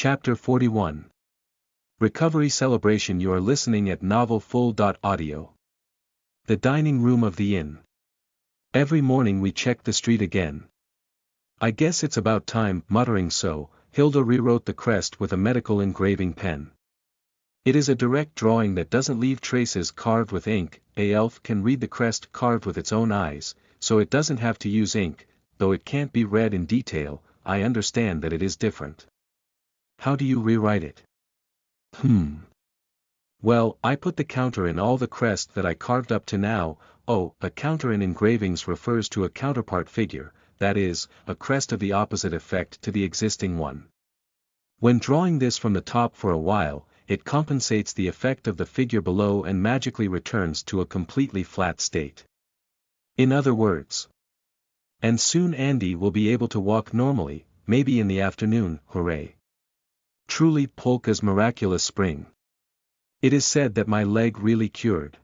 Chapter 41. Recovery Celebration. You are listening at novelfull.audio. The dining room of the inn. Every morning we check the street again. I guess it's about time. Muttering so, Hilda rewrote the crest with a medical engraving pen. It is a direct drawing that doesn't leave traces carved with ink. A elf can read the crest carved with its own eyes, so it doesn't have to use ink, though it can't be read in detail. I understand that it is different. How do you rewrite it? Well, I put the counter in all the crest that I carved up to now. Oh, a counter in engravings refers to a counterpart figure, that is, a crest of the opposite effect to the existing one. When drawing this from the top for a while, it compensates the effect of the figure below and magically returns to a completely flat state. In other words. And soon Andy will be able to walk normally, maybe in the afternoon. Hooray. Truly Polka's miraculous spring. It is said that my leg really cured.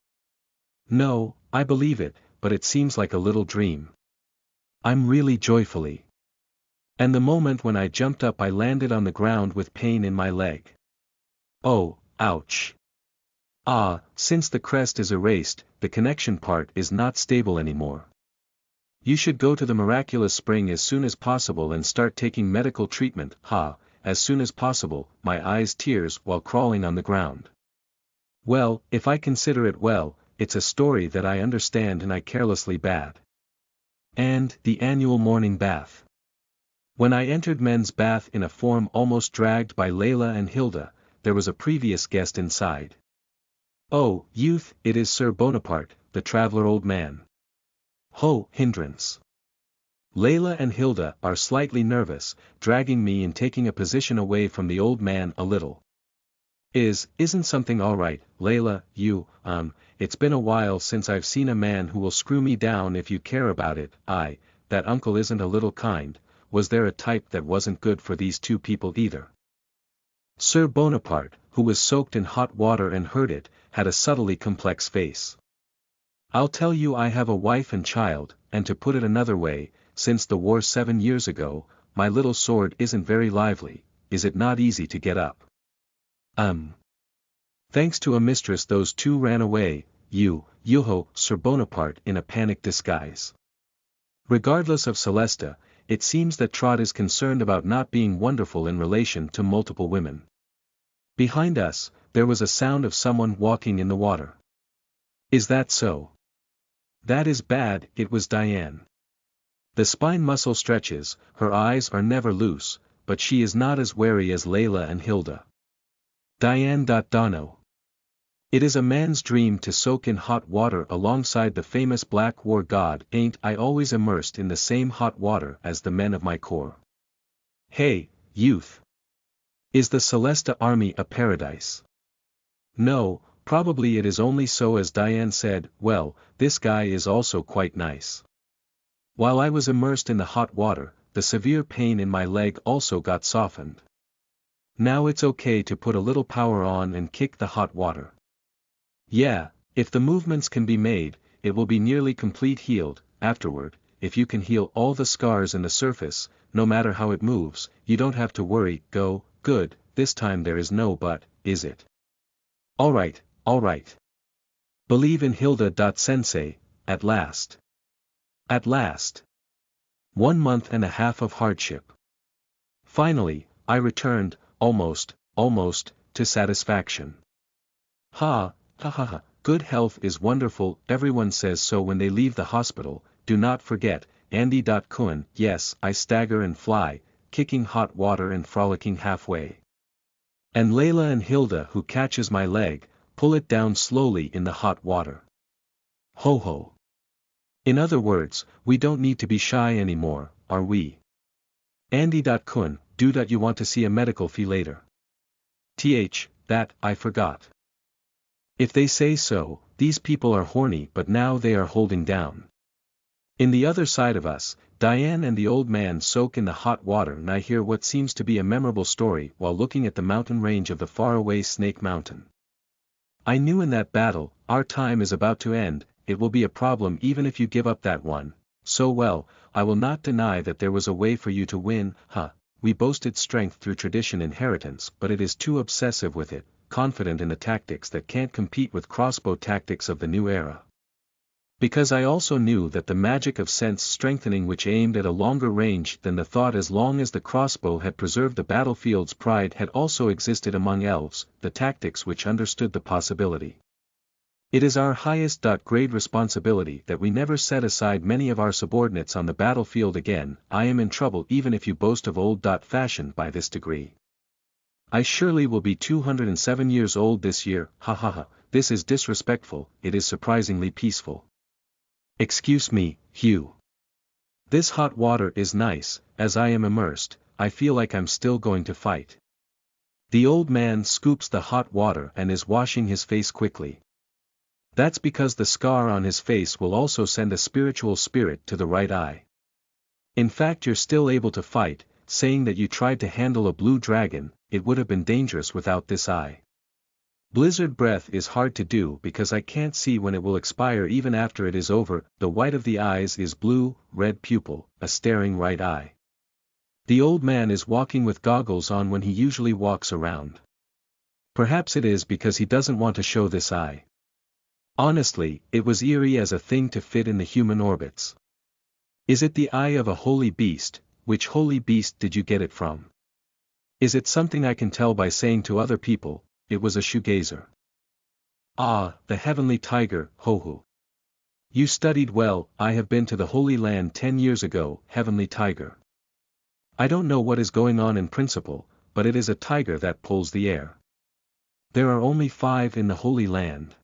No, I believe it, but it seems like a little dream. I'm really joyfully. And the moment when I jumped up I landed on the ground with pain in my leg. Oh, ouch. Since the crest is erased, the connection part is not stable anymore. You should go to the miraculous spring as soon as possible and start taking medical treatment. As soon as possible. My eyes tears while crawling on the ground. Well, if I consider it well, it's a story that I understand and I carelessly bad. And the annual morning bath. When I entered men's bath in a form almost dragged by Layla and Hilda, there was a previous guest inside. Oh, youth, it is Sir Bonaparte, the traveler old man. Ho, hindrance. Layla and Hilda are slightly nervous, dragging me and taking a position away from the old man a little. Isn't something alright, Layla? It's been a while since I've seen a man who will screw me down if you care about it. That uncle isn't a little kind. Was there a type that wasn't good for these two people either? Sir Bonaparte, who was soaked in hot water and heard it, had a subtly complex face. I'll tell you, I have a wife and child, and to put it another way, since the war 7 years ago, my little sword isn't very lively. Is it not easy to get up? Thanks to a mistress those two ran away. Yo-ho, Sir Bonaparte in a panic disguise. Regardless of Celesta, it seems that Trot is concerned about not being wonderful in relation to multiple women. Behind us, there was a sound of someone walking in the water. Is that so? That is bad. It was Diane. The spine muscle stretches, her eyes are never loose, but she is not as wary as Layla and Hilda. Diane. Dono. It is a man's dream to soak in hot water alongside the famous Black War god. Ain't I always immersed in the same hot water as the men of my corps? Hey, youth. Is the Celesta army a paradise? No, probably it is only so as Diane said. Well, this guy is also quite nice. While I was immersed in the hot water, the severe pain in my leg also got softened. Now it's okay to put a little power on and kick the hot water. Yeah, if the movements can be made, it will be nearly complete healed. Afterward, if you can heal all the scars in the surface, no matter how it moves, you don't have to worry. Go, good, this time there is no but, is it? Alright. Believe in Hilda. Sensei, at last. At last. 1 month and a half of hardship. Finally, I returned, almost, to satisfaction. Ha. Good health is wonderful. Everyone says so when they leave the hospital. Do not forget, Andy. Kun. Yes, I stagger and fly, kicking hot water and frolicking halfway. And Layla and Hilda, who catches my leg, pull it down slowly in the hot water. Ho. In other words, we don't need to be shy anymore, are we? Andy. Kun. Do you want to see a medical fee later? That, I forgot. If they say so, these people are horny, but now they are holding down. In the other side of us, Diane and the old man soak in the hot water and I hear what seems to be a memorable story while looking at the mountain range of the faraway Snake Mountain. I knew in that battle, our time is about to end, it will be a problem even if you give up that one, so well, I will not deny that there was a way for you to win. we boast its strength through tradition inheritance, but it is too obsessive with it, confident in the tactics that can't compete with crossbow tactics of the new era. Because I also knew that the magic of sense strengthening which aimed at a longer range than the thought as long as the crossbow had preserved the battlefield's pride had also existed among elves, the tactics which understood the possibility. It is our highest grade responsibility that we never set aside many of our subordinates on the battlefield again. I am in trouble even if you boast of old fashion by this degree. I surely will be 207 years old this year, ha ha ha, this is disrespectful, it is surprisingly peaceful. Excuse me, Hugh. This hot water is nice, as I am immersed, I feel like I'm still going to fight. The old man scoops the hot water and is washing his face quickly. That's because the scar on his face will also send a spiritual spirit to the right eye. In fact, you're still able to fight, saying that you tried to handle a blue dragon, it would have been dangerous without this eye. Blizzard breath is hard to do because I can't see when it will expire even after it is over. The white of the eyes is blue, red pupil, a staring right eye. The old man is walking with goggles on when he usually walks around. Perhaps it is because he doesn't want to show this eye. Honestly, it was eerie as a thing to fit in the human orbits. Is it the eye of a holy beast? Which holy beast did you get it from? Is it something I can tell by saying to other people, it was a shoegazer? Ah, the heavenly tiger, ho-ho. You studied well. I have been to the Holy Land 10 years ago, heavenly tiger. I don't know what is going on in principle, but it is a tiger that pulls the air. There are only 5 in the Holy Land.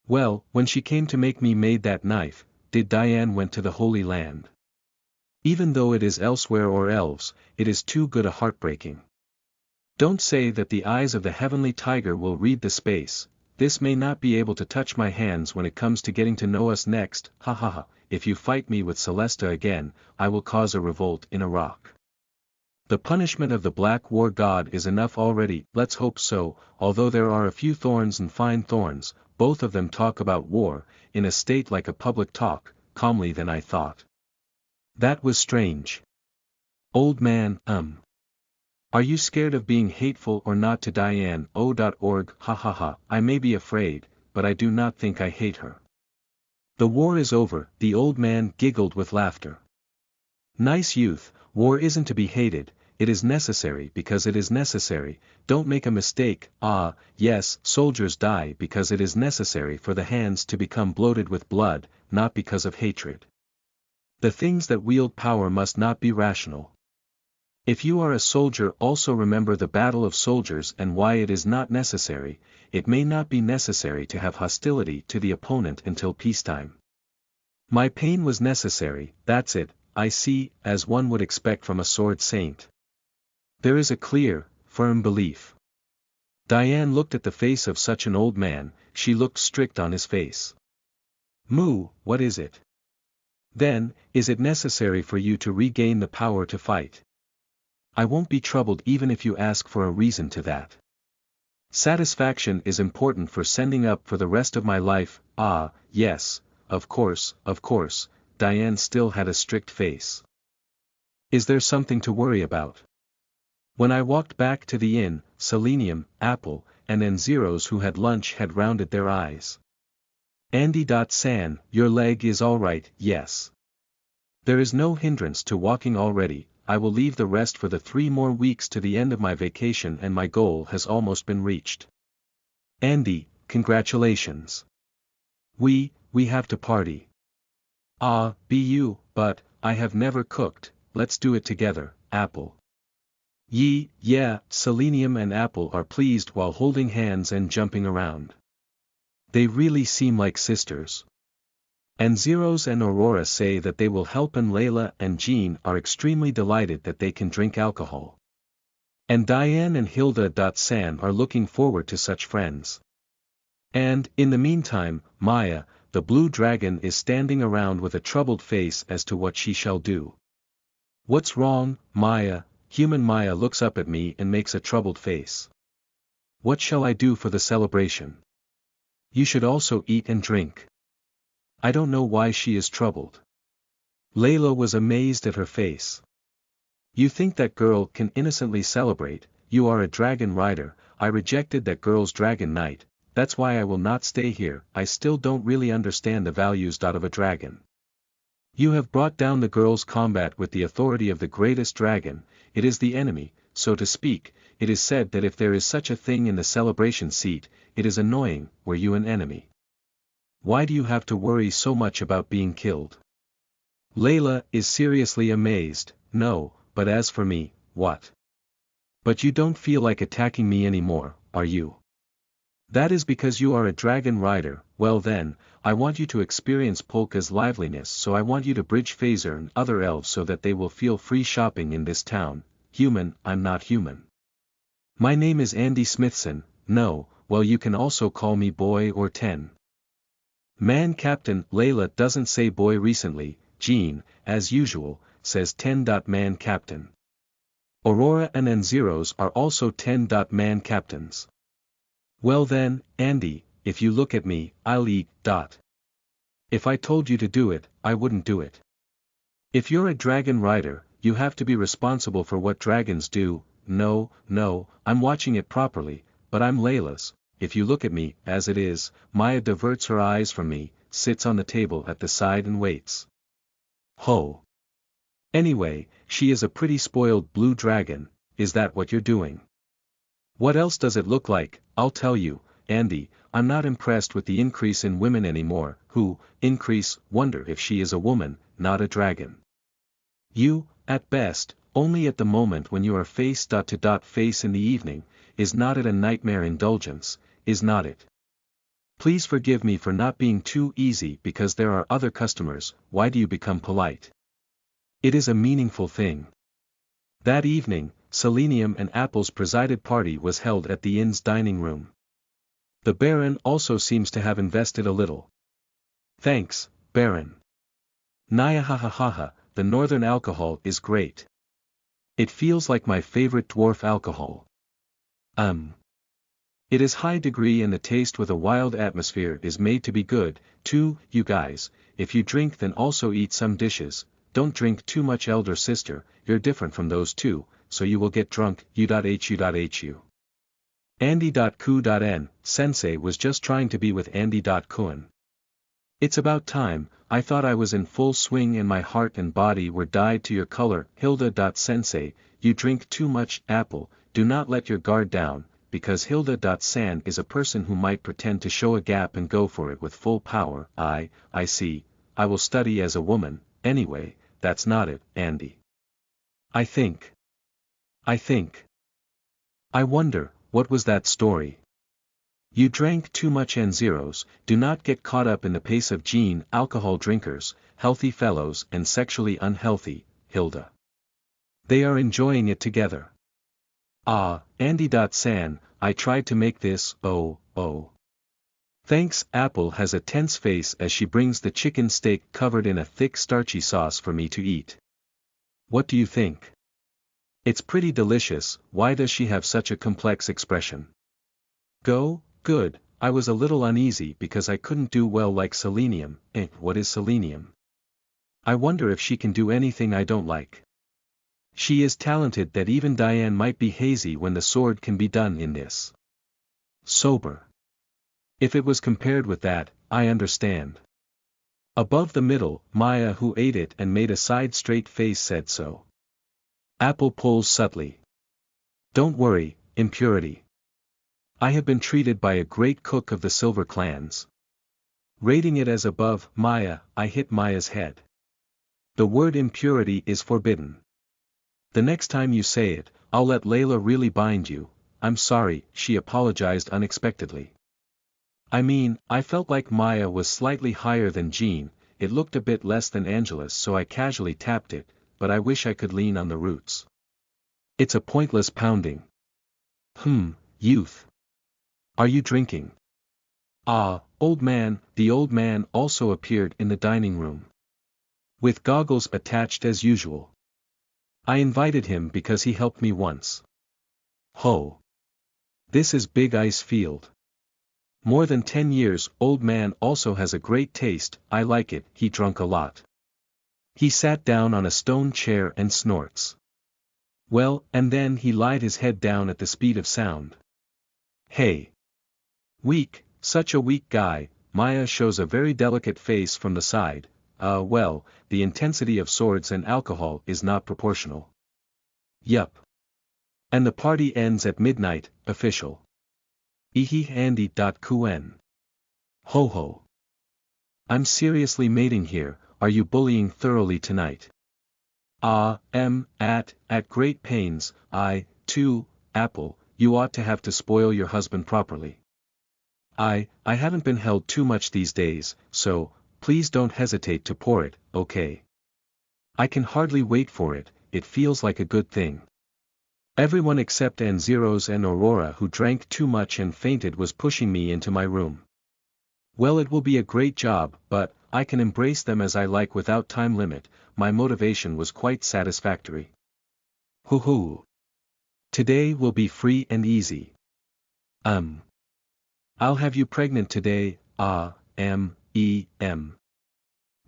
Well, when she came to make me made that knife, did Diane went to the Holy Land. Even though it is elsewhere or elves, it is too good a heartbreaking. Don't say that the eyes of the heavenly tiger will read the space. This may not be able to touch my hands when it comes to getting to know us next, ha ha ha. If you fight me with Celesta again, I will cause a revolt in Iraq. The punishment of the Black War God is enough already, let's hope so, although there are a few thorns and fine thorns, both of them talk about war, in a state like a public talk, calmly than I thought. That was strange. Old man, Are you scared of being hateful or not to Diane? O.org, ha ha ha, I may be afraid, but I do not think I hate her. The war is over, the old man giggled with laughter. Nice youth, war isn't to be hated, it is necessary because it is necessary, don't make a mistake. Ah, yes, soldiers die because it is necessary for the hands to become bloated with blood, not because of hatred. The things that wield power must not be rational. If you are a soldier, also remember the battle of soldiers and why it is not necessary. It may not be necessary to have hostility to the opponent until peacetime. My pain was necessary, that's it, I see, as one would expect from a sword saint. There is a clear, firm belief. Diane looked at the face of such an old man, she looked strict on his face. Moo, what is it? Then, is it necessary for you to regain the power to fight? I won't be troubled even if you ask for a reason to that. Satisfaction is important for sending up for the rest of my life. Ah, yes, of course, Diane still had a strict face. Is there something to worry about? When I walked back to the inn, Selenium, Apple, and N-Zeros who had lunch had rounded their eyes. Andy.San, your leg is alright, yes. There is no hindrance to walking already. I will leave the rest for the 3 more weeks to the end of my vacation and my goal has almost been reached. Andy, congratulations. We have to party. Ah, but, I have never cooked, let's do it together, Apple. Yeah, Selenium and Apple are pleased while holding hands and jumping around. They really seem like sisters. And Zeros and Aurora say that they will help, and Layla and Jean are extremely delighted that they can drink alcohol. And Diane and Hilda.San are looking forward to such friends. And, in the meantime, Maya, the blue dragon, is standing around with a troubled face as to what she shall do. What's wrong, Maya? Human Maya looks up at me and makes a troubled face. What shall I do for the celebration? You should also eat and drink. I don't know why she is troubled. Layla was amazed at her face. You think that girl can innocently celebrate, you are a dragon rider, I rejected that girl's dragon knight, that's why I will not stay here, I still don't really understand the values of a dragon. You have brought down the girl's combat with the authority of the greatest dragon, it is the enemy, so to speak, it is said that if there is such a thing in the celebration seat, it is annoying, were you an enemy. Why do you have to worry so much about being killed? Layla is seriously amazed, no, but as for me, what? But you don't feel like attacking me anymore, are you? That is because you are a dragon rider, well then, I want you to experience Polka's liveliness so I want you to bridge Phaser and other elves so that they will feel free shopping in this town, human, I'm not human. My name is Andy Smithson, no, well you can also call me boy or 10. Man Captain, Layla doesn't say boy recently, Jean, as usual, says 10. Man Captain. Aurora and N-Zeros are also 10. Man Captains. Well then, Andy, if you look at me, I'll eat. If I told you to do it, I wouldn't do it. If you're a dragon rider, you have to be responsible for what dragons do, no, I'm watching it properly, but I'm Layla's, if you look at me, as it is, Maya diverts her eyes from me, sits on the table at the side and waits. Ho! Anyway, she is a pretty spoiled blue dragon, is that what you're doing? What else does it look like? I'll tell you, Andy, I'm not impressed with the increase in women anymore, wonder if she is a woman, not a dragon. You, at best, only at the moment when you are face to face in the evening, is not it a nightmare indulgence, is not it? Please forgive me for not being too easy because there are other customers, why do you become polite? It is a meaningful thing. That evening, Selenium and Apple's presided party was held at the inn's dining room. The Baron also seems to have invested a little. Thanks, Baron. Naya ha, the northern alcohol is great. It feels like my favorite dwarf alcohol. It is high degree and the taste with a wild atmosphere is made to be good, too, you guys, if you drink then also eat some dishes, don't drink too much elder sister, you're different from those two, so you will get drunk, hu. Andy.ku.n, Sensei was just trying to be with Andy.kun. It's about time, I thought I was in full swing and my heart and body were dyed to your color, Hilda.Sensei, you drink too much, Apple, do not let your guard down, because Hilda.San is a person who might pretend to show a gap and go for it with full power, I see, I will study as a woman, anyway, that's not it, Andy. I think. I wonder, what was that story? You drank too much N-Zeros, do not get caught up in the pace of Jean, alcohol drinkers, healthy fellows and sexually unhealthy, Hilda. They are enjoying it together. Andy.San, I tried to make this, oh. Thanks, Apple has a tense face as she brings the chicken steak covered in a thick starchy sauce for me to eat. What do you think? It's pretty delicious, why does she have such a complex expression? Good, I was a little uneasy because I couldn't do well like Selenium, what is Selenium? I wonder if she can do anything I don't like. She is talented that even Diane might be hazy when the sword can be done in this. Sober. If it was compared with that, I understand. Above the middle, Maya who ate it and made a side straight face said so. Apple pulls subtly. Don't worry, impurity. I have been treated by a great cook of the Silver Clans. Rating it as above, Maya, I hit Maya's head. The word impurity is forbidden. The next time you say it, I'll let Layla really bind you, I'm sorry, she apologized unexpectedly. I mean, I felt like Maya was slightly higher than Jean, it looked a bit less than Angela's so I casually tapped it, but I wish I could lean on the roots. It's a pointless pounding. Youth. Are you drinking? Old man, the old man also appeared in the dining room. With goggles attached as usual. I invited him because he helped me once. Ho! This is Big Ice Field. More than 10 years, old man also has a great taste, I like it, he drunk a lot. He sat down on a stone chair and snorts. Well, and then he lied his head down at the speed of sound. Hey! Weak, such a weak guy. Maya shows a very delicate face from the side. Well, the intensity of swords and alcohol is not proportional. Yup. And the party ends at midnight, official. Andy.qn. Ho ho. I'm seriously mating here, are you bullying thoroughly tonight? At great pains, too, Apple, you ought to have to spoil your husband properly. I haven't been held too much these days, so, please don't hesitate to pour it, okay? I can hardly wait for it, it feels like a good thing. Everyone except N0s and Aurora, who drank too much and fainted, was pushing me into my room. Well, it will be a great job, but I can embrace them as I like without time limit. My motivation was quite satisfactory. Hoo-hoo. Today will be free and easy. I'll have you pregnant today,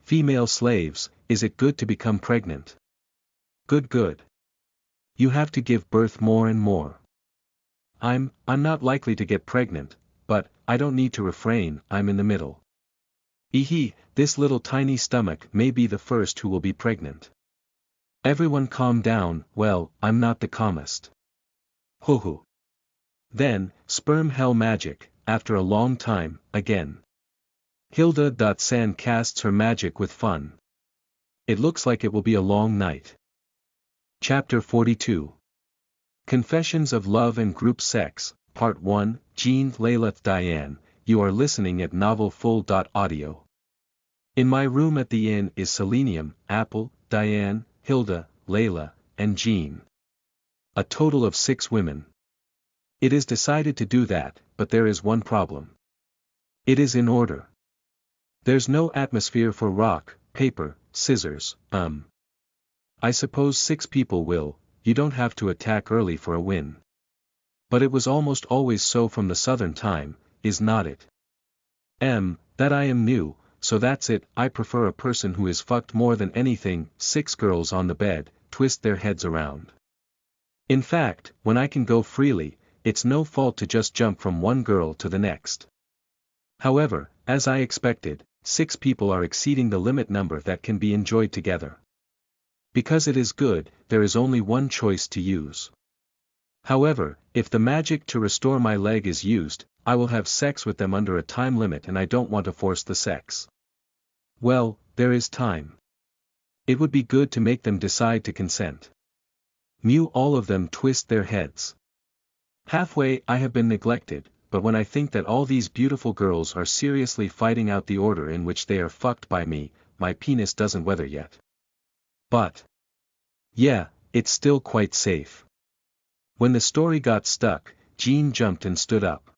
Female slaves, is it good to become pregnant? Good. You have to give birth more and more. I'm not likely to get pregnant, but I don't need to refrain, I'm in the middle. This little tiny stomach may be the first who will be pregnant. Everyone calm down, well, I'm not the calmest. Hoo-hoo. Then, sperm hell magic, after a long time, again. Hilda.san casts her magic with fun. It looks like it will be a long night. Chapter 42. Confessions of Love and Group Sex, Part 1, Jean, Layla, Diane, you are listening at novelfull.audio. In my room at the inn is Selenium, Apple, Diane, Hilda, Layla, and Jean. A total of 6 women. It is decided to do that, but there is one problem. It is in order. There's no atmosphere for rock, paper, scissors, I suppose 6 people will, you don't have to attack early for a win. But it was almost always so from the southern time, is not it? That I am new, so that's it, I prefer a person who is fucked more than anything. 6 girls on the bed, twist their heads around. In fact, when I can go freely, it's no fault to just jump from one girl to the next. However, as I expected, 6 people are exceeding the limit number that can be enjoyed together. Because it is good, there is only one choice to use. However, if the magic to restore my leg is used, I will have sex with them under a time limit, and I don't want to force the sex. Well, there is time. It would be good to make them decide to consent. All of them twist their heads. Halfway, I have been neglected, but when I think that all these beautiful girls are seriously fighting out the order in which they are fucked by me, my penis doesn't weather yet. But yeah, it's still quite safe. When the story got stuck, Jean jumped and stood up.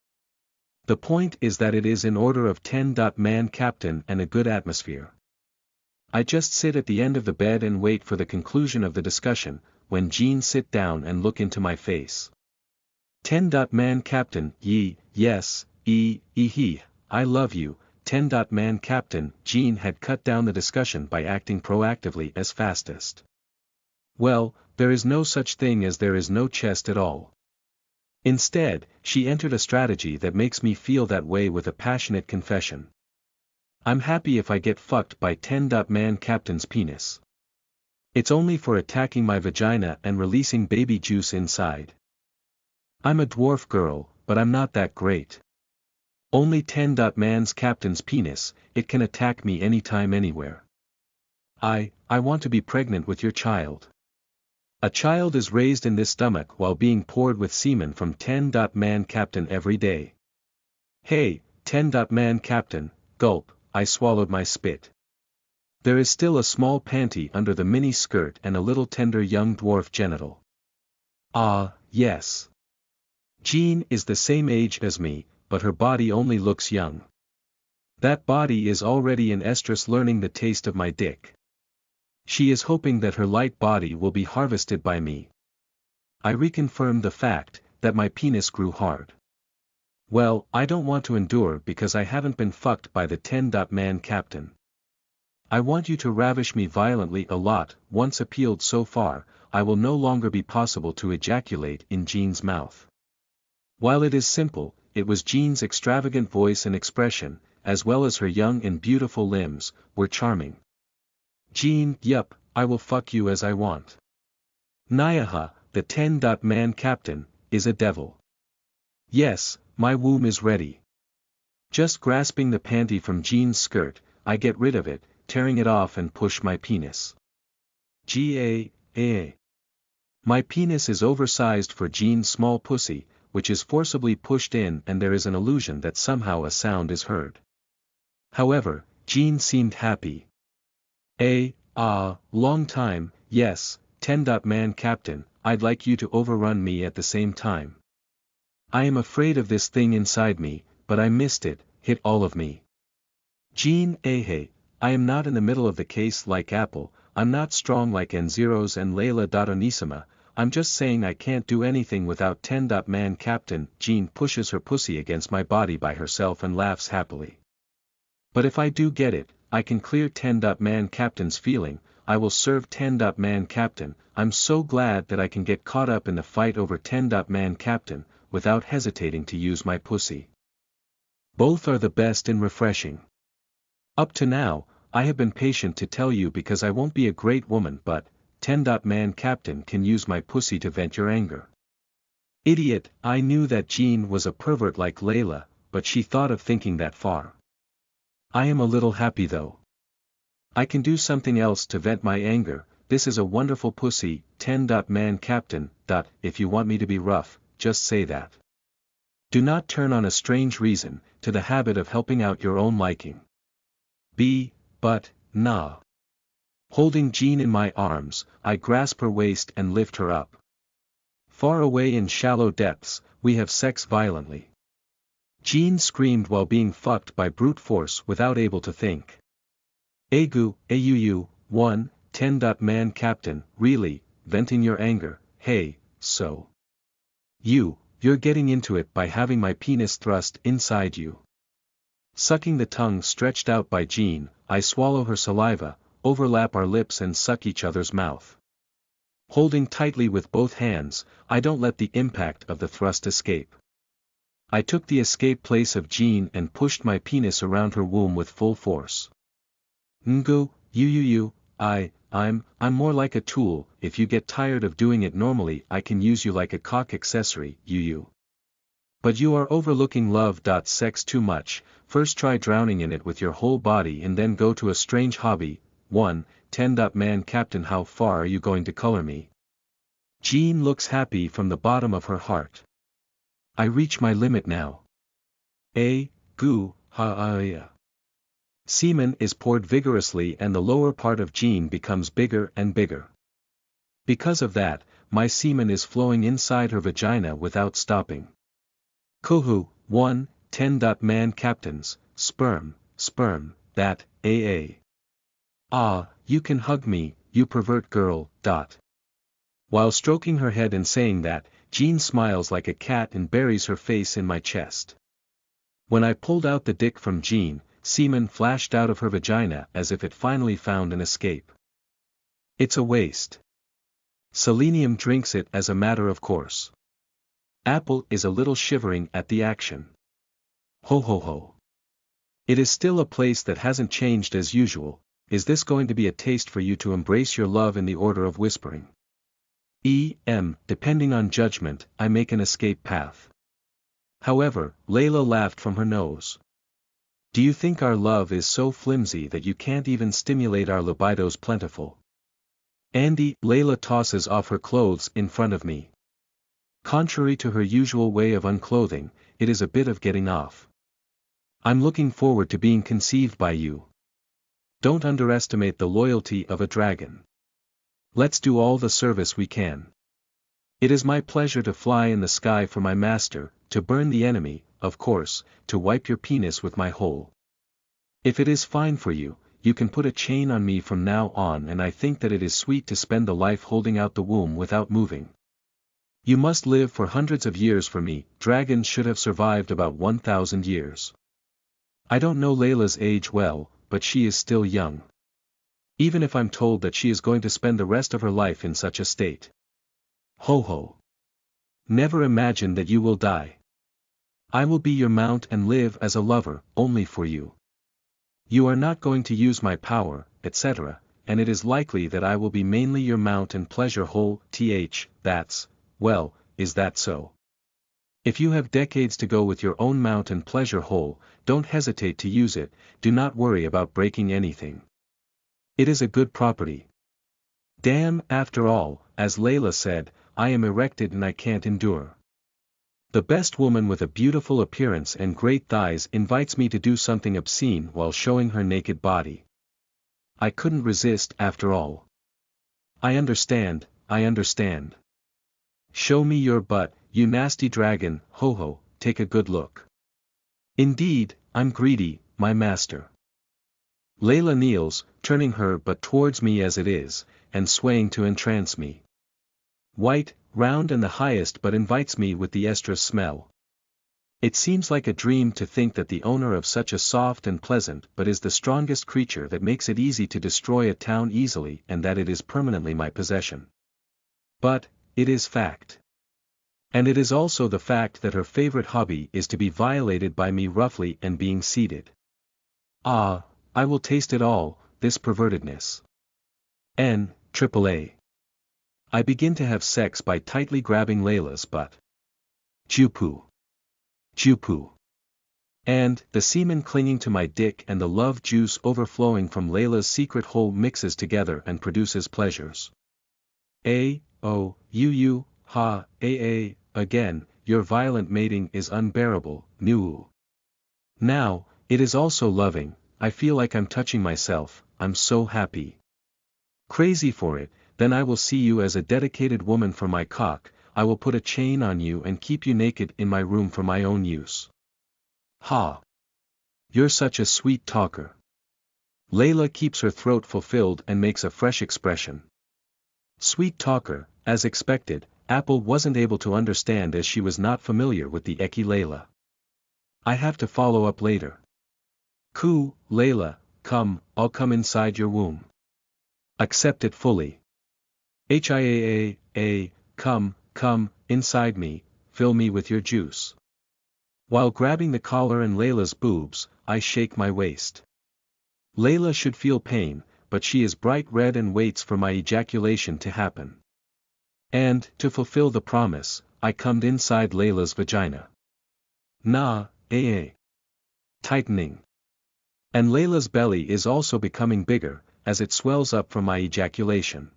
The point is that it is in order of 10. Man captain and a good atmosphere. I just sit at the end of the bed and wait for the conclusion of the discussion, when Jean sit down and look into my face. 10. Man captain, yes, I love you. 10. Man captain, Jean had cut down the discussion by acting proactively as fastest. Well, there is no such thing as there is no chest at all. Instead, she entered a strategy that makes me feel that way with a passionate confession. I'm happy if I get fucked by 10. Man captain's penis. It's only for attacking my vagina and releasing baby juice inside. I'm a dwarf girl, but I'm not that great. Only 10. Man's captain's penis, it can attack me anytime anywhere. I want to be pregnant with your child. A child is raised in this stomach while being poured with semen from 10. Man captain every day. Hey, 10. Man captain, gulp, I swallowed my spit. There is still a small panty under the mini skirt and a little tender young dwarf genital. Yes. Jean is the same age as me, but her body only looks young. That body is already in estrus learning the taste of my dick. She is hoping that her light body will be harvested by me. I reconfirmed the fact that my penis grew hard. Well, I don't want to endure because I haven't been fucked by the 10. Man captain. I want you to ravish me violently a lot. Once appealed so far, I will no longer be possible to ejaculate in Jean's mouth. While it is simple, it was Jean's extravagant voice and expression, as well as her young and beautiful limbs, were charming. Jean, yup, I will fuck you as I want. Nyaha, the 10-man captain, is a devil. Yes, my womb is ready. Just grasping the panty from Jean's skirt, I get rid of it, tearing it off and push my penis. G-A-A. My penis is oversized for Jean's small pussy, which is forcibly pushed in, and there is an illusion that somehow a sound is heard. However, Jean seemed happy. Long time, yes, 10-man captain, I'd like you to overrun me at the same time. I am afraid of this thing inside me, but I missed it, hit all of me. Jean, hey, I am not in the middle of the case like Apple, I'm not strong like N0s and Layla. Onisima, I'm just saying I can't do anything without 10-man captain. Jean pushes her pussy against my body by herself and laughs happily. But if I do get it, I can clear 10-man captain's feeling, I will serve 10-man captain. I'm so glad that I can get caught up in the fight over 10-man captain, without hesitating to use my pussy. Both are the best and refreshing. Up to now, I have been patient to tell you because I won't be a great woman, but 10-man captain can use my pussy to vent your anger. Idiot, I knew that Jean was a pervert like Layla, but she thought of thinking that far. I am a little happy though. I can do something else to vent my anger. This is a wonderful pussy, 10-man captain. If you want me to be rough, just say that. Do not turn on a strange reason, to the habit of helping out your own liking. But, nah. Holding Jean in my arms, I grasp her waist and lift her up. Far away in shallow depths, we have sex violently. Jean screamed while being fucked by brute force without able to think. Agu, 10-man captain, really, venting your anger, hey, so. You're getting into it by having my penis thrust inside you. Sucking the tongue stretched out by Jean, I swallow her saliva, overlap our lips and suck each other's mouth. Holding tightly with both hands, I don't let the impact of the thrust escape. I took the escape place of Jean and pushed my penis around her womb with full force. Ngu, I'm more like a tool. If you get tired of doing it normally, I can use you like a cock accessory, But you are overlooking love. Sex too much, first try drowning in it with your whole body and then go to a strange hobby. 10-man captain, how far are you going to color me? Jean looks happy from the bottom of her heart. I reach my limit now. Semen is poured vigorously and the lower part of Jean becomes bigger and bigger. Because of that, my semen is flowing inside her vagina without stopping. Kohu, 10-man captains, sperm, that, you can hug me, you pervert girl. While stroking her head and saying that, Jean smiles like a cat and buries her face in my chest. When I pulled out the dick from Jean, semen flashed out of her vagina as if it finally found an escape. It's a waste. Selenium drinks it as a matter of course. Apple is a little shivering at the action. Ho ho ho. It is still a place that hasn't changed as usual. Is this going to be a taste for you to embrace your love in the order of whispering? Depending on judgment, I make an escape path. However, Layla laughed from her nose. Do you think our love is so flimsy that you can't even stimulate our libidos plentiful? Andy, Layla tosses off her clothes in front of me. Contrary to her usual way of unclothing, it is a bit of getting off. I'm looking forward to being conceived by you. Don't underestimate the loyalty of a dragon. Let's do all the service we can. It is my pleasure to fly in the sky for my master, to burn the enemy, of course, to wipe your penis with my hole. If it is fine for you, you can put a chain on me from now on, and I think that it is sweet to spend the life holding out the womb without moving. You must live for hundreds of years for me. Dragons should have survived about 1,000 years. I don't know Layla's age well, but she is still young. Even if I'm told that she is going to spend the rest of her life in such a state. Ho ho. Never imagine that you will die. I will be your mount and live as a lover, only for you. You are not going to use my power, etc., and it is likely that I will be mainly your mount and pleasure hole. Well, is that so? If you have decades to go with your own mount and pleasure hole, don't hesitate to use it, do not worry about breaking anything. It is a good property. Damn, after all, as Layla said, I am erected and I can't endure. The best woman with a beautiful appearance and great thighs invites me to do something obscene while showing her naked body. I couldn't resist after all. I understand. Show me your butt, you nasty dragon, ho ho, take a good look. Indeed, I'm greedy, my master. Layla kneels, turning her butt towards me as it is, and swaying to entrance me. White, round and the highest but invites me with the estrus smell. It seems like a dream to think that the owner of such a soft and pleasant but is the strongest creature that makes it easy to destroy a town easily and that it is permanently my possession. But, it is fact. And it is also the fact that her favorite hobby is to be violated by me roughly and being seated. Ah, I will taste it all, this pervertedness. AAA. I begin to have sex by tightly grabbing Layla's butt. Jupu. And, the semen clinging to my dick and the love juice overflowing from Layla's secret hole mixes together and produces pleasures. Again, your violent mating is unbearable, Nuu. Now, it is also loving, I feel like I'm touching myself, I'm so happy. Crazy for it, then I will see you as a dedicated woman for my cock, I will put a chain on you and keep you naked in my room for my own use. Ha! You're such a sweet talker. Layla keeps her throat fulfilled and makes a fresh expression. Sweet talker, as expected, Apple wasn't able to understand as she was not familiar with the Eki Layla. I have to follow up later. Coo, Layla, come, I'll come inside your womb. Accept it fully. Come, inside me, fill me with your juice. While grabbing the collar and Layla's boobs, I shake my waist. Layla should feel pain, but she is bright red and waits for my ejaculation to happen. And, to fulfill the promise, I cummed inside Layla's vagina. Tightening. And Layla's belly is also becoming bigger, as it swells up from my ejaculation.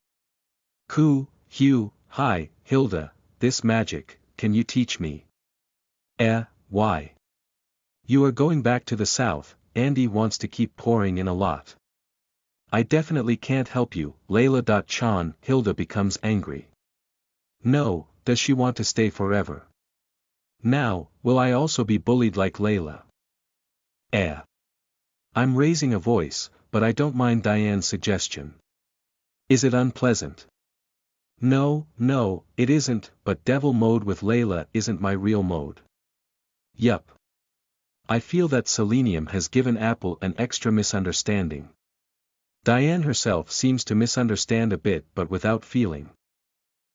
Coo, Hugh, hi, Hilda, this magic, can you teach me? Why? You are going back to the south, Andy wants to keep pouring in a lot. I definitely can't help you, Layla. Hilda becomes angry. No, does she want to stay forever? Now, will I also be bullied like Layla? I'm raising a voice, but I don't mind Diane's suggestion. Is it unpleasant? No, it isn't, but devil mode with Layla isn't my real mode. Yup. I feel that selenium has given Apple an extra misunderstanding. Diane herself seems to misunderstand a bit but without feeling.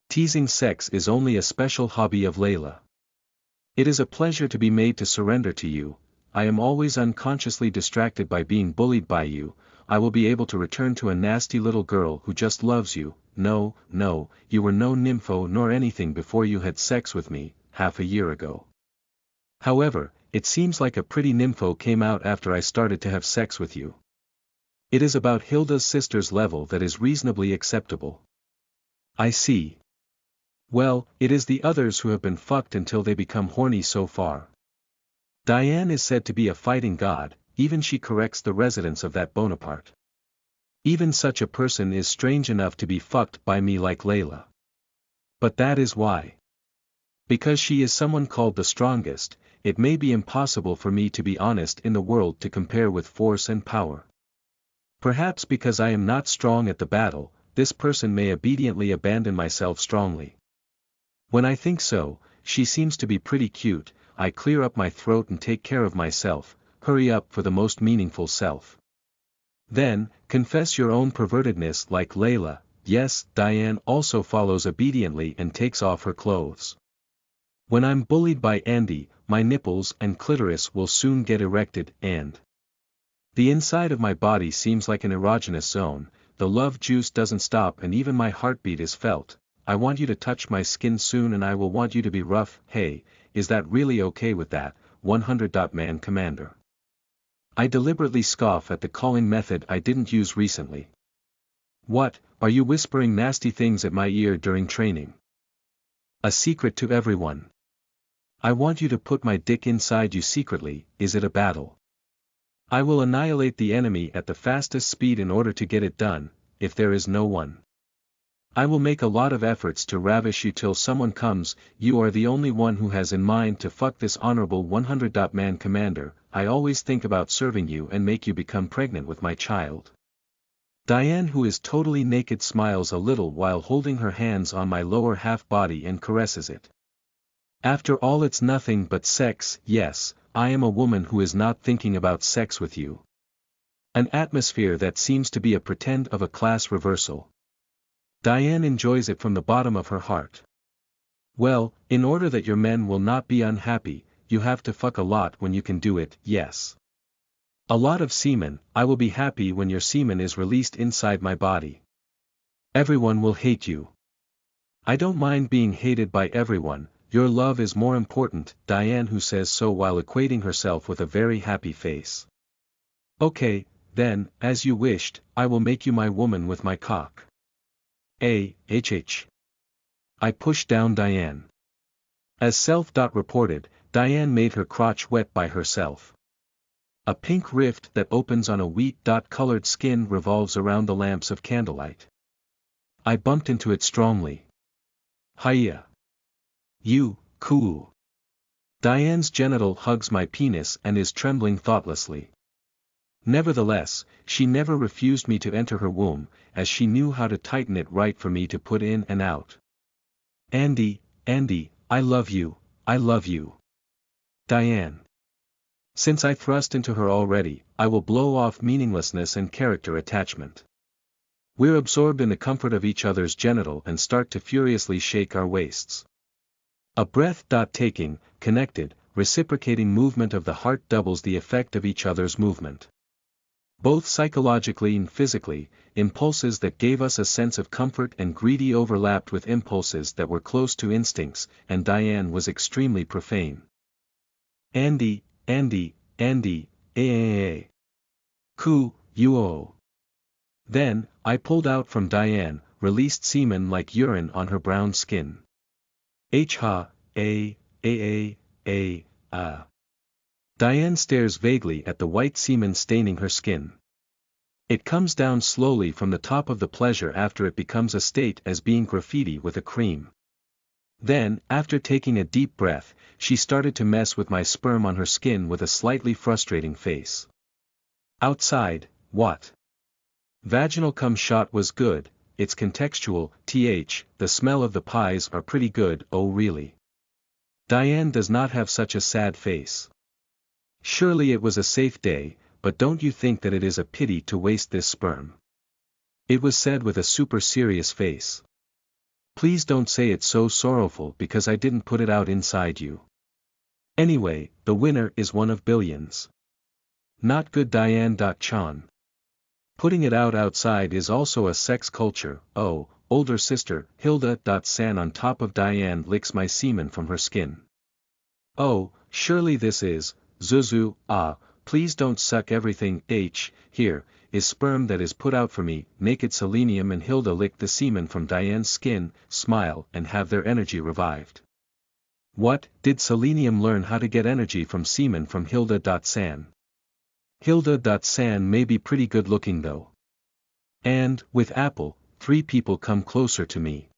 Teasing sex is only a special hobby of Layla. It is a pleasure to be made to surrender to you, I am always unconsciously distracted by being bullied by you, I will be able to return to a nasty little girl who just loves you. No, you were no nympho nor anything before you had sex with me, half a year ago. However, it seems like a pretty nympho came out after I started to have sex with you. It is about Hilda's sister's level that is reasonably acceptable. I see. Well, it is the others who have been fucked until they become horny so far. Diane is said to be a fighting god, even she corrects the residents of that Bonaparte. Even such a person is strange enough to be fucked by me like Layla. But that is why. Because she is someone called the strongest, it may be impossible for me to be honest in the world to compare with force and power. Perhaps because I am not strong at the battle, this person may obediently abandon myself strongly. When I think so, she seems to be pretty cute, I clear up my throat and take care of myself, hurry up for the most meaningful self. Then, confess your own pervertedness like Layla. Yes, Diane also follows obediently and takes off her clothes. When I'm bullied by Andy, my nipples and clitoris will soon get erected, and the inside of my body seems like an erogenous zone, the love juice doesn't stop and even my heartbeat is felt. I want you to touch my skin soon and I will want you to be rough. Hey, is that really okay with that, 100. Man Commander? I deliberately scoff at the calling method I didn't use recently. What, are you whispering nasty things at my ear during training? A secret to everyone. I want you to put my dick inside you secretly. Is it a battle? I will annihilate the enemy at the fastest speed in order to get it done, if there is no one. I will make a lot of efforts to ravish you till someone comes. You are the only one who has in mind to fuck this honorable 100. Man Commander, I always think about serving you and make you become pregnant with my child. Diane, who is totally naked, smiles a little while holding her hands on my lower half body and caresses it. After all, it's nothing but sex. Yes, I am a woman who is not thinking about sex with you. An atmosphere that seems to be a pretend of a class reversal. Diane enjoys it from the bottom of her heart. Well, in order that your men will not be unhappy, you have to fuck a lot when you can do it. Yes. A lot of semen. I will be happy when your semen is released inside my body. Everyone will hate you. I don't mind being hated by everyone. Your love is more important, Diane, who says so while equating herself with a very happy face. Okay, then, as you wished, I will make you my woman with my cock. I pushed down Diane. As self-reported, Diane made her crotch wet by herself. A pink rift that opens on a wheat-colored skin revolves around the lamps of candlelight. I bumped into it strongly. Hiya. You, cool. Diane's genital hugs my penis and is trembling thoughtlessly. Nevertheless, she never refused me to enter her womb, as she knew how to tighten it right for me to put in and out. Andy, I love you, I love you. Diane. Since I thrust into her already, I will blow off meaninglessness and character attachment. We're absorbed in the comfort of each other's genital and start to furiously shake our waists. A breath-taking, connected, reciprocating movement of the heart doubles the effect of each other's movement. Both psychologically and physically, impulses that gave us a sense of comfort and greedy overlapped with impulses that were close to instincts, and Diane was extremely profane. Andy, Coo, you. Then, I pulled out from Diane, released semen like urine on her brown skin. Diane stares vaguely at the white semen staining her skin. It comes down slowly from the top of the pleasure after it becomes a state as being graffiti with a cream. Then, after taking a deep breath, she started to mess with my sperm on her skin with a slightly frustrating face. Outside, what? Vaginal cum shot was good, it's contextual, the smell of the pies are pretty good. Oh really? Diane does not have such a sad face. Surely it was a safe day, but don't you think that it is a pity to waste this sperm? It was said with a super serious face. Please don't say it's so sorrowful because I didn't put it out inside you. Anyway, the winner is one of billions. Not good Diane.Chan. Putting it out outside is also a sex culture. Oh, older sister, Hilda.San on top of Diane licks my semen from her skin. Oh, surely this is, Zuzu, please don't suck everything. Here, is sperm that is put out for me. Naked Selenium and Hilda lick the semen from Diane's skin, smile and have their energy revived. What, did Selenium learn how to get energy from semen from Hilda.San? Hilda.San may be pretty good looking though. And, with Apple, 3 people come closer to me.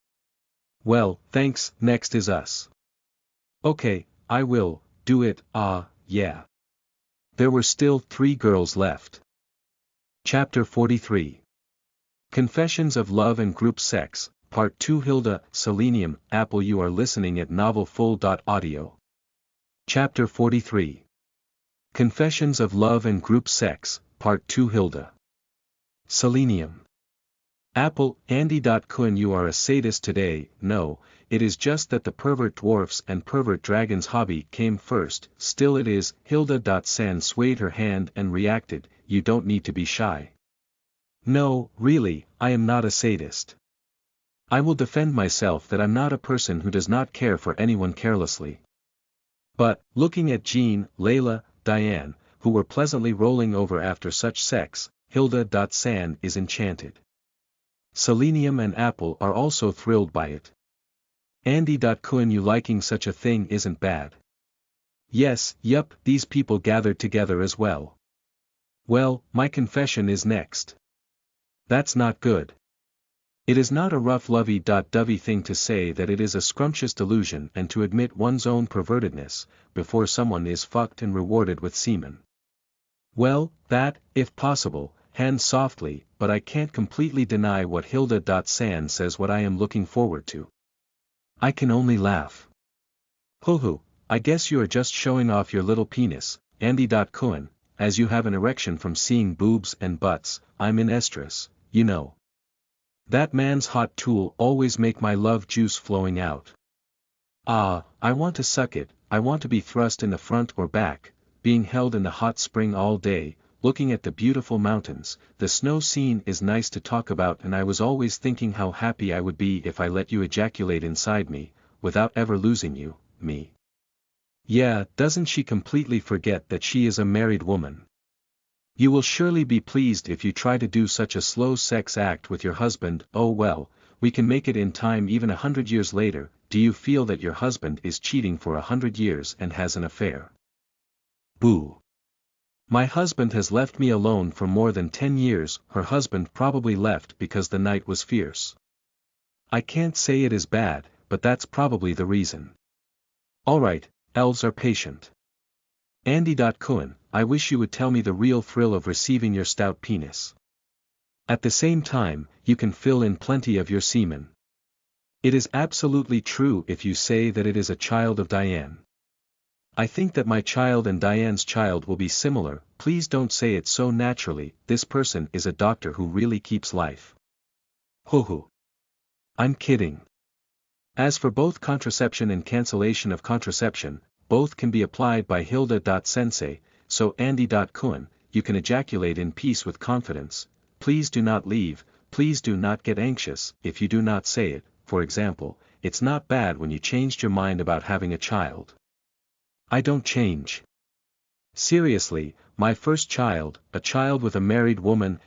Well, thanks, next is us. Okay, I will, do it, yeah. There were still 3 girls left. Chapter 43. Confessions of Love and Group Sex, Part 2. Hilda, Selenium, Apple. You are listening at novelfull.audio. Chapter 43. Confessions of Love and Group Sex, Part 2. Hilda. Selenium. Apple, Andy. Kun, you are a sadist today. No, it is just that the pervert dwarfs and pervert dragons hobby came first. Still it is. Hilda. San swayed her hand and reacted, you don't need to be shy. No, really, I am not a sadist. I will defend myself that I'm not a person who does not care for anyone carelessly. But, looking at Jean, Layla, Diane, who were pleasantly rolling over after such sex, Hilda. San is enchanted. Selenium and Apple are also thrilled by it. Andy. Kun, you liking such a thing isn't bad. Yes, yup, these people gathered together as well. Well, my confession is next. That's not good. It is not a rough lovey-dovey thing to say that it is a scrumptious delusion and to admit one's own pervertedness, before someone is fucked and rewarded with semen. Well, that, if possible, hand softly, but I can't completely deny what Hilda. San says what I am looking forward to. I can only laugh. Hoo-hoo, I guess you are just showing off your little penis, Andy. Kun, as you have an erection from seeing boobs and butts. I'm in estrus, you know. That man's hot tool always make my love juice flowing out. Ah, I want to suck it, I want to be thrust in the front or back, being held in the hot spring all day, looking at the beautiful mountains. The snow scene is nice to talk about, and I was always thinking how happy I would be if I let you ejaculate inside me, without ever losing you, me. Yeah, doesn't she completely forget that she is a married woman? You will surely be pleased if you try to do such a slow sex act with your husband. Oh well, we can make it in time even 100 years later. Do you feel that your husband is cheating for 100 years and has an affair? Boo. My husband has left me alone for more than 10 years. Her husband probably left because the night was fierce. I can't say it is bad, but that's probably the reason. Alright, elves are patient. Andy. Kun, I wish you would tell me the real thrill of receiving your stout penis. At the same time, you can fill in plenty of your semen. It is absolutely true if you say that it is a child of Diane. I think that my child and Diane's child will be similar. Please don't say it so naturally. This person is a doctor who really keeps life. Hoo-hoo. I'm kidding. As for both contraception and cancellation of contraception, both can be applied by Hilda. Sensei, so Andy. Kun, you can ejaculate in peace with confidence. Please do not leave, please do not get anxious if you do not say it. For example, it's not bad when you changed your mind about having a child. I don't change. Seriously, my first child, a child with a married woman,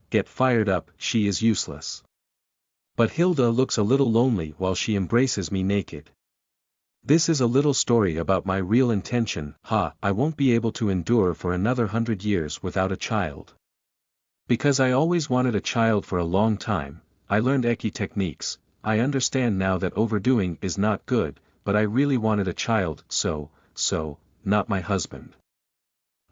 get fired up, she is useless. But Hilda looks a little lonely while she embraces me naked. This is a little story about my real intention. I won't be able to endure for another 100 years without a child. Because I always wanted a child for a long time. I learned Eki techniques. I understand now that overdoing is not good, but I really wanted a child, so, not my husband.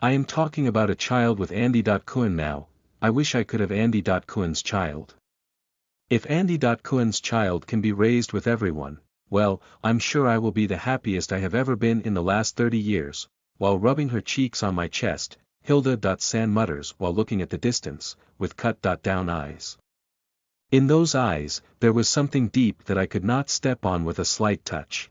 I am talking about a child with Andy. Kun now. I wish I could have Andy. Kun's child. If Andy. Kun's child can be raised with everyone, well, I'm sure I will be the happiest I have ever been in the last 30 years, while rubbing her cheeks on my chest, Hilda. San mutters while looking at the distance, with cut down eyes. In those eyes, there was something deep that I could not step on with a slight touch.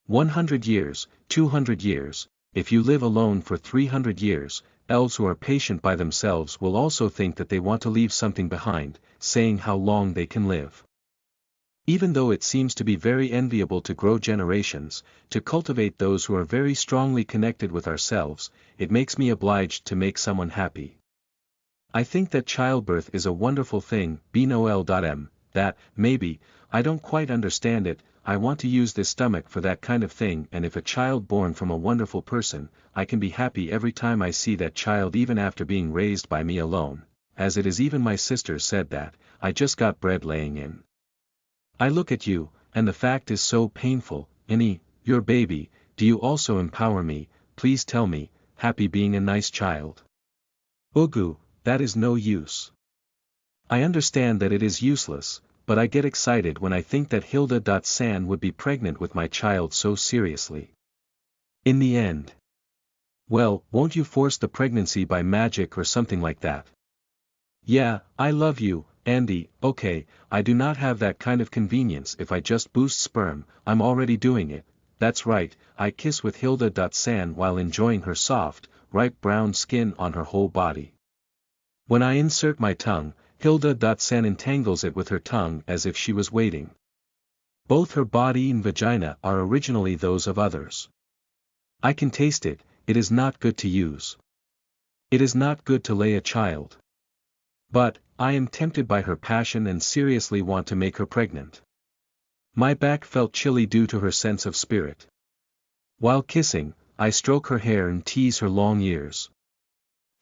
100 years, 200 years, if you live alone for 300 years, elves who are patient by themselves will also think that they want to leave something behind, saying how long they can live. Even though it seems to be very enviable to grow generations, to cultivate those who are very strongly connected with ourselves, it makes me obliged to make someone happy. I think that childbirth is a wonderful thing. BNOL.M, that, maybe, I don't quite understand it. I want to use this stomach for that kind of thing, and if a child born from a wonderful person, I can be happy every time I see that child even after being raised by me alone, as it is. Even my sister said that, I just got bread laying in. I look at you, and the fact is so painful. Annie, your baby, do you also empower me? Please tell me, happy being a nice child. Ugu, that is no use. I understand that it is useless, but I get excited when I think that Hilda. San would be pregnant with my child so seriously. In the end. Well, won't you force the pregnancy by magic or something like that? Yeah, I love you, Andy. Okay, I do not have that kind of convenience if I just boost sperm, I'm already doing it. That's right, I kiss with Hilda.san while enjoying her soft, ripe brown skin on her whole body. When I insert my tongue, Hilda.san entangles it with her tongue as if she was waiting. Both her body and vagina are originally those of others. I can taste it, it is not good to use. It is not good to lay a child. But, I am tempted by her passion and seriously want to make her pregnant. My back felt chilly due to her sense of spirit. While kissing, I stroke her hair and tease her long ears.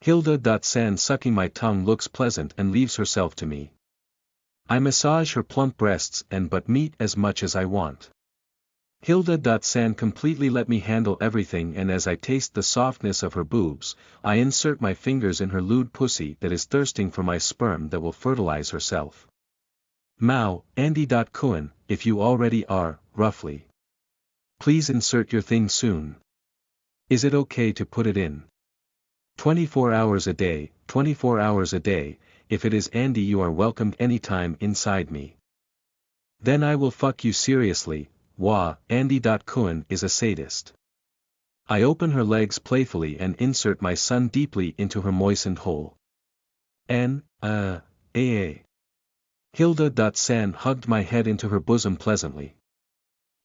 Hilda.san sucking my tongue looks pleasant and leaves herself to me. I massage her plump breasts and but meat as much as I want. Hilda.san completely let me handle everything, and as I taste the softness of her boobs, I insert my fingers in her lewd pussy that is thirsting for my sperm that will fertilize herself. Mao, Andy.Kuan, if you already are, roughly. Please insert your thing soon. Is it okay to put it in? 24 hours a day, 24 hours a day, if it is Andy you are welcomed anytime inside me. Then I will fuck you seriously. Wah, Andy.Kuan is a sadist. I open her legs playfully and insert my son deeply into her moistened hole. Hilda.san hugged my head into her bosom pleasantly.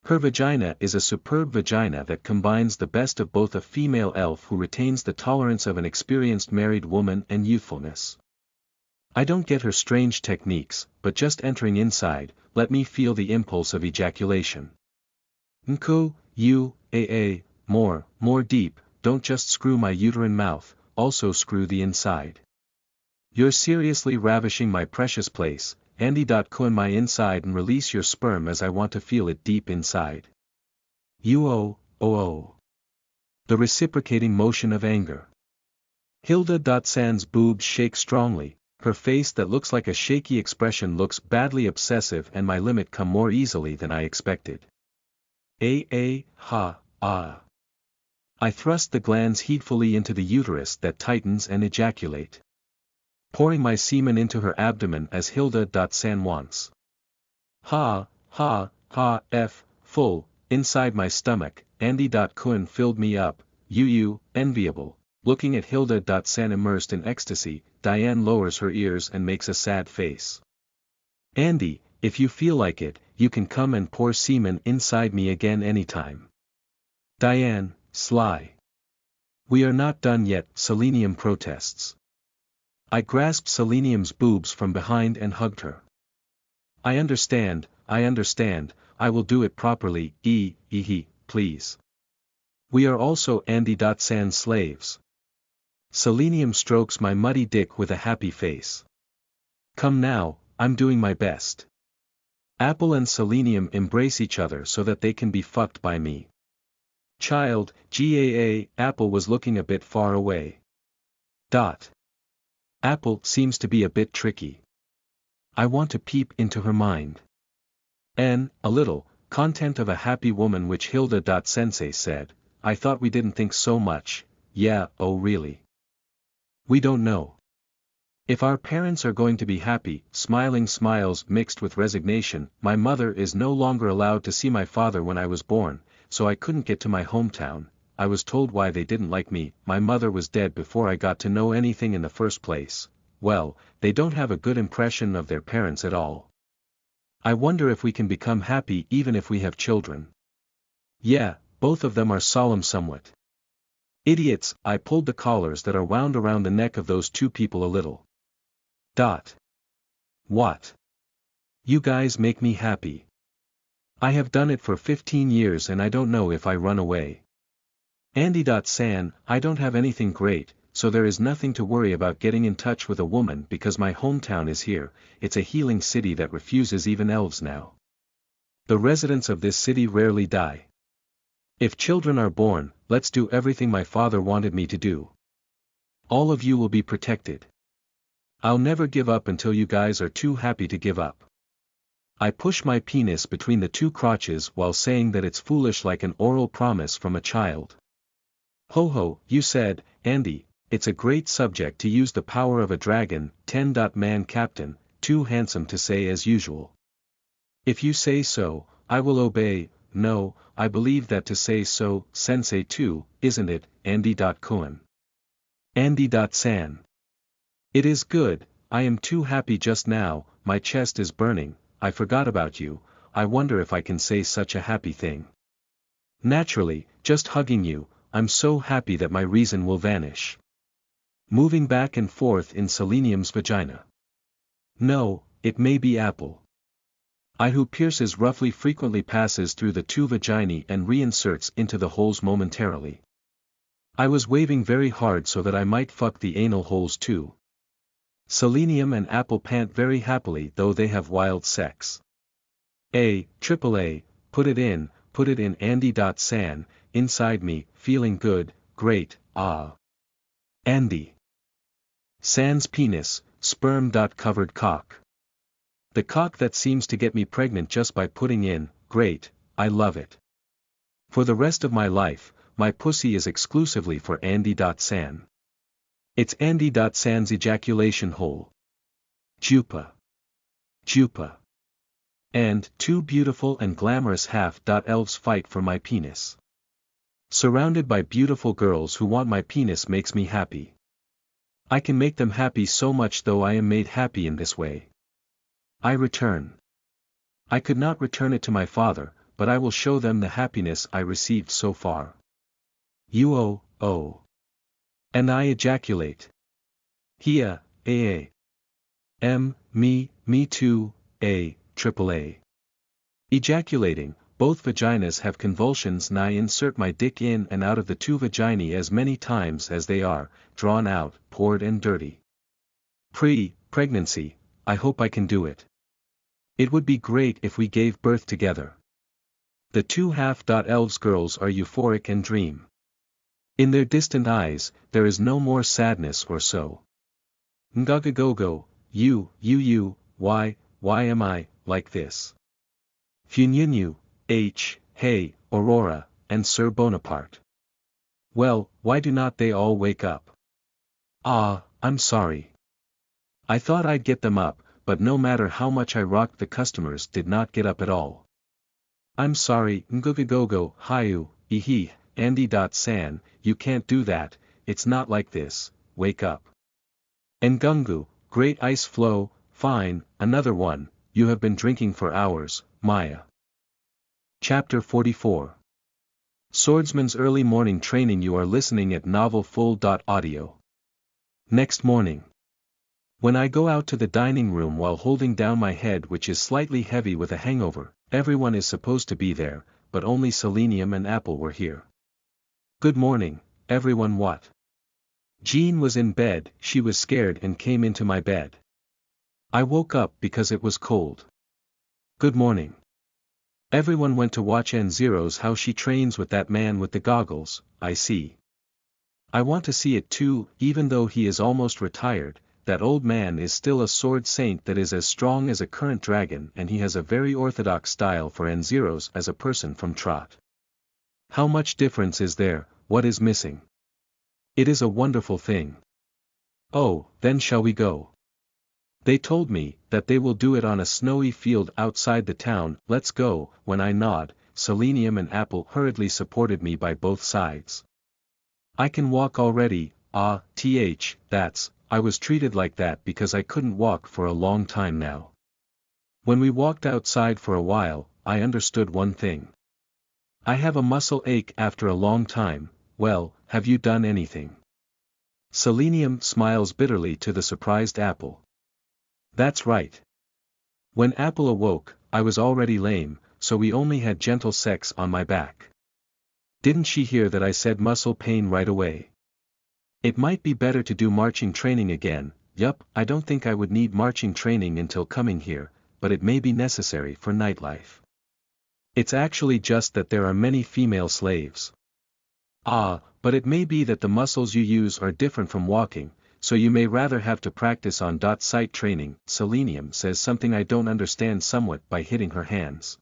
Her vagina is a superb vagina that combines the best of both, a female elf who retains the tolerance of an experienced married woman and youthfulness. I don't get her strange techniques, but just entering inside, let me feel the impulse of ejaculation. Nko, more deep, don't just screw my uterine mouth, also screw the inside. You're seriously ravishing my precious place, Andy.Kuan my inside, and release your sperm as I want to feel it deep inside. The reciprocating motion of anger. Hilda.san's boobs shake strongly, her face that looks like a shaky expression looks badly obsessive, and my limit come more easily than I expected. I thrust the glands heedfully into the uterus that tightens and ejaculate. Pouring my semen into her abdomen as Hilda.san wants. Full, inside my stomach, Andy.Kuan filled me up, enviable. Looking at Hilda.san immersed in ecstasy, Diane lowers her ears and makes a sad face. Andy, if you feel like it, you can come and pour semen inside me again anytime. Diane, sly. We are not done yet, Selenium protests. I grasped Selenium's boobs from behind and hugged her. I understand, I will do it properly, please. We are also Andy.San's slaves. Selenium strokes my muddy dick with a happy face. Come now, I'm doing my best. Apple and Selenium embrace each other so that they can be fucked by me. Child, Apple was looking a bit far away. Apple seems to be a bit tricky. I want to peep into her mind. A little, content of a happy woman, which Hilda.Sensei said, I thought we didn't think so much, yeah, oh really? We don't know. If our parents are going to be happy, smiling smiles mixed with resignation. My mother is no longer allowed to see my father when I was born, so I couldn't get to my hometown. I was told why they didn't like me. My mother was dead before I got to know anything in the first place. Well, they don't have a good impression of their parents at all. I wonder if we can become happy even if we have children. Yeah, both of them are solemn somewhat. Idiots, I pulled the collars that are wound around the neck of those two people a little. What? You guys make me happy. I have done it for 15 years and I don't know if I run away. Andy.San, I don't have anything great, so there is nothing to worry about getting in touch with a woman because my hometown is here. It's a healing city that refuses even elves now. The residents of this city rarely die. If children are born, let's do everything my father wanted me to do. All of you will be protected. I'll never give up until you guys are too happy to give up. I push my penis between the two crotches while saying that it's foolish, like an oral promise from a child. Ho ho, you said, Andy, it's a great subject to use the power of a dragon. 10. Man captain, too handsome to say as usual. If you say so, I will obey. No, I believe that to say so, sensei too, isn't it, Andy. Cohen. Andy. San. It is good, I am too happy just now, my chest is burning, I forgot about you, I wonder if I can say such a happy thing. Naturally, just hugging you, I'm so happy that my reason will vanish. Moving back and forth in Selenium's vagina. No, it may be Apple. I who pierces roughly frequently passes through the two vaginae and reinserts into the holes momentarily. I was waving very hard so that I might fuck the anal holes too. Selenium and Apple pant very happily though they have wild sex. Triple A, put it in Andy. San, inside me, feeling good, great, ah. Andy. San's penis, sperm. Covered cock. The cock that seems to get me pregnant just by putting in, great, I love it. For the rest of my life, my pussy is exclusively for Andy. San. It's Andy. San's ejaculation hole. Jupa. Jupa. And, two beautiful and glamorous half-elves fight for my penis. Surrounded by beautiful girls who want my penis makes me happy. I can make them happy so much though I am made happy in this way. I return. I could not return it to my father, but I will show them the happiness I received so far. Oh. And I ejaculate. Hia, me too, triple A. Ejaculating, both vaginas have convulsions and I insert my dick in and out of the two vaginae as many times as they are, drawn out, poured and dirty. Pregnancy, I hope I can do it. It would be great if we gave birth together. The two half-elves girls are euphoric and dream. In their distant eyes, there is no more sadness or so. Ngagagogo, why am I, like this? Funyunyu, hey, Aurora, and Sir Bonaparte. Well, why do not they all wake up? Ah, I'm sorry. I thought I'd get them up, but no matter how much I rocked the customers did not get up at all. I'm sorry, Ngagagogo, Hayu, Andy. San, you can't do that, it's not like this, wake up. Ngungu, great ice flow, fine, another one, you have been drinking for hours, Maya. Chapter 44. Swordsman's early morning training. You are listening at novelfull.audio. Next morning. When I go out to the dining room while holding down my head which is slightly heavy with a hangover, everyone is supposed to be there, but only Selenium and Apple were here. Good morning, everyone. What? Jean was in bed, she was scared and came into my bed. I woke up because it was cold. Good morning. Everyone went to watch N0's how she trains with that man with the goggles, I see. I want to see it too, even though he is almost retired, that old man is still a sword saint that is as strong as a current dragon and he has a very orthodox style for N0's as a person from Trot. How much difference is there, what is missing? It is a wonderful thing. Oh, then shall we go? They told me that they will do it on a snowy field outside the town. Let's go. When I nod, Selenium and Apple hurriedly supported me by both sides. I can walk already. That's, I was treated like that because I couldn't walk for a long time now. When we walked outside for a while, I understood one thing. I have a muscle ache after a long time. Well, have you done anything? Selenium smiles bitterly to the surprised Apple. That's right. When Apple awoke, I was already lame, so we only had gentle sex on my back. Didn't she hear that I said muscle pain right away? It might be better to do marching training again. Yup, I don't think I would need marching training until coming here, but it may be necessary for nightlife. It's actually just that there are many female slaves. But it may be that the muscles you use are different from walking, so you may rather have to practice on sight training. Selenium says something I don't understand somewhat by hitting her hands.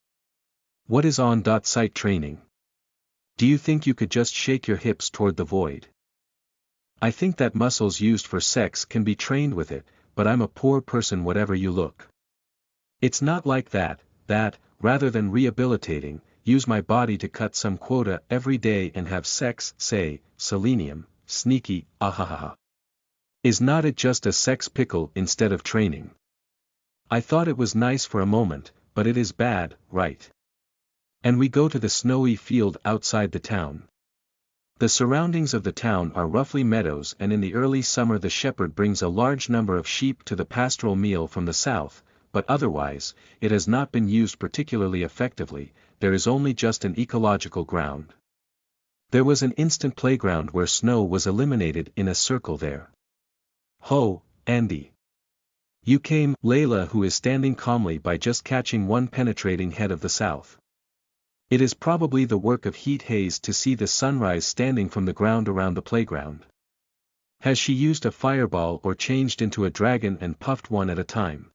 What is on sight training? Do you think you could just shake your hips toward the void? I think that muscles used for sex can be trained with it, but I'm a poor person whatever you look. It's not like that, rather than rehabilitating, use my body to cut some quota every day and have sex, say, selenium, sneaky, ahahaha. Is not it just a sex pickle instead of training? I thought it was nice for a moment, but it is bad, right? And we go to the snowy field outside the town. The surroundings of the town are roughly meadows, and in the early summer the shepherd brings a large number of sheep to the pastoral meal from the south, but otherwise, it has not been used particularly effectively. There is only just an ecological ground. There was an instant playground where snow was eliminated in a circle there. Ho, Andy. You came, Layla, who is standing calmly by just catching one penetrating head of the south. It is probably the work of heat haze to see the sunrise standing from the ground around the playground. Has she used a fireball or changed into a dragon and puffed one at a time?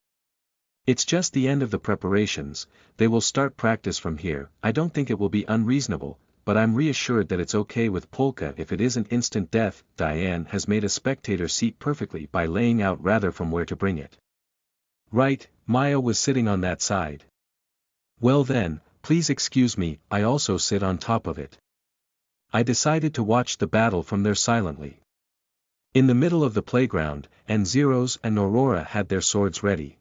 It's just the end of the preparations. They will start practice from here. I don't think it will be unreasonable, but I'm reassured that it's okay with polka if it isn't instant death. Diane has made a spectator seat perfectly by laying out rather from where to bring it. Right, Maya was sitting on that side. Well then, please excuse me, I also sit on top of it. I decided to watch the battle from there silently. In the middle of the playground, and Zeros and Aurora had their swords ready.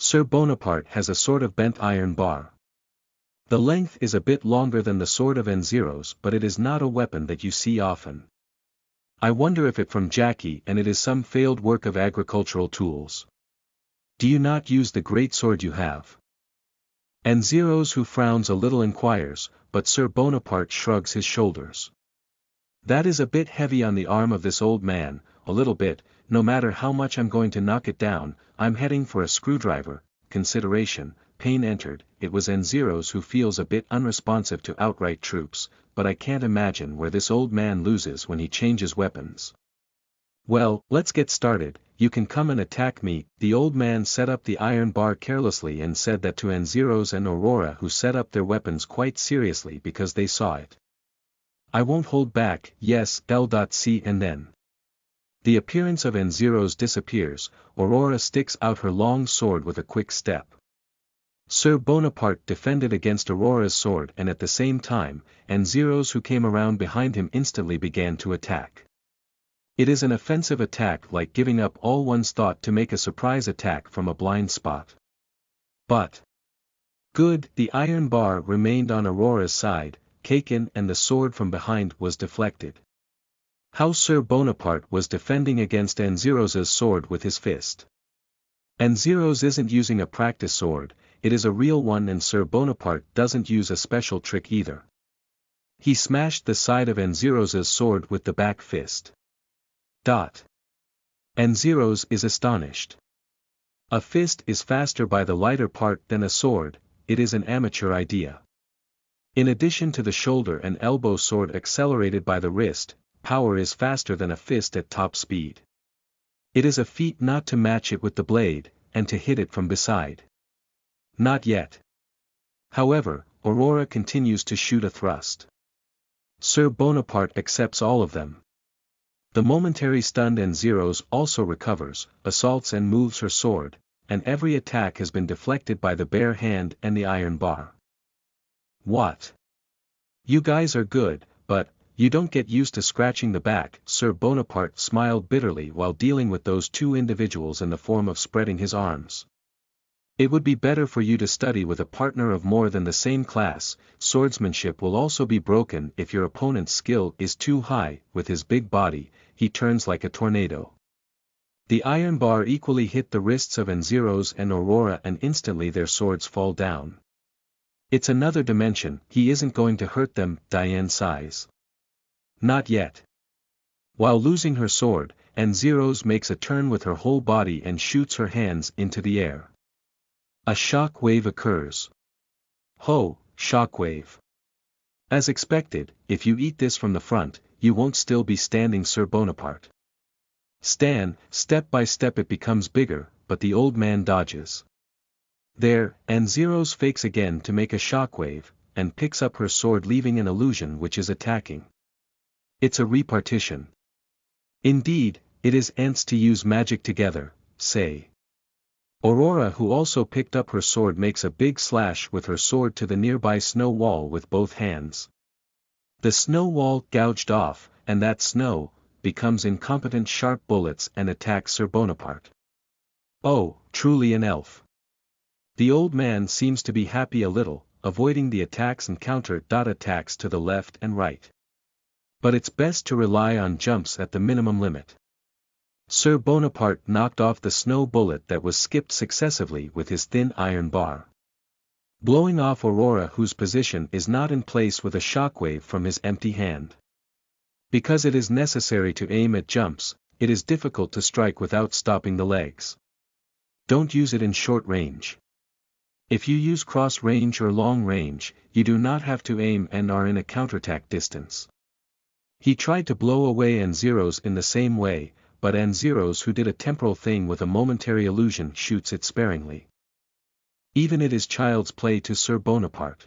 Sir Bonaparte has a sort of bent iron bar. The length is a bit longer than the sword of N0's, but it is not a weapon that you see often. I wonder if it from Jackie and it is some failed work of agricultural tools. Do you not use the great sword you have? N0's, who frowns a little, inquires, but Sir Bonaparte shrugs his shoulders. That is a bit heavy on the arm of this old man, a little bit. No matter how much I'm going to knock it down, I'm heading for a screwdriver. Consideration, pain entered. It was N0's who feels a bit unresponsive to outright troops, but I can't imagine where this old man loses when he changes weapons. Well, let's get started. You can come and attack me. The old man set up the iron bar carelessly and said that to N0's and Aurora, who set up their weapons quite seriously because they saw it. I won't hold back. Yes, L.C. And then the appearance of N0's disappears. Aurora sticks out her long sword with a quick step. Sir Bonaparte defended against Aurora's sword, and at the same time, N0's, who came around behind him, instantly began to attack. It is an offensive attack, like giving up all one's thought to make a surprise attack from a blind spot. But good, the iron bar remained on Aurora's side, Kakin, and the sword from behind was deflected. How Sir Bonaparte was defending against N0's sword with his fist. N0's isn't using a practice sword, it is a real one, and Sir Bonaparte doesn't use a special trick either. He smashed the side of N0's sword with the back fist. N0's is astonished. A fist is faster by the lighter part than a sword. It is an amateur idea. In addition to the shoulder and elbow sword accelerated by the wrist, power is faster than a fist at top speed. It is a feat not to match it with the blade, and to hit it from beside. Not yet. However, Aurora continues to shoot a thrust. Sir Bonaparte accepts all of them. The momentary stunned N0's also recovers, assaults and moves her sword, and every attack has been deflected by the bare hand and the iron bar. What? You guys are good, but you don't get used to scratching the back. Sir Bonaparte smiled bitterly while dealing with those two individuals in the form of spreading his arms. It would be better for you to study with a partner of more than the same class. Swordsmanship will also be broken if your opponent's skill is too high. With his big body, he turns like a tornado. The iron bar equally hit the wrists of N0's and Aurora, and instantly their swords fall down. It's another dimension. He isn't going to hurt them. Diane sighs. Not yet. While losing her sword, N0's makes a turn with her whole body and shoots her hands into the air. A shock wave occurs. Ho, shock wave. As expected, if you eat this from the front, you won't still be standing. Sir Bonaparte. Step by step it becomes bigger, but the old man dodges. There, N0's fakes again to make a shockwave, and picks up her sword, leaving an illusion which is attacking. It's a repartition. Indeed, it is ants to use magic together, say. Aurora, who also picked up her sword, makes a big slash with her sword to the nearby snow wall with both hands. The snow wall gouged off, and that snow becomes incompetent sharp bullets and attacks Sir Bonaparte. Oh, truly an elf. The old man seems to be happy a little, avoiding the attacks and counter-attacks to the left and right. But it's best to rely on jumps at the minimum limit. Sir Bonaparte knocked off the snow bullet that was skipped successively with his thin iron bar, blowing off Aurora, whose position is not in place, with a shockwave from his empty hand. Because it is necessary to aim at jumps, it is difficult to strike without stopping the legs. Don't use it in short range. If you use cross range or long range, you do not have to aim and are in a counterattack distance. He tried to blow away N0s in the same way, but N0s, who did a temporal thing with a momentary illusion, shoots it sparingly. Even it is child's play to Sir Bonaparte.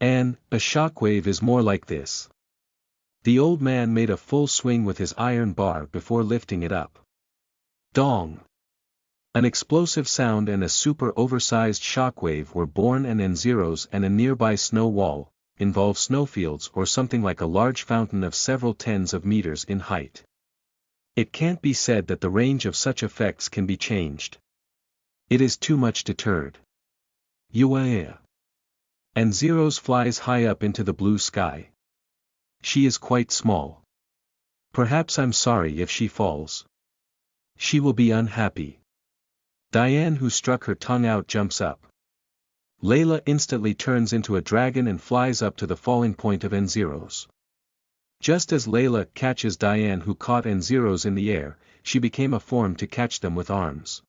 A shockwave is more like this. The old man made a full swing with his iron bar before lifting it up. Dong! An explosive sound and a super oversized shockwave were born, and N0s and a nearby snow wall involve snowfields or something like a large fountain of several tens of meters in height. It can't be said that the range of such effects can be changed. It is too much deterred. N0s flies high up into the blue sky. She is quite small. Perhaps I'm sorry if she falls. She will be unhappy. Diane, who struck her tongue out, jumps up. Layla instantly turns into a dragon and flies up to the falling point of N0s. Just as Layla catches Diane, who caught N0s in the air, she became a form to catch them with arms.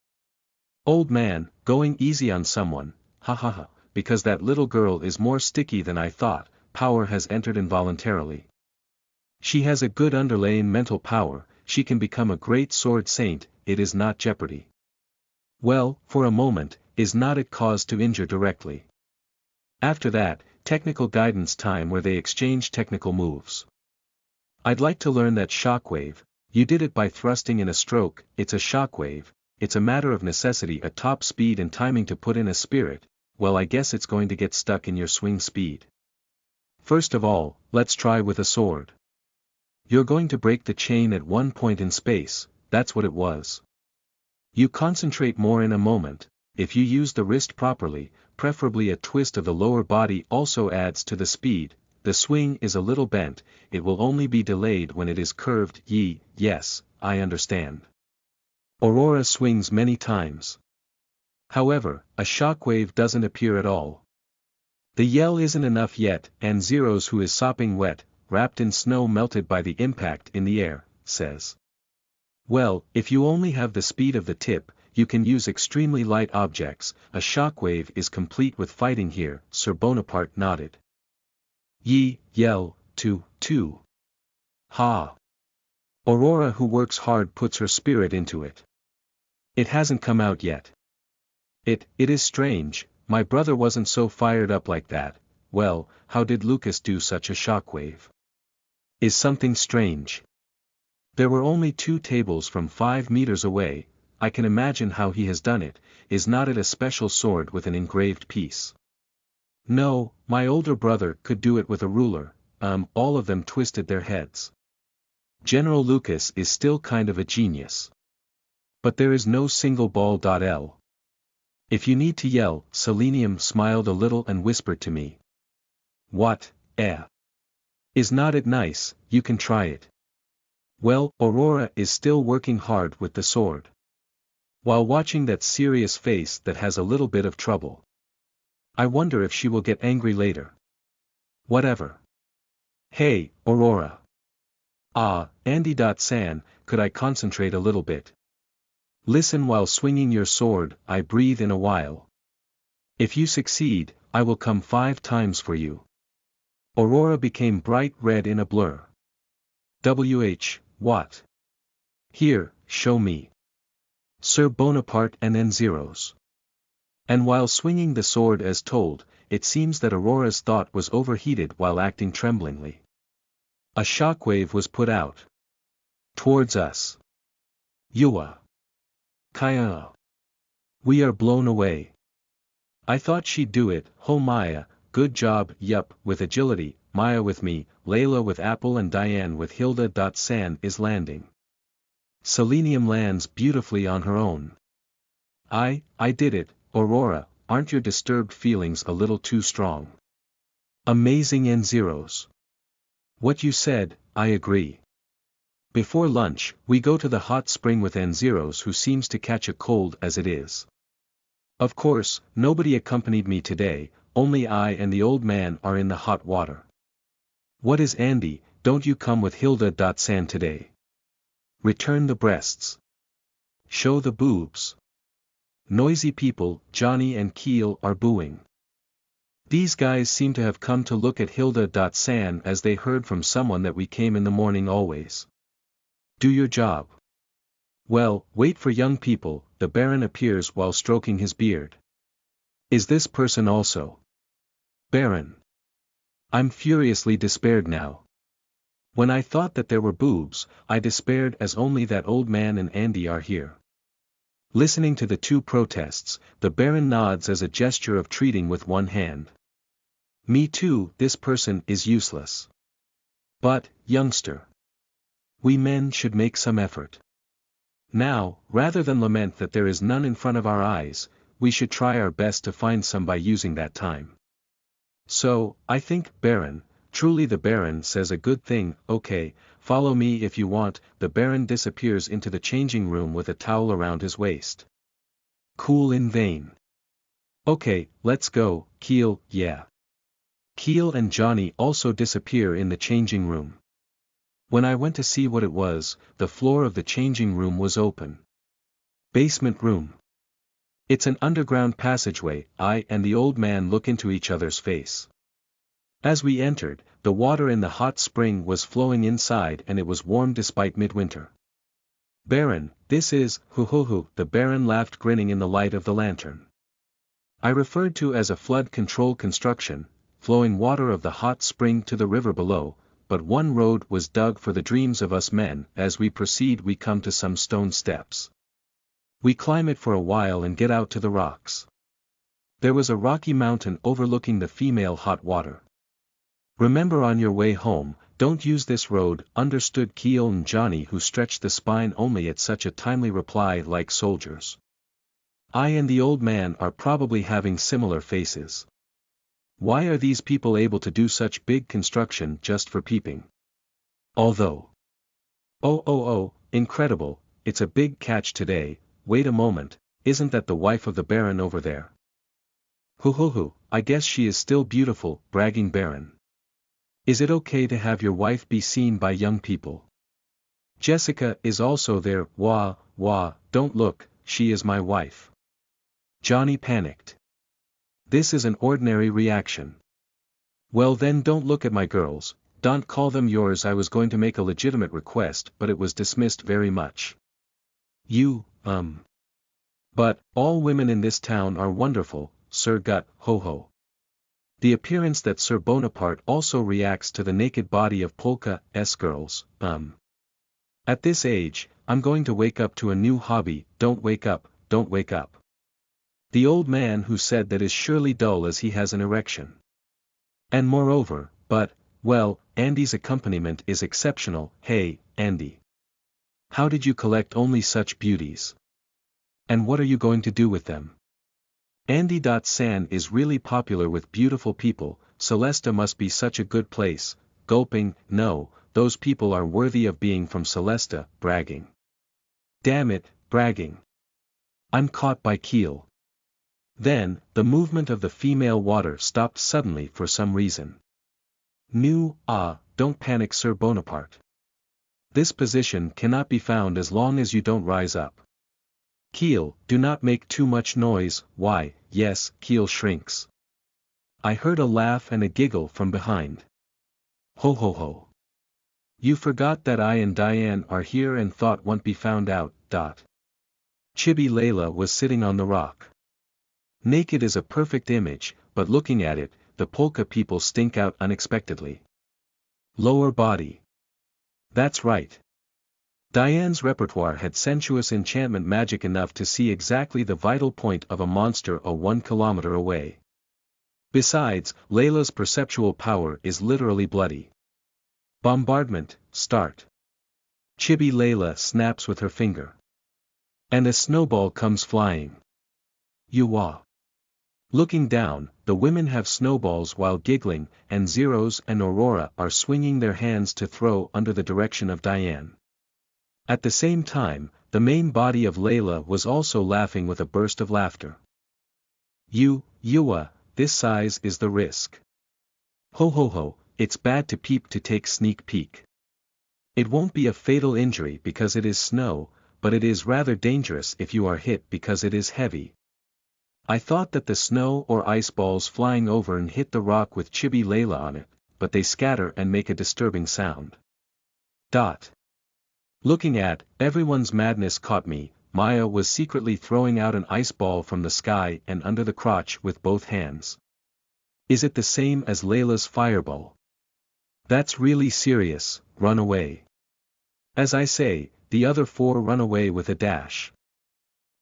Old man, going easy on someone, ha ha ha, because that little girl is more sticky than I thought. Power has entered involuntarily. She has a good underlying mental power, she can become a great sword saint, it is not jeopardy. Well, for a moment, is not it cause to injure directly? After that, technical guidance time where they exchange technical moves. I'd like to learn that shockwave. You did it by thrusting in a stroke, it's a shockwave, it's a matter of necessity, a top speed and timing to put in a spirit. Well, I guess it's going to get stuck in your swing speed. First of all, let's try with a sword. You're going to break the chain at one point in space, that's what it was. You concentrate more in a moment. If you use the wrist properly, preferably a twist of the lower body also adds to the speed. The swing is a little bent, it will only be delayed when it is curved. Yes, I understand. Aurora swings many times. However, a shockwave doesn't appear at all. The yell isn't enough yet, and Zeros, who is sopping wet, wrapped in snow melted by the impact in the air, says. Well, if you only have the speed of the tip, you can use extremely light objects. A shockwave is complete with fighting here. Sir Bonaparte nodded. Yell, too. Ha! Aurora, who works hard, puts her spirit into it. It hasn't come out yet. It is strange, my brother wasn't so fired up like that. Well, how did Lucas do such a shockwave? Is something strange? There were only 2 tables from 5 meters away. I can imagine how he has done it. Is not it a special sword with an engraved piece? No, my older brother could do it with a ruler. All of them twisted their heads. General Lucas is still kind of a genius. But there is no single ball. If you need to yell, Selenium smiled a little and whispered to me. What, Is not it nice? You can try it. Well, Aurora is still working hard with the sword. While watching that serious face that has a little bit of trouble. I wonder if she will get angry later. Whatever. Hey, Aurora. Andy.San, could I concentrate a little bit? Listen while swinging your sword. I breathe in a while. If you succeed, I will come 5 times for you. Aurora became bright red in a blur. What? Here, show me. Sir Bonaparte and N0s. And while swinging the sword as told, it seems that Aurora's thought was overheated while acting tremblingly. A shockwave was put out. Towards us. Yua. Kaya. We are blown away. I thought she'd do it, ho Maya, good job, yup, with agility, Maya with me, Layla with Apple and Diane with Hilda. San is landing. Selenium lands beautifully on her own. I did it, Aurora, aren't your disturbed feelings a little too strong? Amazing N zeros. What you said, I agree. Before lunch, we go to the hot spring with N zeros who seems to catch a cold as it is. Of course, nobody accompanied me today, only I and the old man are in the hot water. What is Andy, don't you come with Hilda. San today. Return the breasts. Show the boobs. Noisy people, Johnny and Keel are booing. These guys seem to have come to look at Hilda. San as they heard from someone that we came in the morning always. Do your job. Well, wait for young people, the Baron appears while stroking his beard. Is this person also? Baron. I'm furiously despaired now. When I thought that there were boobs, I despaired as only that old man and Andy are here. Listening to the two protests, the Baron nods as a gesture of treating with one hand. Me too, this person is useless. But, youngster. We men should make some effort. Now, rather than lament that there is none in front of our eyes, we should try our best to find some by using that time. So, I think, Baron, truly the Baron says a good thing, okay, follow me if you want. The Baron disappears into the changing room with a towel around his waist. Cool in vain. Okay, let's go, Keel, yeah. Keel and Johnny also disappear in the changing room. When I went to see what it was, the floor of the changing room was open. Basement room. It's an underground passageway. I and the old man look into each other's face. As we entered, the water in the hot spring was flowing inside and it was warm despite midwinter. Baron, this is, hoo, the Baron laughed grinning in the light of the lantern. I referred to as a flood control construction, flowing water of the hot spring to the river below, but one road was dug for the dreams of us men. As we proceed we come to some stone steps. We climb it for a while and get out to the rocks. There was a rocky mountain overlooking the female hot water. Remember on your way home, don't use this road, understood Keel and Johnny who stretched the spine only at such a timely reply like soldiers. I and the old man are probably having similar faces. Why are these people able to do such big construction just for peeping? Although. Oh, incredible, it's a big catch today. Wait a moment, isn't that the wife of the Baron over there? Hoo, I guess she is still beautiful, bragging Baron. Is it okay to have your wife be seen by young people? Jessica is also there. Wah, don't look, she is my wife. Johnny panicked. This is an ordinary reaction. Well then don't look at my girls, don't call them yours. I was going to make a legitimate request but it was dismissed very much. But, all women in this town are wonderful, Sir Gut, ho. The appearance that Sir Bonaparte also reacts to the naked body of Polka's girls, At this age, I'm going to wake up to a new hobby. Don't wake up. The old man who said that is surely dull as he has an erection. And moreover, Andy's accompaniment is exceptional. Hey, Andy. How did you collect only such beauties? And what are you going to do with them? Andy. San is really popular with beautiful people. Celesta must be such a good place. Gulping, no, those people are worthy of being from Celesta, bragging. Damn it, bragging. I'm caught by Keel. Then, the movement of the female water stopped suddenly for some reason. Don't panic, Sir Bonaparte. This position cannot be found as long as you don't rise up. Keel, do not make too much noise. Why, yes, Keel shrinks. I heard a laugh and a giggle from behind. Ho. You forgot that I and Diane are here and thought won't be found out. Chibi Layla was sitting on the rock. Naked is a perfect image, but looking at it, the polka people stink out unexpectedly. Lower body. That's right. Diane's repertoire had sensuous enchantment magic enough to see exactly the vital point of a monster 1 kilometer away. Besides, Layla's perceptual power is literally bloody. Bombardment, start. Chibi Layla snaps with her finger. And a snowball comes flying. Yuwa. Looking down, the women have snowballs while giggling, and Zeros and Aurora are swinging their hands to throw under the direction of Diane. At the same time, the main body of Layla was also laughing with a burst of laughter. Yuwa, this size is the risk. Ho ho ho, it's bad to peep to take sneak peek. It won't be a fatal injury because it is snow, but it is rather dangerous if you are hit because it is heavy. I thought that the snow or ice balls flying over and hit the rock with Chibi Layla on it, but they scatter and make a disturbing sound. Looking at everyone's madness caught me. Maya was secretly throwing out an ice ball from the sky and under the crotch with both hands. Is it the same as Layla's fireball? That's really serious, run away. As I say, the other 4 run away with a dash.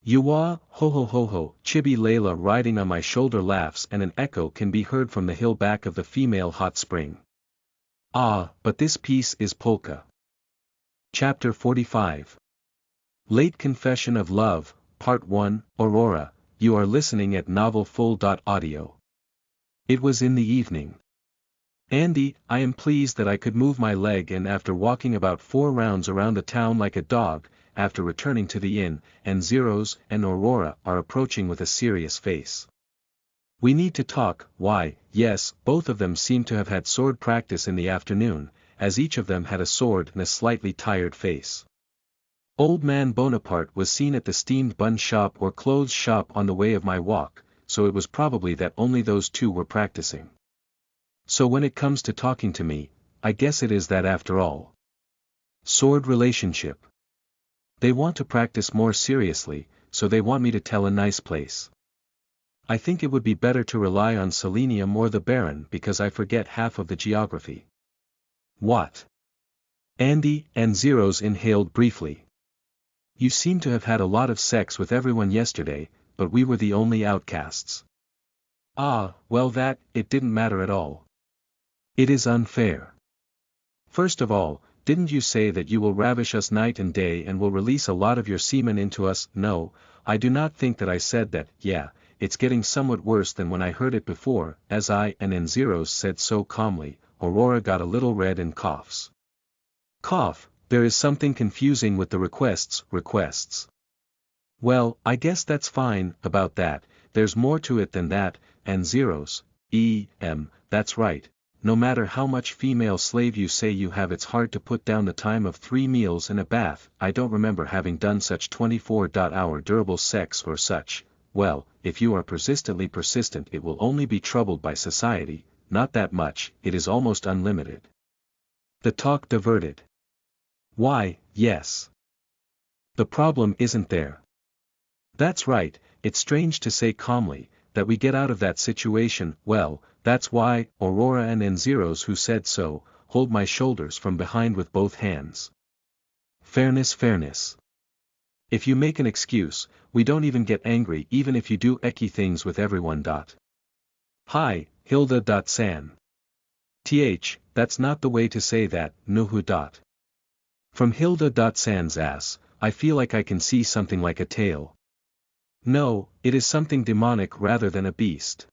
Yuwa, ho ho ho ho, Chibi Layla riding on my shoulder laughs and an echo can be heard from the hill back of the female hot spring. Ah, but this piece is polka. Chapter 45. Late Confession of Love, Part 1, Aurora, you are listening at novelfull.audio. It was in the evening. Andy, I am pleased that I could move my leg, and after walking about 4 rounds around the town like a dog, after returning to the inn, and Zeros and Aurora are approaching with a serious face. We need to talk. Why, yes, both of them seem to have had sword practice in the afternoon, as each of them had a sword and a slightly tired face. Old man Bonaparte was seen at the steamed bun shop or clothes shop on the way of my walk, so it was probably that only those 2 were practicing. So when it comes to talking to me, I guess it is that after all. Sword relationship. They want to practice more seriously, so they want me to tell a nice place. I think it would be better to rely on Selenium or the Baron because I forget half of the geography. What? Andy and Zeros inhaled briefly. You seem to have had a lot of sex with everyone yesterday, but we were the only outcasts. Ah, well it didn't matter at all. It is unfair. First of all, didn't you say that you will ravish us night and day and will release a lot of your semen into us? No, I do not think that I said that. Yeah, it's getting somewhat worse than when I heard it before, as I and Zeros said so calmly. Aurora got a little red and coughs. Cough, there is something confusing with the requests. Well, I guess that's fine, about that, there's more to it than that, and Zeros, that's right. No matter how much female slave you say you have, it's hard to put down the time of 3 meals and a bath. I don't remember having done such 24-hour durable sex or such. Well, if you are persistently persistent, it will only be troubled by society, not that much, it is almost unlimited. The talk diverted. Why, yes. The problem isn't there. That's right, it's strange to say calmly, that we get out of that situation. Well, that's why, Aurora and Zeros who said so, hold my shoulders from behind with both hands. Fairness. If you make an excuse, we don't even get angry even if you do ecky things with everyone. Hi, Hilda.san. That's not the way to say that, Nuhu. From Hilda.san's ass, I feel like I can see something like a tail. No, it is something demonic rather than a beast.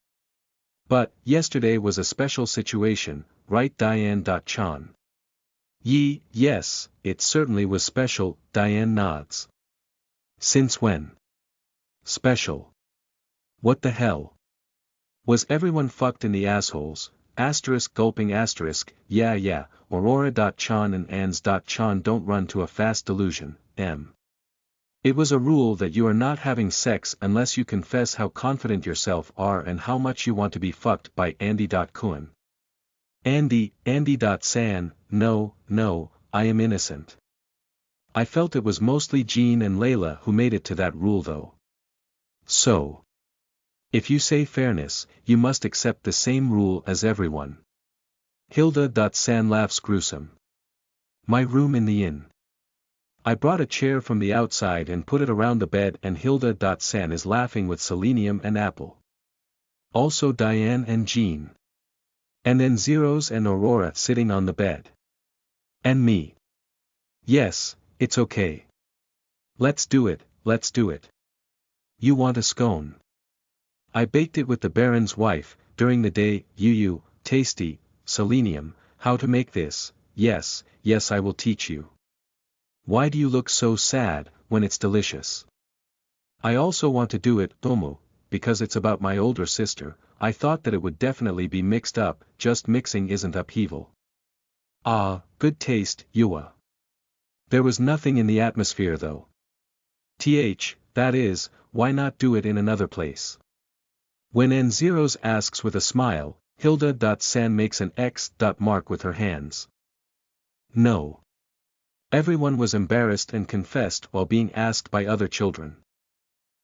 But, yesterday was a special situation, right Diane.chan? Yes, it certainly was special, Diane nods. Since when? Special. What the hell? Was everyone fucked in the assholes? Gulping asterisk, yeah, Aurora.chan and Ans.chan don't run to a fast delusion, It was a rule that you are not having sex unless you confess how confident yourself are and how much you want to be fucked by Andy.Kuan. Andy.san, no, I am innocent. I felt it was mostly Jean and Layla who made it to that rule though. So. If you say fairness, you must accept the same rule as everyone. Hilda.san laughs gruesome. My room in the inn. I brought a chair from the outside and put it around the bed, and Hilda.San is laughing with Selenium and Apple. Also Diane and Jean. And then Zeros and Aurora sitting on the bed. And me. Yes, it's okay. Let's do it, let's do it. You want a scone? I baked it with the Baron's wife, during the day. You, tasty, Selenium, how to make this. Yes, yes, I will teach you. Why do you look so sad, when it's delicious? I also want to do it, Tomo, because it's about my older sister. I thought that it would definitely be mixed up, just mixing isn't upheaval. Ah, good taste, Yua. There was nothing in the atmosphere though. That is, why not do it in another place? When N0 asks with a smile, Hilda.San makes an X mark with her hands. No. Everyone was embarrassed and confessed while being asked by other children.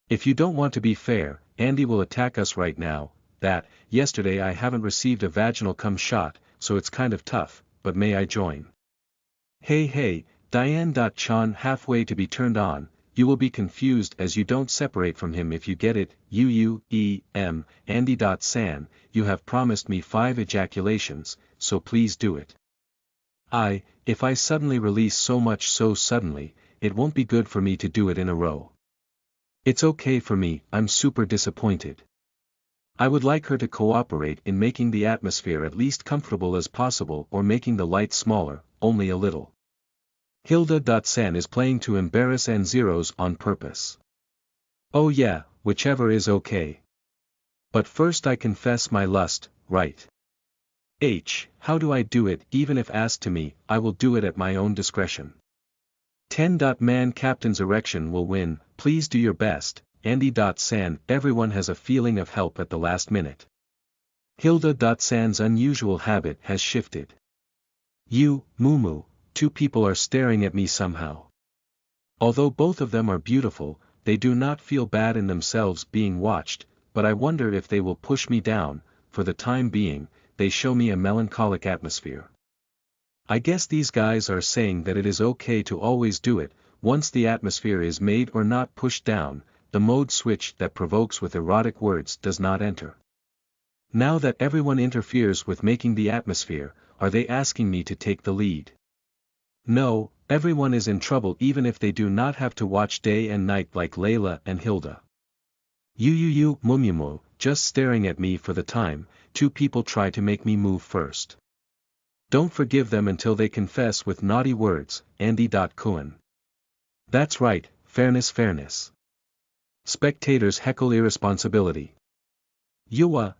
If you don't want to be fair, Andy will attack us right now. Yesterday I haven't received a vaginal cum shot, so it's kind of tough, but may I join? Hey, Diane.Chan halfway to be turned on, you will be confused as you don't separate from him if you get it. Andy.San, you have promised me 5 ejaculations, so please do it. If I suddenly release so much so suddenly, it won't be good for me to do it in a row. It's okay for me, I'm super disappointed. I would like her to cooperate in making the atmosphere at least comfortable as possible, or making the light smaller, only a little. Hilda.San is playing to embarrass N0 on purpose. Oh yeah, whichever is okay. But first I confess my lust, right? How do I do it? Even if asked to me, I will do it at my own discretion. 10. Man captain's erection will win, please do your best. Andy.San, everyone has a feeling of help at the last minute. Hilda.San's unusual habit has shifted. Mumu, 2 people are staring at me somehow. Although both of them are beautiful, they do not feel bad in themselves being watched, but I wonder if they will push me down. For the time being, they show me a melancholic atmosphere. I guess these guys are saying that it is okay to always do it, once the atmosphere is made or not pushed down. The mode switch that provokes with erotic words does not enter. Now that everyone interferes with making the atmosphere, are they asking me to take the lead? No, everyone is in trouble even if they do not have to watch day and night like Layla and Hilda. Mumumu, just staring at me for the time. 2 people try to make me move first. Don't forgive them until they confess with naughty words. Andy.Cohen. That's right, fairness. Spectators heckle irresponsibility. Yua,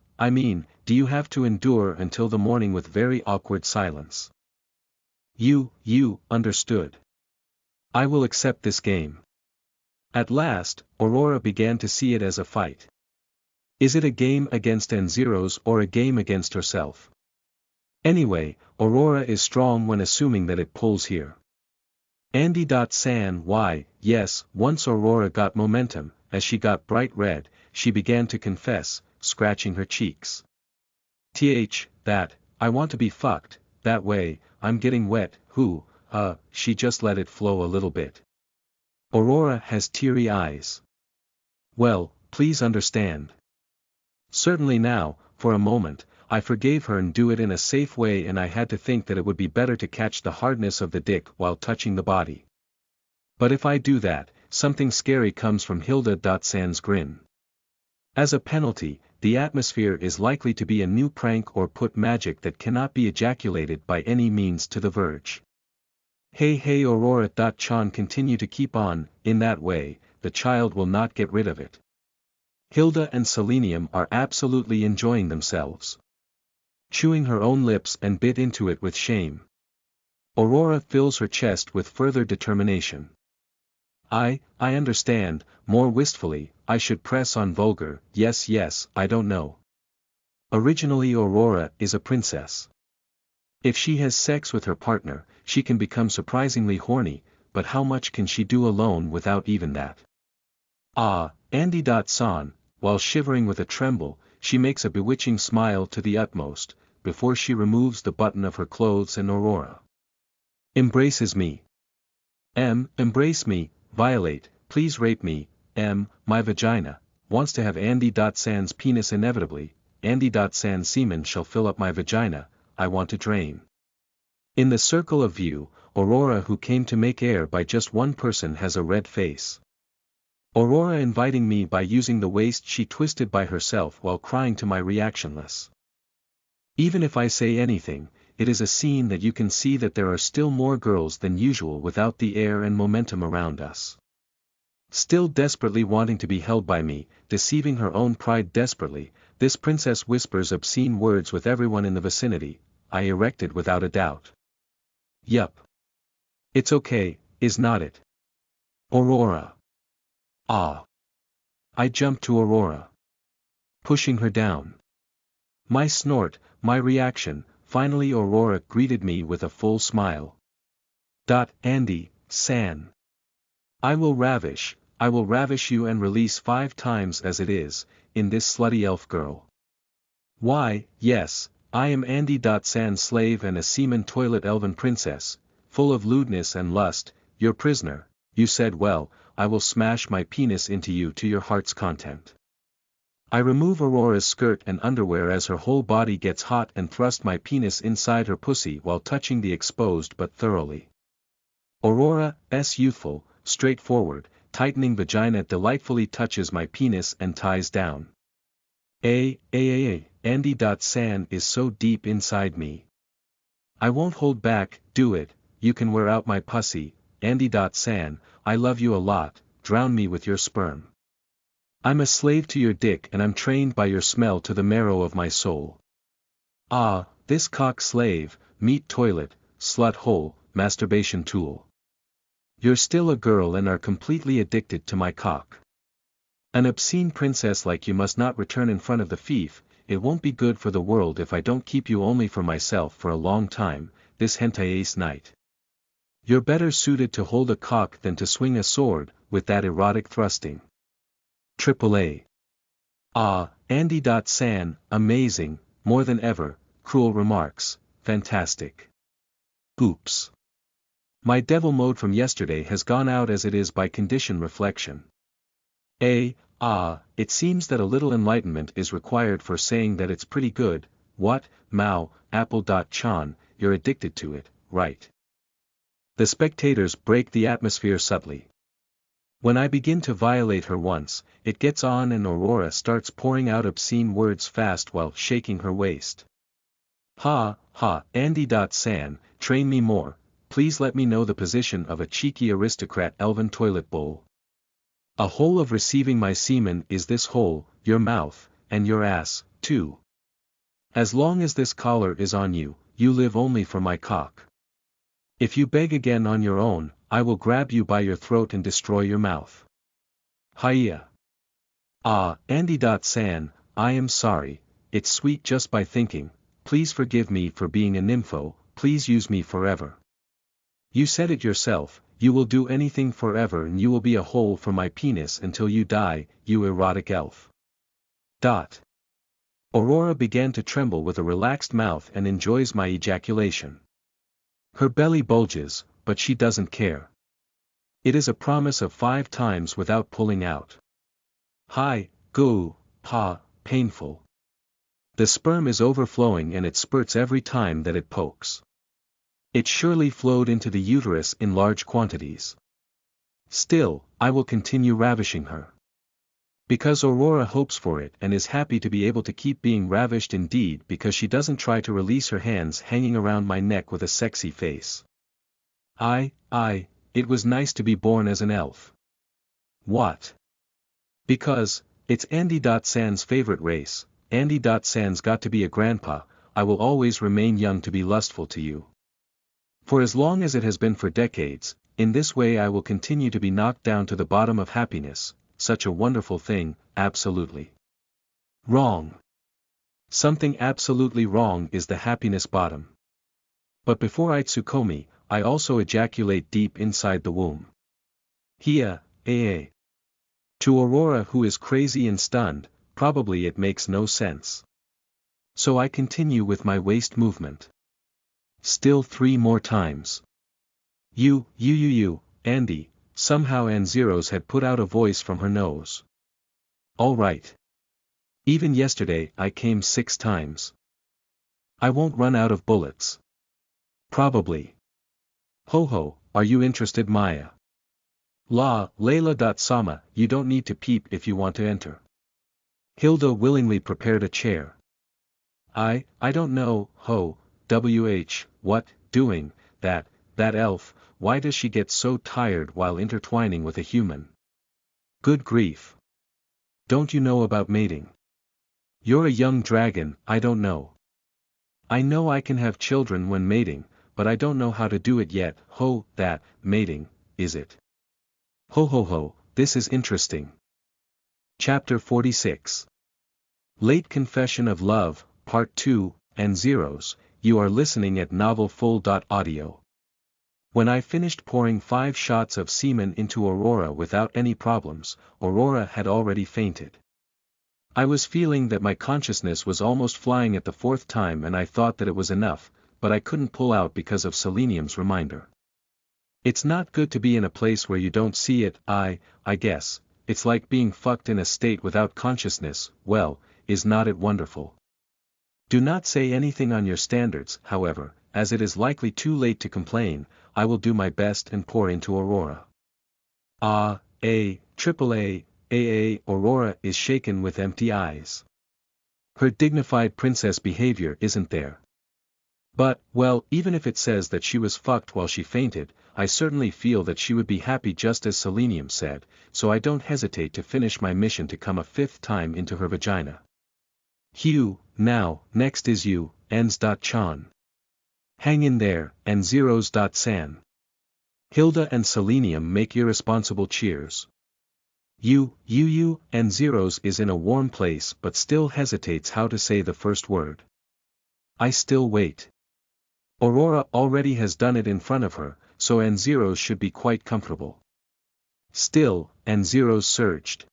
do you have to endure until the morning with very awkward silence? Understood. I will accept this game. At last, Aurora began to see it as a fight. Is it a game against N0 or a game against herself? Anyway, Aurora is strong when assuming that it pulls here. Andy.San, why, yes, once Aurora got momentum, as she got bright red, she began to confess, scratching her cheeks. I want to be fucked, that way, I'm getting wet. She just let it flow a little bit. Aurora has teary eyes. Well, please understand. Certainly now, for a moment, I forgave her and do it in a safe way, and I had to think that it would be better to catch the hardness of the dick while touching the body. But if I do that, something scary comes from Hilda.San's grin. As a penalty, the atmosphere is likely to be a new prank or put magic that cannot be ejaculated by any means to the verge. Hey Aurora.Chan, continue to keep on, in that way, the child will not get rid of it. Hilda and Selenium are absolutely enjoying themselves. Chewing her own lips and bit into it with shame. Aurora fills her chest with further determination. I understand, more wistfully, I should press on vulgar, yes, I don't know. Originally Aurora is a princess. If she has sex with her partner, she can become surprisingly horny, but how much can she do alone without even that? Andy.San, while shivering with a tremble, she makes a bewitching smile to the utmost, before she removes the button of her clothes and Aurora embraces me. Embrace me, violate, please rape me, my vagina, wants to have Andy.San's penis inevitably, Andy.San's semen shall fill up my vagina, I want to drain. In the circle of view, Aurora who came to make air by just one person has a red face. Aurora inviting me by using the waist she twisted by herself while crying to my reactionless. Even if I say anything, it is a scene that you can see that there are still more girls than usual without the air and momentum around us. Still desperately wanting to be held by me, deceiving her own pride desperately, this princess whispers obscene words with everyone in the vicinity, I erected without a doubt. Yup. It's okay, is not it? Aurora. Ah. I jumped to Aurora. Pushing her down. My snort, my reaction, finally Aurora greeted me with a full smile. Andy.San. I will ravish you and release 5 times as it is, in this slutty elf girl. Why, yes, I am Andy.San's slave and a semen toilet elven princess, full of lewdness and lust, your prisoner, you said well, I will smash my penis into you to your heart's content. I remove Aurora's skirt and underwear as her whole body gets hot and thrust my penis inside her pussy while touching the exposed but thoroughly. Aurora's youthful, straightforward, tightening vagina delightfully touches my penis and ties down. Andy.San is so deep inside me. I won't hold back, do it, you can wear out my pussy, Andy.San, I love you a lot, drown me with your sperm. I'm a slave to your dick and I'm trained by your smell to the marrow of my soul. Ah, this cock slave, meat toilet, slut hole, masturbation tool. You're still a girl and are completely addicted to my cock. An obscene princess like you must not return in front of the fief, it won't be good for the world if I don't keep you only for myself for a long time, this hentai-ace night. You're better suited to hold a cock than to swing a sword, with that erotic thrusting. AAA. Ah, Andy.San, amazing, more than ever, cruel remarks, fantastic. Oops. My devil mode from yesterday has gone out as it is by condition reflection. It seems that a little enlightenment is required for saying that it's pretty good, what, Mao, Apple.Chan, you're addicted to it, right? The spectators break the atmosphere subtly. When I begin to violate her once, it gets on and Aurora starts pouring out obscene words fast while shaking her waist. Andy.San, train me more, please let me know the position of a cheeky aristocrat elven toilet bowl. A hole of receiving my semen is this hole, your mouth, and your ass, too. As long as this collar is on you, you live only for my cock. If you beg again on your own, I will grab you by your throat and destroy your mouth. Hiya. Andy.San, I am sorry, it's sweet just by thinking, please forgive me for being a nympho, please use me forever. You said it yourself, you will do anything forever and you will be a hole for my penis until you die, you erotic elf. Aurora began to tremble with a relaxed mouth and enjoys my ejaculation. Her belly bulges, but she doesn't care. It is a promise of 5 times without pulling out. Painful. The sperm is overflowing and it spurts every time that it pokes. It surely flowed into the uterus in large quantities. Still, I will continue ravishing her. Because Aurora hopes for it and is happy to be able to keep being ravished indeed because she doesn't try to release her hands hanging around my neck with a sexy face. It was nice to be born as an elf. What? Because, it's Andy.San's favorite race, Andy.San's got to be a grandpa, I will always remain young to be lustful to you. For as long as it has been for decades, in this way I will continue to be knocked down to the bottom of happiness, such a wonderful thing, absolutely. Wrong. Something absolutely wrong is the happiness bottom. But before I Tsukomi, I also ejaculate deep inside the womb. To Aurora who is crazy and stunned, probably it makes no sense. So I continue with my waist movement. Still 3 more times. Andy, somehow N0's had put out a voice from her nose. All right. Even yesterday I came 6 times. I won't run out of bullets. Probably. Ho ho, are you interested, Maya? La, Layla. Sama, you don't need to peep if you want to enter. Hilda willingly prepared a chair. I don't know, ho, what, doing, that elf, why does she get so tired while intertwining with a human? Good grief. Don't you know about mating? You're a young dragon, I don't know. I know I can have children when mating, but I don't know how to do it yet, ho, mating, is it? Ho ho ho, this is interesting. Chapter 46. Late Confession of Love, Part 2, N0's, you are listening at novelfull.audio. When I finished pouring 5 shots of semen into Aurora without any problems, Aurora had already fainted. I was feeling that my consciousness was almost flying at the 4th time and I thought that it was enough, but I couldn't pull out because of Selenium's reminder. It's not good to be in a place where you don't see it, I guess, it's like being fucked in a state without consciousness, well, is not it wonderful? Do not say anything on your standards, however, as it is likely too late to complain, I will do my best and pour into Aurora. Aurora is shaken with empty eyes. Her dignified princess behavior isn't there. But, well, even if it says that she was fucked while she fainted, I certainly feel that she would be happy just as Selenium said, so I don't hesitate to finish my mission to come a 5th time into her vagina. Hugh, now, next is you, Ens.Chan. Hang in there, N0's.San. Hilda and Selenium make irresponsible cheers. You, N0's is in a warm place but still hesitates how to say the first word. I still wait. Aurora already has done it in front of her, so N0's should be quite comfortable. Still, N0's surged.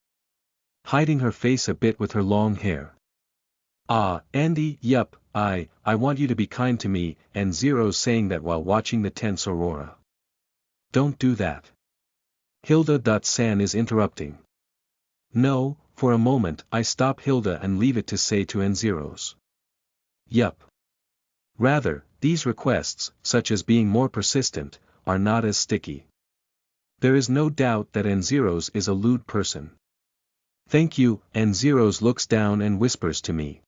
Hiding her face a bit with her long hair. Andy, yup, I want you to be kind to me, N0's saying that while watching the tense Aurora. Don't do that. Hilda.San is interrupting. No, for a moment I stop Hilda and leave it to say to N0's. Yup. Rather, these requests, such as being more persistent, are not as sticky. There is no doubt that N0's is a lewd person. Thank you, N0's looks down and whispers to me.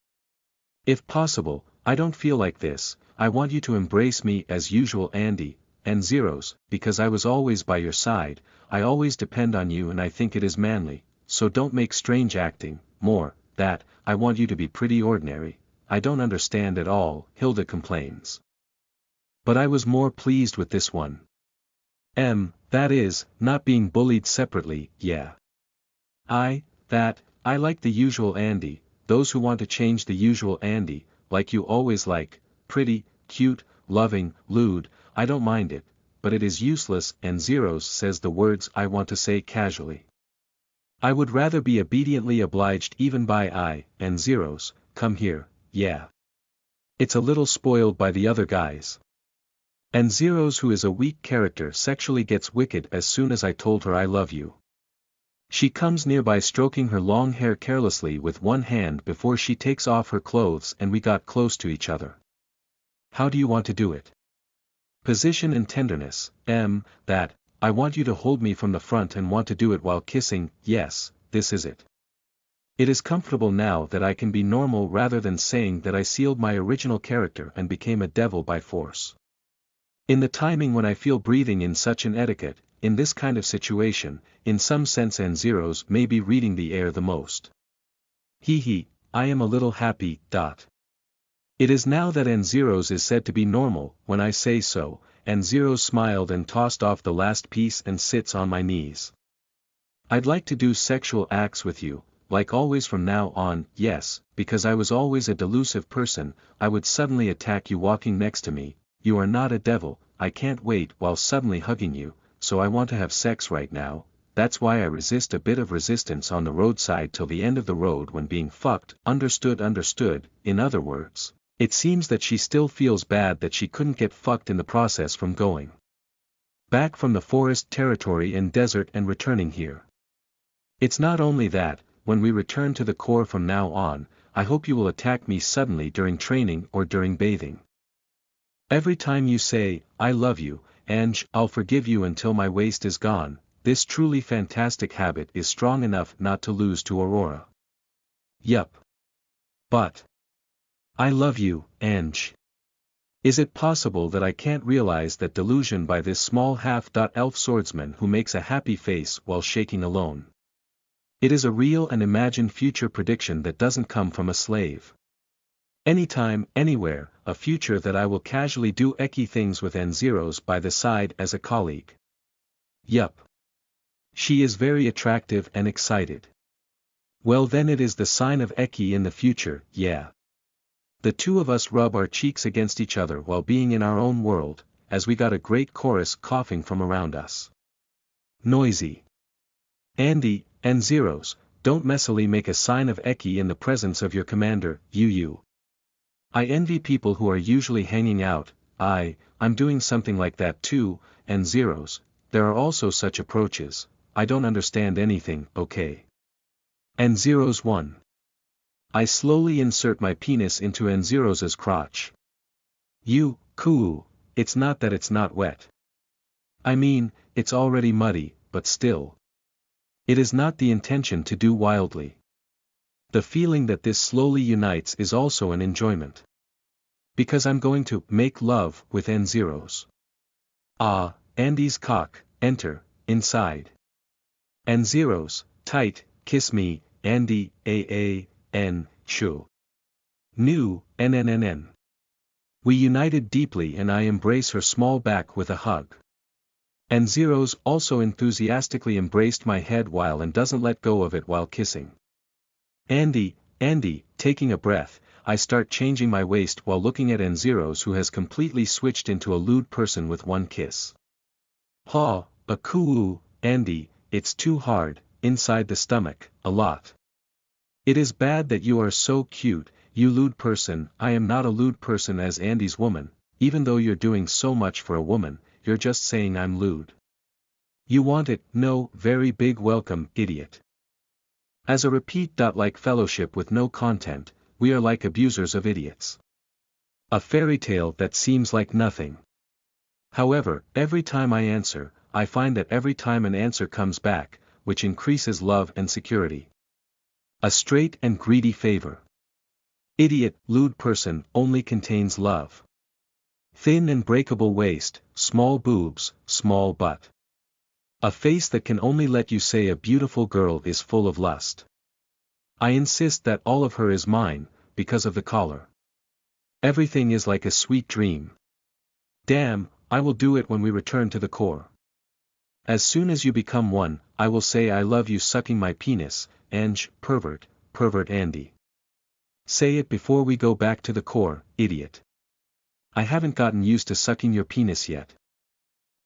If possible, I don't feel like this, I want you to embrace me as usual Andy, N0's, because I was always by your side, I always depend on you and I think it is manly, so don't make strange acting, more, that, I want you to be pretty ordinary, I don't understand at all, Hilda complains. But I was more pleased with this one. That is, not being bullied separately, yeah. I like the usual Andy, those who want to change the usual Andy, like you always like, pretty, cute, loving, lewd, I don't mind it, but it is useless, N0's says the words I want to say casually. I would rather be obediently obliged even by N0's, come here, yeah. It's a little spoiled by the other guys. N0's, who is a weak character, sexually gets wicked as soon as I told her I love you. She comes nearby stroking her long hair carelessly with one hand before she takes off her clothes and we got close to each other. How do you want to do it? Position and tenderness, that, I want you to hold me from the front and want to do it while kissing, yes, this is it. It is comfortable now that I can be normal rather than saying that I sealed my original character and became a devil by force. In the timing when I feel breathing in such an etiquette, in this kind of situation, in some sense N0's may be reading the air the most. I am a little happy, It is now that N0's is said to be normal, when I say so, N0's smiled and tossed off the last piece and sits on my knees. I'd like to do sexual acts with you, like always from now on, yes, because I was always a delusive person, I would suddenly attack you walking next to me, you are not a devil, I can't wait while suddenly hugging you, so I want to have sex right now, that's why I resist a bit of resistance on the roadside till the end of the road when being fucked, understood, in other words, it seems that she still feels bad that she couldn't get fucked in the process from going. Back from the forest territory and desert and returning here. It's not only that, when we return to the core from now on, I hope you will attack me suddenly during training or during bathing. Every time you say, I love you, and I'll forgive you until my waist is gone, this truly fantastic habit is strong enough not to lose to Aurora. Yup. But I love you, Ange. Is it possible that I can't realize that delusion by this small half-elf swordsman who makes a happy face while shaking alone? It is a real and imagined future prediction that doesn't come from a slave. Anytime, anywhere, a future that I will casually do ecky things with N0s by the side as a colleague. Yup. She is very attractive and excited. Well then it is the sign of ecky in the future, yeah. The two of us rub our cheeks against each other while being in our own world, as we got a great chorus coughing from around us. Noisy. Andy, N0s, don't messily make a sign of ecky in the presence of your commander, you. I envy people who are usually hanging out. I'm doing something like that too, N0s, there are also such approaches, I don't understand anything, okay. N0s 1. I slowly insert my penis into N0's crotch. Cool, it's not that it's not wet. I mean, it's already muddy, but still. It is not the intention to do wildly. The feeling that this slowly unites is also an enjoyment. Because I'm going to make love with N0s. Ah, Andy's cock, enter, inside. N0s, tight, kiss me, Andy, shoo. New, NNNN. We united deeply and I embrace her small back with a hug. N0s also enthusiastically embraced my head while and doesn't let go of it while kissing. Andy, taking a breath, I start changing my waist while looking at N0s who has completely switched into a lewd person with one kiss. Ha, a coo, Andy, it's too hard, inside the stomach, a lot. It is bad that you are so cute, you lewd person. I am not a lewd person as Andy's woman, even though you're doing so much for a woman, you're just saying I'm lewd. You want it, no, very big welcome, idiot. As a repeat. Fellowship with no content, we are like abusers of idiots. A fairy tale that seems like nothing. However, every time I answer, I find that every time an answer comes back, which increases love and security. A straight and greedy favor. Idiot, lewd person, only contains love. Thin and breakable waist, small boobs, small butt. A face that can only let you say a beautiful girl is full of lust. I insist that all of her is mine, because of the collar. Everything is like a sweet dream. Damn, I will do it when we return to the core. As soon as you become one, I will say I love you sucking my penis, pervert Andy. Say it before we go back to the core, idiot. I haven't gotten used to sucking your penis yet.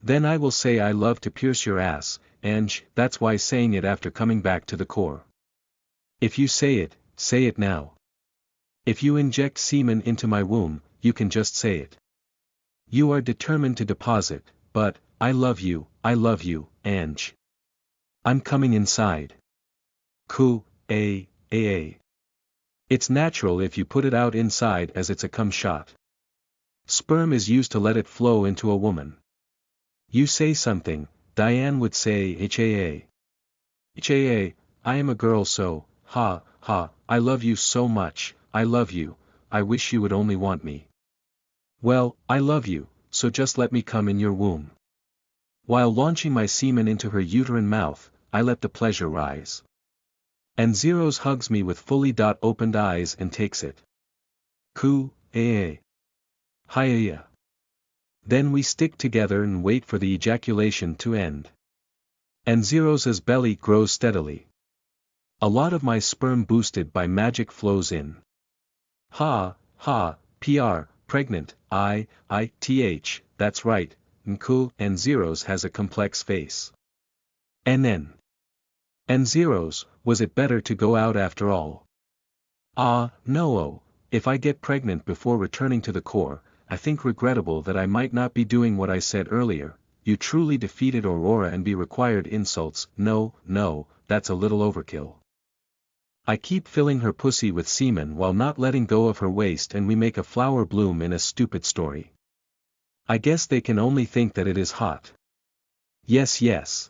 Then I will say I love to pierce your ass, that's why saying it after coming back to the core. If you say it now. If you inject semen into my womb, you can just say it. You are determined to deposit, but, I love you, Ange. I'm coming inside. It's natural if you put it out inside as it's a cum shot. Sperm is used to let it flow into a woman. You say something, Diane would say HAA, I am a girl so, I love you so much, I love you, I wish you would only want me. Well, I love you, so just let me come in your womb. While launching my semen into her uterine mouth, I let the pleasure rise. N0s hugs me with fully opened eyes and takes it. Hiya. Then we stick together and wait for the ejaculation to end. N0's belly grows steadily. A lot of my sperm boosted by magic flows in. PR, pregnant, that's right, N0's has a complex face. N0's, was it better to go out after all? No, if I get pregnant before returning to the core, I think regrettable that I might not be doing what I said earlier, you truly defeated Aurora and be required insults. No, no, that's a little overkill. I keep filling her pussy with semen while not letting go of her waist and we make a flower bloom in a stupid story. I guess they can only think that it is hot. Yes, yes.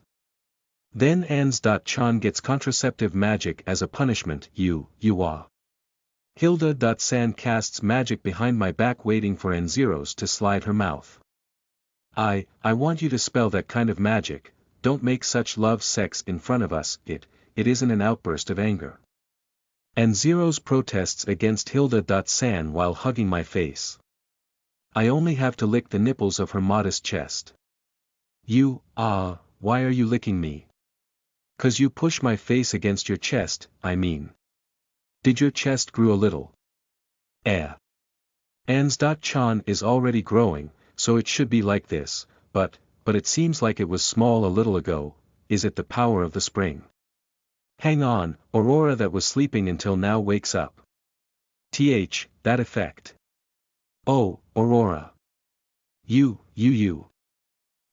Then Ans.Chan gets contraceptive magic as a punishment. You are. Hilda.San casts magic behind my back waiting for N0s to slide her mouth. I want you to spell that kind of magic, don't make such love sex in front of us. It isn't an outburst of anger. N0s protests against Hilda.San while hugging my face. I only have to lick the nipples of her modest chest. Why are you licking me? 'Cause you push my face against your chest, I mean. Did your chest grow a little? Ans.Chan is already growing, so it should be like this, but it seems like it was small a little ago. Is it the power of the spring? Hang on, Aurora that was sleeping until now wakes up. That effect. Oh, Aurora. You.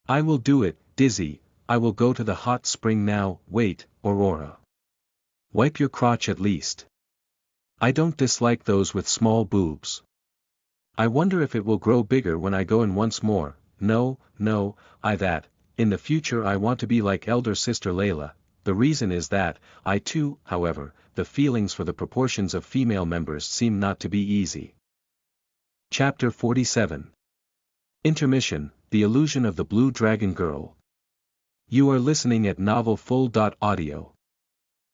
I will do it, Dizzy, I will go to the hot spring now. Wait, Aurora. Wipe your crotch at least. I don't dislike those with small boobs. I wonder if it will grow bigger when I go in once more. No, in the future I want to be like elder sister Layla. The reason is that, I too, however, the feelings for the proportions of female members seem not to be easy. Chapter 47. Intermission, The Illusion of the Blue Dragon Girl. You are listening at novelfull.audio.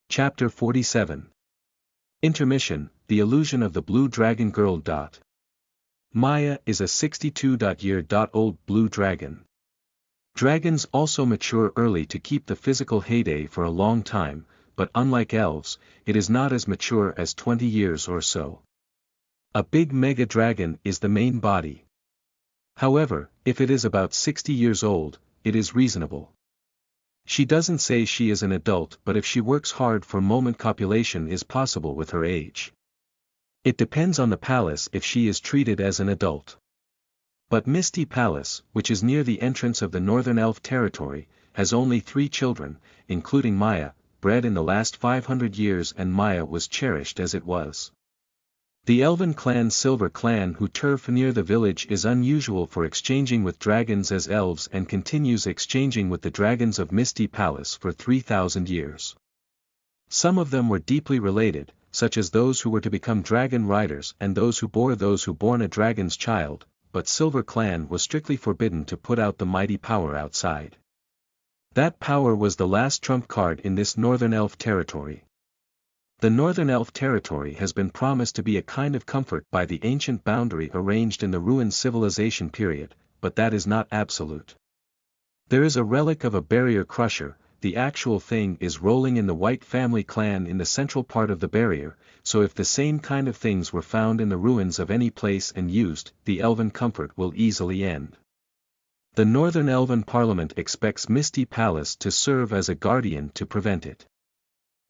Chapter 47. Intermission, The Illusion of the Blue Dragon Girl. Maya is a 62-year-old blue dragon. Dragons also mature early to keep the physical heyday for a long time, but unlike elves, it is not as mature as 20 years or so. A big mega dragon is the main body. However, if it is about 60 years old, it is reasonable. She doesn't say she is an adult, but if she works hard for moment copulation is possible with her age. It depends on the palace if she is treated as an adult. But Misty Palace, which is near the entrance of the Northern Elf territory, has only 3 children, including Maya, bred in the last 500 years, and Maya was cherished as it was. The elven clan Silver Clan who turf near the village is unusual for exchanging with dragons as elves and continues exchanging with the dragons of Misty Palace for 3,000 years. Some of them were deeply related, such as those who were to become dragon riders and those who born a dragon's child, but Silver Clan was strictly forbidden to put out the mighty power outside. That power was the last trump card in this Northern Elf territory. The Northern Elf territory has been promised to be a kind of comfort by the ancient boundary arranged in the ruined civilization period, but that is not absolute. There is a relic of a barrier crusher. The actual thing is rolling in the White family clan in the central part of the barrier, so if the same kind of things were found in the ruins of any place and used, the elven comfort will easily end. The Northern Elven Parliament expects Misty Palace to serve as a guardian to prevent it.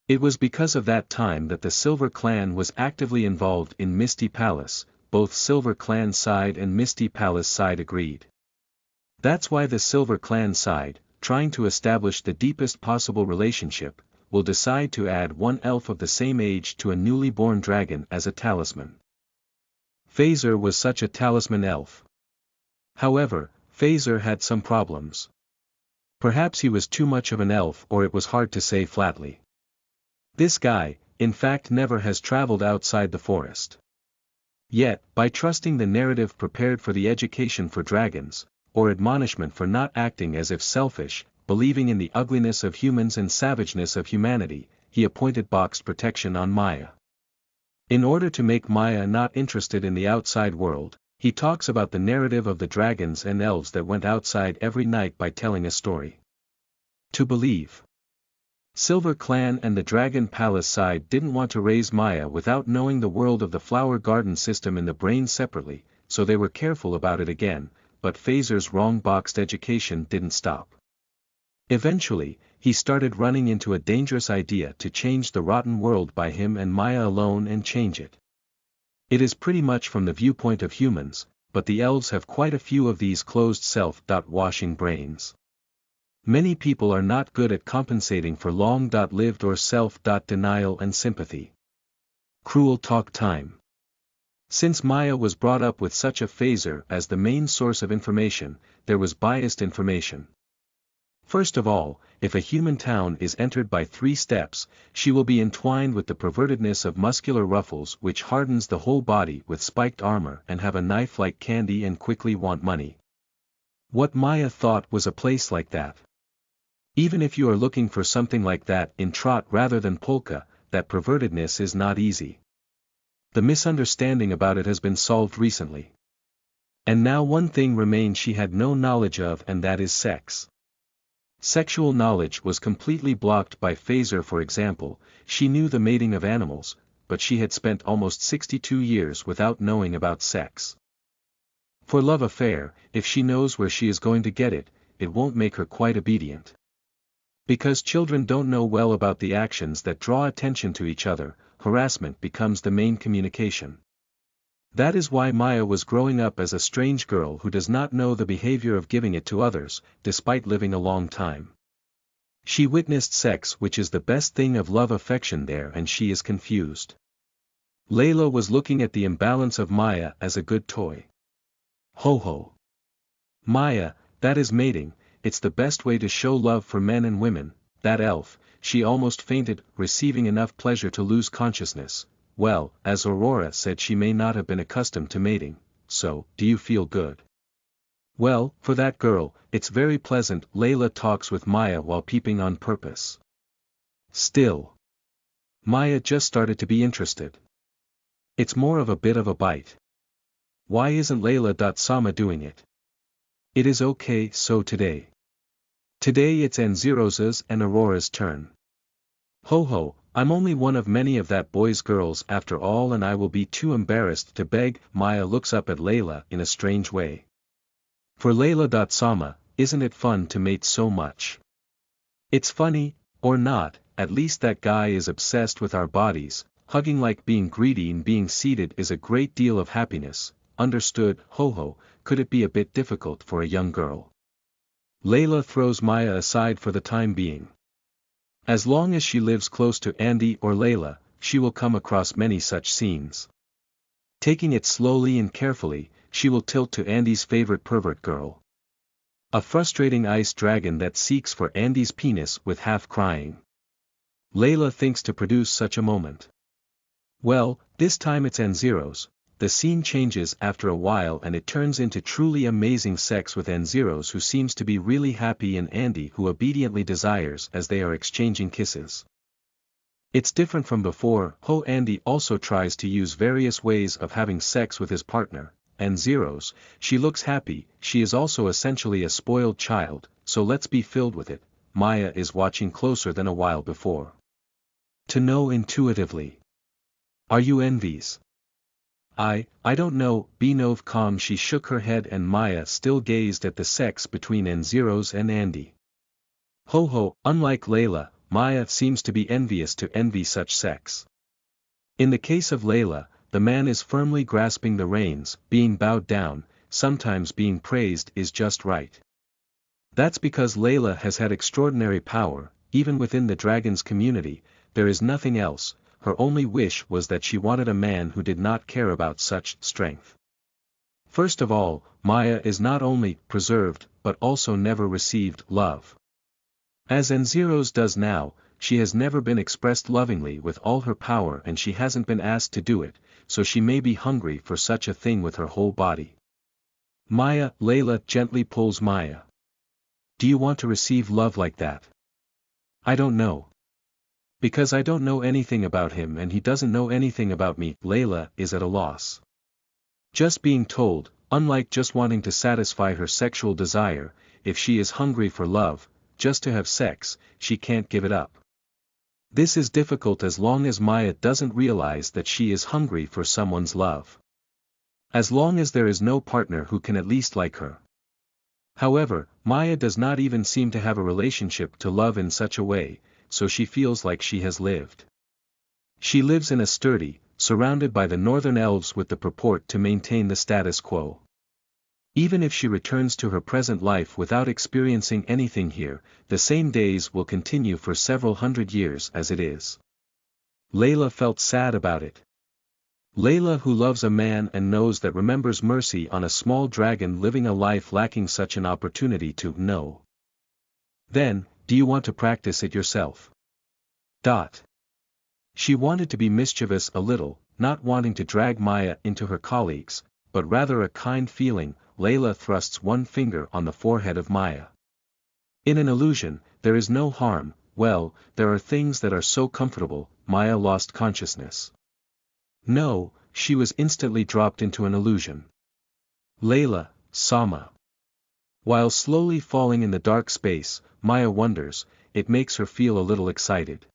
It was because of that time that the Silver Clan was actively involved in Misty Palace. Both Silver Clan side and Misty Palace side agreed. That's why the Silver Clan side, trying to establish the deepest possible relationship, will decide to add 1 elf of the same age to a newly born dragon as a talisman. Phaser was such a talisman elf. However, Phaser had some problems. Perhaps he was too much of an elf, or it was hard to say flatly. This guy, in fact, never has traveled outside the forest. Yet, by trusting the narrative prepared for the education for dragons, or admonishment for not acting as if selfish, believing in the ugliness of humans and savageness of humanity, he appointed boxed protection on Maya. In order to make Maya not interested in the outside world, he talks about the narrative of the dragons and elves that went outside every night by telling a story. To believe. Silver Clan and the Dragon Palace side didn't want to raise Maya without knowing the world of the flower garden system in the brain separately, so they were careful about it again, but Phaser's wrong boxed education didn't stop. Eventually, he started running into a dangerous idea to change the rotten world by him and Maya alone and change it. It is pretty much from the viewpoint of humans, but the elves have quite a few of these closed self-washing brains. Many people are not good at compensating for long-lived or self-denial and sympathy. Cruel talk time. Since Maya was brought up with such a phaser as the main source of information, there was biased information. First of all, if a human town is entered by 3 steps, she will be entwined with the pervertedness of muscular ruffles which hardens the whole body with spiked armor and have a knife like candy and quickly want money. What Maya thought was a place like that. Even if you are looking for something like that in trot rather than polka, that pervertedness is not easy. The misunderstanding about it has been solved recently. And now one thing remains she had no knowledge of, and that is sex. Sexual knowledge was completely blocked by phaser. For example, she knew the mating of animals, but she had spent almost 62 years without knowing about sex. For love affair, if she knows where she is going to get it, it won't make her quite obedient. Because children don't know well about the actions that draw attention to each other, harassment becomes the main communication. That is why Maya was growing up as a strange girl who does not know the behavior of giving it to others, despite living a long time. She witnessed sex, which is the best thing of love affection there, and she is confused. Layla was looking at the imbalance of Maya as a good toy. Ho ho. Maya, that is mating, it's the best way to show love for men and women. That elf, she almost fainted, receiving enough pleasure to lose consciousness. Well, as Aurora said, she may not have been accustomed to mating, so, do you feel good? Well, for that girl, it's very pleasant. Layla talks with Maya while peeping on purpose. Still. Maya just started to be interested. It's more of a bit of a bite. Why isn't Layla-sama doing it? It is okay, so today. Today it's N0's and Aurora's turn. Ho ho, I'm only one of many of that boy's girls after all, and I will be too embarrassed to beg. Maya looks up at Layla in a strange way. For Layla-sama, isn't it fun to mate so much? It's funny, or not, at least that guy is obsessed with our bodies. Hugging like being greedy and being seated is a great deal of happiness. Understood. Ho ho, could it be a bit difficult for a young girl? Layla throws Maya aside for the time being. As long as she lives close to Andy or Layla, she will come across many such scenes. Taking it slowly and carefully, she will tilt to Andy's favorite pervert girl. A frustrating ice dragon that seeks for Andy's penis with half crying. Layla thinks to produce such a moment. Well, this time it's N0's. The scene changes after a while and it turns into truly amazing sex with N0's, who seems to be really happy, and Andy, who obediently desires, as they are exchanging kisses. It's different from before. Andy also tries to use various ways of having sex with his partner, N0's. She looks happy. She is also essentially a spoiled child, so let's be filled with it. Maya is watching closer than a while before. To know intuitively. Are you envious? I don't know. Benov calm. She shook her head and Maya still gazed at the sex between N0's and Andy. Ho ho, unlike Layla, Maya seems to be envious to envy such sex. In the case of Layla, the man is firmly grasping the reins, being bowed down, sometimes being praised is just right. That's because Layla has had extraordinary power, even within the dragon's community. There is nothing else. Her only wish was that she wanted a man who did not care about such strength. First of all, Maya is not only preserved, but also never received love. As N0's does now, she has never been expressed lovingly with all her power, and she hasn't been asked to do it, so she may be hungry for such a thing with her whole body. Maya, Layla gently pulls Maya. Do you want to receive love like that? I don't know. Because I don't know anything about him and he doesn't know anything about me. Layla is at a loss. Just being told, unlike just wanting to satisfy her sexual desire, if she is hungry for love, just to have sex, she can't give it up. This is difficult as long as Maya doesn't realize that she is hungry for someone's love. As long as there is no partner who can at least like her. However, Maya does not even seem to have a relationship to love in such a way, so she feels like she has lived. She lives in a sturdy, surrounded by the northern elves with the purport to maintain the status quo. Even if she returns to her present life without experiencing anything here, the same days will continue for several hundred years as it is. Layla felt sad about it. Layla, who loves a man and knows that, remembers mercy on a small dragon living a life lacking such an opportunity to know. Then, do you want to practice it yourself? She wanted to be mischievous a little, not wanting to drag Maya into her colleagues, but rather a kind feeling. Layla thrusts one finger on the forehead of Maya. In an illusion, there is no harm. Well, there are things that are so comfortable. Maya lost consciousness. No, she was instantly dropped into an illusion. Layla, Sama. While slowly falling in the dark space, Maya wonders, it makes her feel a little excited.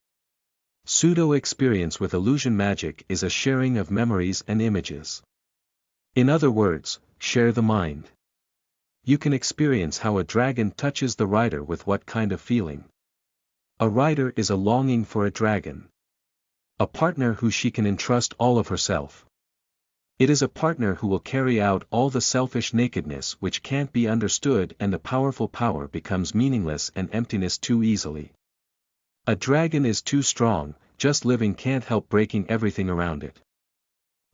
Pseudo-experience with illusion magic is a sharing of memories and images. In other words, share the mind. You can experience how a dragon touches the rider with what kind of feeling. A rider is a longing for a dragon. A partner who she can entrust all of herself. It is a partner who will carry out all the selfish nakedness which can't be understood, and the powerful power becomes meaningless and emptiness too easily. A dragon is too strong, just living can't help breaking everything around it.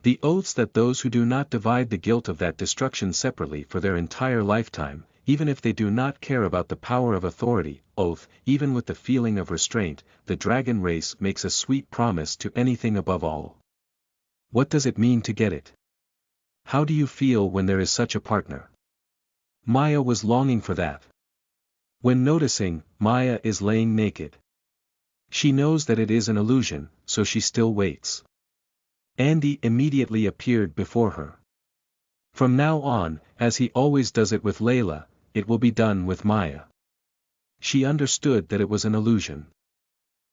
The oaths that those who do not divide the guilt of that destruction separately for their entire lifetime, even if they do not care about the power of authority, oath, even with the feeling of restraint, the dragon race makes a sweet promise to anything above all. What does it mean to get it? How do you feel when there is such a partner? Maya was longing for that. When noticing, Maya is laying naked. She knows that it is an illusion, so she still waits. Andy immediately appeared before her. From now on, as he always does it with Layla, it will be done with Maya. She understood that it was an illusion.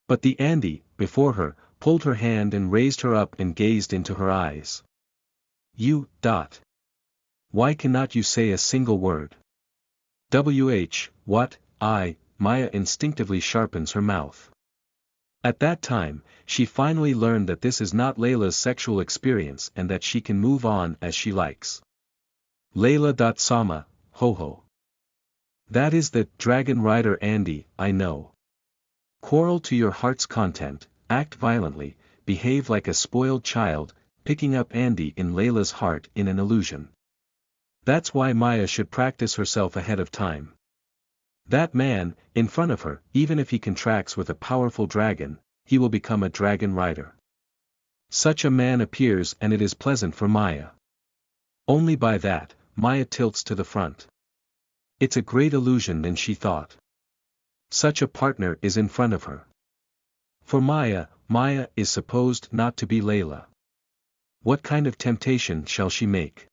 But the Andy, before her, pulled her hand and raised her up and gazed into her eyes. You. Why cannot you say a single word? What, Maya instinctively sharpens her mouth. At that time, she finally learned that this is not Layla's sexual experience and that she can move on as she likes. Layla. Sama, ho. That is the dragon rider Andy, I know. Quarrel to your heart's content, act violently, behave like a spoiled child, picking up Andy in Layla's heart in an illusion. That's why Maya should practice herself ahead of time. That man, in front of her, even if he contracts with a powerful dragon, he will become a dragon rider. Such a man appears and it is pleasant for Maya. Only by that, Maya tilts to the front. It's a great illusion than she thought. Such a partner is in front of her. For Maya, Maya is supposed not to be Layla. What kind of temptation shall she make?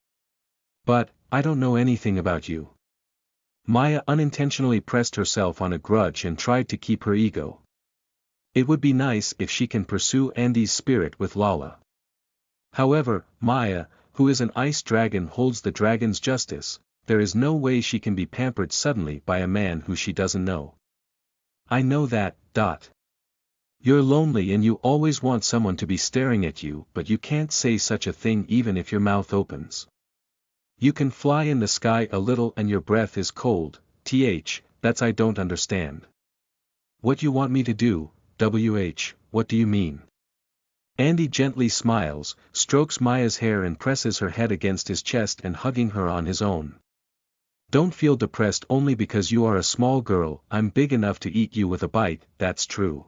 But, I don't know anything about you. Maya unintentionally pressed herself on a grudge and tried to keep her ego. It would be nice if she can pursue Andy's spirit with Lala. However, Maya, who is an ice dragon, holds the dragon's justice. There is no way she can be pampered suddenly by a man who she doesn't know. I know that. You're lonely and you always want someone to be staring at you, but you can't say such a thing even if your mouth opens. You can fly in the sky a little and your breath is cold. That's I don't understand. What you want me to do? What do you mean? Andy gently smiles, strokes Maya's hair and presses her head against his chest and hugging her on his own. Don't feel depressed only because you are a small girl. I'm big enough to eat you with a bite, that's true.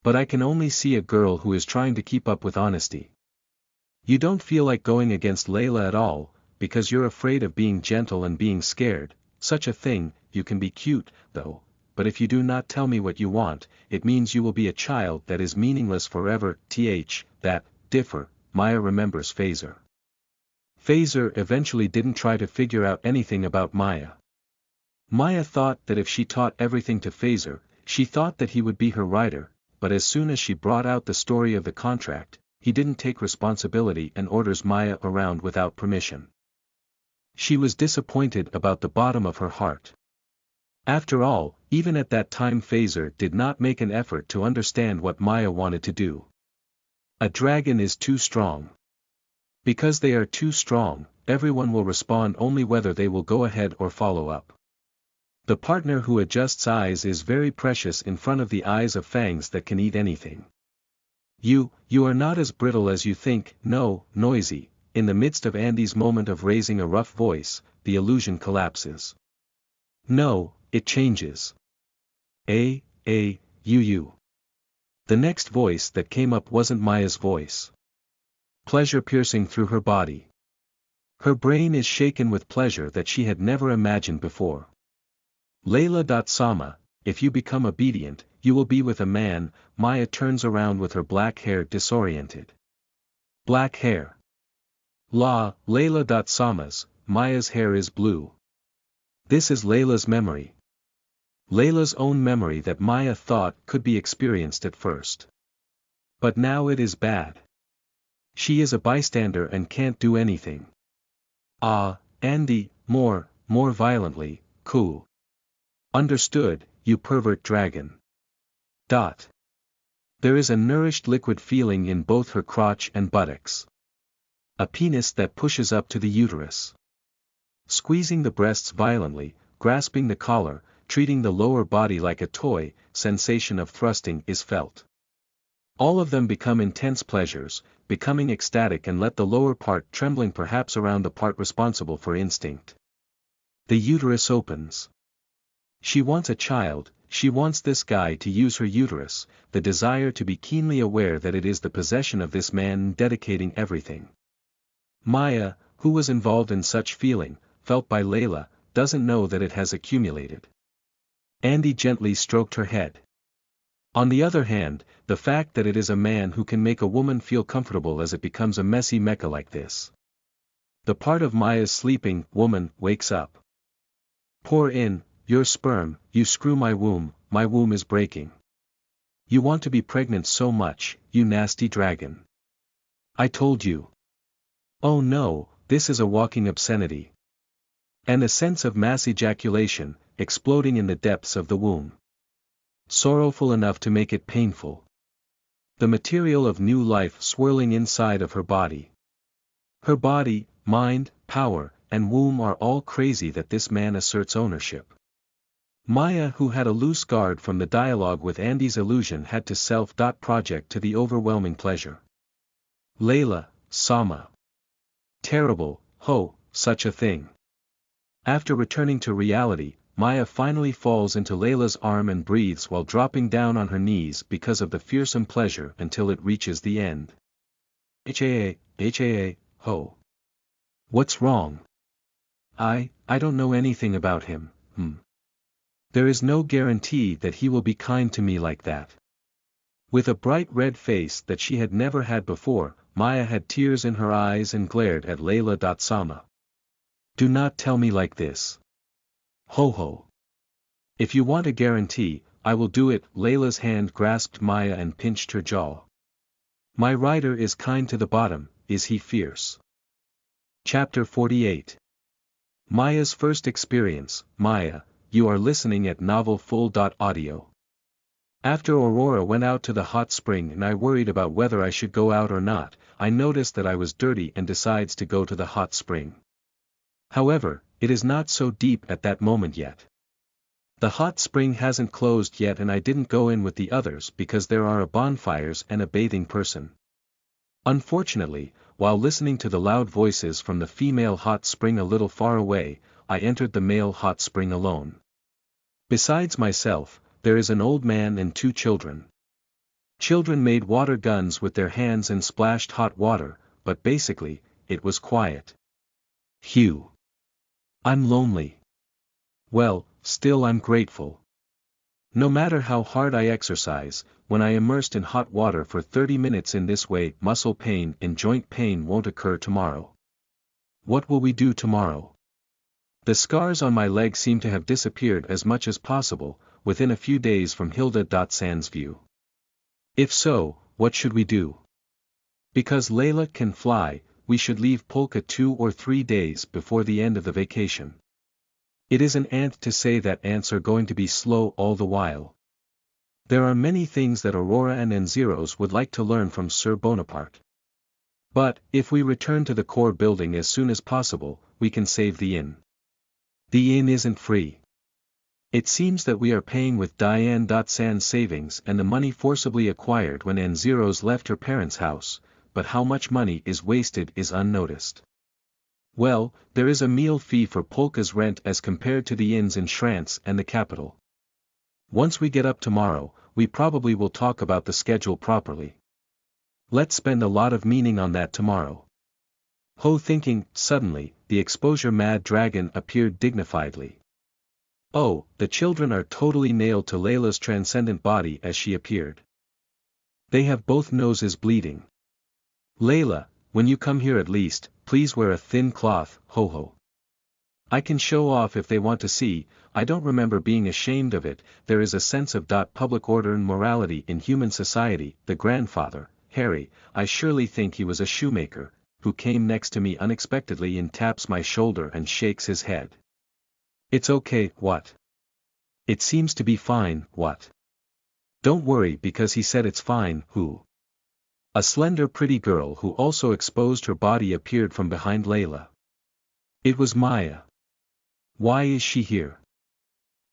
But I can only see a girl who is trying to keep up with honesty. You don't feel like going against Layla at all, because you're afraid of being gentle and being scared. Such a thing. You can be cute, though, but if you do not tell me what you want, it means you will be a child that is meaningless forever. That, differ, Maya remembers Phaser. Phaser eventually didn't try to figure out anything about Maya. Maya thought that if she taught everything to Phaser, she thought that he would be her rider, but as soon as she brought out the story of the contract, he didn't take responsibility and orders Maya around without permission. She was disappointed about the bottom of her heart. After all, even at that time Phaser did not make an effort to understand what Maya wanted to do. A dragon is too strong. Because they are too strong, everyone will respond only whether they will go ahead or follow up. The partner who adjusts eyes is very precious in front of the eyes of fangs that can eat anything. You are not as brittle as you think. No, noisy. In the midst of Andy's moment of raising a rough voice, the illusion collapses. No, it changes. You. The next voice that came up wasn't Maya's voice. Pleasure piercing through her body. Her brain is shaken with pleasure that she had never imagined before. Layla. Sama, if you become obedient, you will be with a man. Maya turns around with her black hair disoriented. Black hair. Layla. Sama's, Maya's hair is blue. This is Layla's memory. Layla's own memory that Maya thought could be experienced at first. But now it is bad. She is a bystander and can't do anything. Andy, more violently, cool. Understood, you pervert dragon. There is a nourished liquid feeling in both her crotch and buttocks. A penis that pushes up to the uterus. Squeezing the breasts violently, grasping the collar, treating the lower body like a toy, sensation of thrusting is felt. All of them become intense pleasures, becoming ecstatic and let the lower part trembling perhaps around the part responsible for instinct. The uterus opens. She wants a child, she wants this guy to use her uterus, the desire to be keenly aware that it is the possession of this man dedicating everything. Maya, who was involved in such feeling, felt by Layla, doesn't know that it has accumulated. Andy gently stroked her head. On the other hand, the fact that it is a man who can make a woman feel comfortable as it becomes a messy mecca like this. The part of Maya's sleeping woman wakes up. Pour in your sperm, you screw my womb is breaking. You want to be pregnant so much, you nasty dragon. I told you. Oh no, this is a walking obscenity. And a sense of mass ejaculation, exploding in the depths of the womb. Sorrowful enough to make it painful. The material of new life swirling inside of her body. Her body, mind, power, and womb are all crazy that this man asserts ownership. Maya, who had a loose guard from the dialogue with Andy's illusion, had to self-project to the overwhelming pleasure. Layla, Sama. Terrible, such a thing. After returning to reality, Maya finally falls into Layla's arm and breathes while dropping down on her knees because of the fearsome pleasure until it reaches the end. What's wrong? I don't know anything about him. There is no guarantee that he will be kind to me like that. With a bright red face that she had never had before, Maya had tears in her eyes and glared at Layla. Sama. Do not tell me like this. If you want a guarantee, I will do it. Layla's hand grasped Maya and pinched her jaw. My rider is kind to the bottom, is he fierce? Chapter 48. Maya's first experience. Maya, you are listening at novelfull.audio. After Aurora went out to the hot spring and I worried about whether I should go out or not, I noticed that I was dirty and decides to go to the hot spring. However, it is not so deep at that moment yet. The hot spring hasn't closed yet and I didn't go in with the others because there are bonfires and a bathing person. Unfortunately, while listening to the loud voices from the female hot spring a little far away, I entered the male hot spring alone. Besides myself, there is an old man and 2 children. Children made water guns with their hands and splashed hot water, but basically, it was quiet. Phew. I'm lonely. Well, still I'm grateful. No matter how hard I exercise, when I immersed in hot water for 30 minutes in this way, muscle pain and joint pain won't occur tomorrow. What will we do tomorrow? The scars on my leg seem to have disappeared as much as possible, within a few days from Hilda.San's view. If so, what should we do? Because Layla can fly, we should leave Polka 2 or 3 days before the end of the vacation. It is an ant to say that ants are going to be slow all the while. There are many things that Aurora and N-Zeros would like to learn from Sir Bonaparte. But, if we return to the core building as soon as possible, we can save the inn. The inn isn't free. It seems that we are paying with Diane.San's savings and the money forcibly acquired when N0's left her parents' house, but how much money is wasted is unnoticed. Well, there is a meal fee for Polka's rent as compared to the inns in Shrance and the capital. Once we get up tomorrow, we probably will talk about the schedule properly. Let's spend a lot of meaning on that tomorrow. Ho thinking, suddenly, the exposure-mad dragon appeared dignifiedly. Oh, the children are totally nailed to Layla's transcendent body as she appeared. They have both noses bleeding. Layla, when you come here at least, please wear a thin cloth, ho. I can show off if they want to see, I don't remember being ashamed of it, there is a sense of public order and morality in human society, the grandfather, Harry, I surely think he was a shoemaker, who came next to me unexpectedly and taps my shoulder and shakes his head. It's okay, what? It seems to be fine, what? Don't worry because he said it's fine, who? A slender pretty girl who also exposed her body appeared from behind Layla. It was Maya. Why is she here?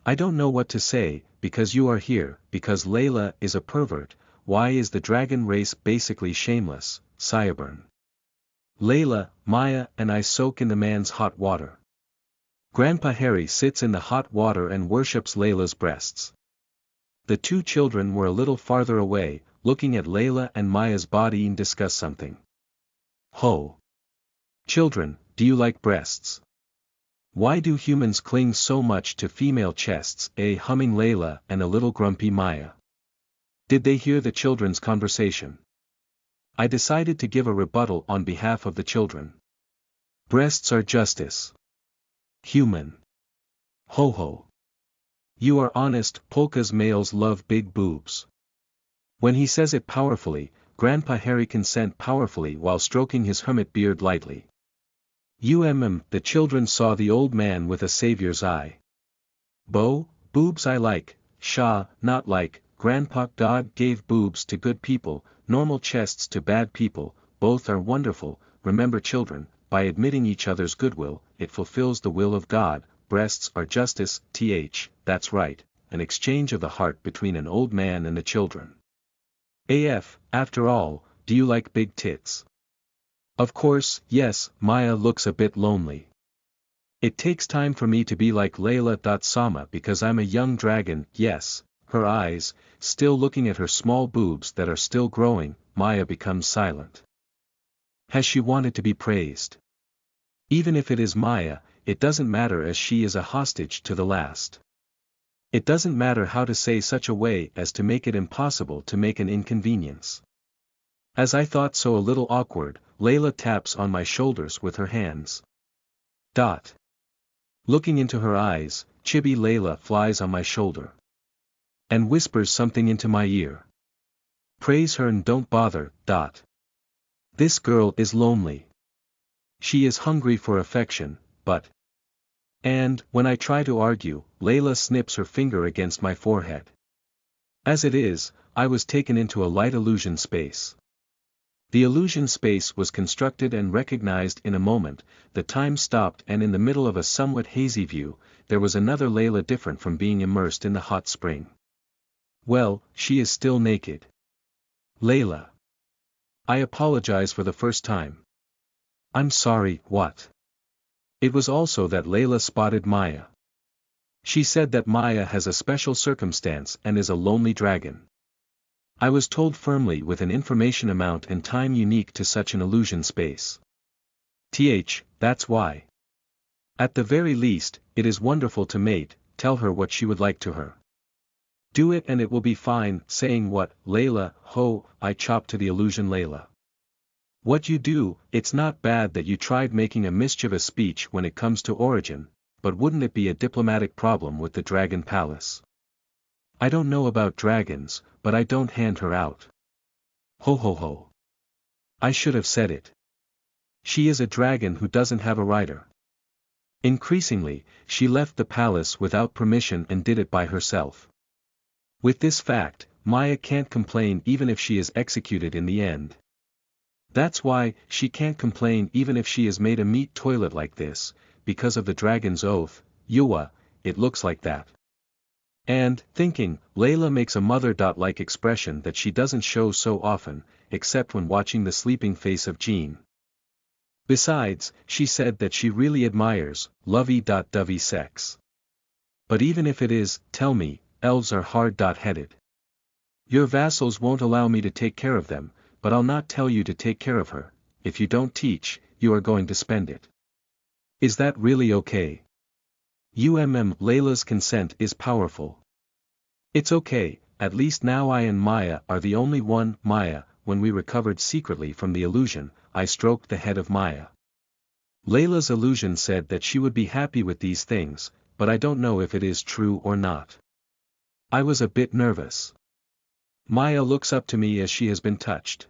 I don't know what to say, because you are here, because Layla is a pervert, why is the dragon race basically shameless, Sireburn? Layla, Maya and I soak in the man's hot water. Grandpa Harry sits in the hot water and worships Layla's breasts. The two children were a little farther away, looking at Layla and Maya's body and discuss something. Ho! Children, do you like breasts? Why do humans cling so much to female chests? A humming Layla and a little grumpy Maya. Did they hear the children's conversation? I decided to give a rebuttal on behalf of the children. Breasts are justice. Human. Ho. You are honest, Polka's males love big boobs. When he says it powerfully, Grandpa Harry consent powerfully while stroking his hermit beard lightly. The children saw the old man with a savior's eye. Boobs I like, not like, Grandpa God gave boobs to good people, normal chests to bad people, both are wonderful, remember children, by admitting each other's goodwill, it fulfills the will of God, breasts are justice, that's right, an exchange of the heart between an old man and the children. After all, do you like big tits? Of course, yes, Maya looks a bit lonely. It takes time for me to be like Layla. Because I'm a young dragon, yes, her eyes, still looking at her small boobs that are still growing, Maya becomes silent. Has she wanted to be praised? Even if it is Maya, it doesn't matter as she is a hostage to the last. It doesn't matter how to say such a way as to make it impossible to make an inconvenience. As I thought so a little awkward, Layla taps on my shoulders with her hands. Looking into her eyes, chibi Layla flies on my shoulder. And whispers something into my ear. Praise her and don't bother. This girl is lonely. She is hungry for affection, but... And, when I try to argue, Layla snips her finger against my forehead. As it is, I was taken into a light illusion space. The illusion space was constructed and recognized in a moment, the time stopped and in the middle of a somewhat hazy view, there was another Layla different from being immersed in the hot spring. Well, she is still naked. Layla. I apologize for the first time. I'm sorry, what? It was also that Layla spotted Maya. She said that Maya has a special circumstance and is a lonely dragon. I was told firmly with an information amount and time unique to such an illusion space. That's why. At the very least, it is wonderful to mate, tell her what she would like to her. Do it and it will be fine, saying what, Layla, ho, I chop to the illusion Layla. What you do, it's not bad that you tried making a mischievous speech when it comes to origin, but wouldn't it be a diplomatic problem with the Dragon Palace? I don't know about dragons, but I don't hand her out. Ho. I should have said it. She is a dragon who doesn't have a rider. Increasingly, she left the palace without permission and did it by herself. With this fact, Maya can't complain even if she is executed in the end. That's why, she can't complain even if she is made a meat toilet like this, because of the dragon's oath, Yua, it looks like that. And, thinking, Layla makes a mother-like expression that she doesn't show so often, except when watching the sleeping face of Jean. Besides, she said that she really admires, lovey-dovey sex. But even if it is, tell me, elves are hard-headed. Your vassals won't allow me to take care of them, but I'll not tell you to take care of her. If you don't teach, you are going to spend it. Is that really okay? Layla's consent is powerful. It's okay, at least now I and Maya are the only one. Maya, when we recovered secretly from the illusion, I stroked the head of Maya. Layla's illusion said that she would be happy with these things, but I don't know if it is true or not. I was a bit nervous. Maya looks up to me as she has been touched.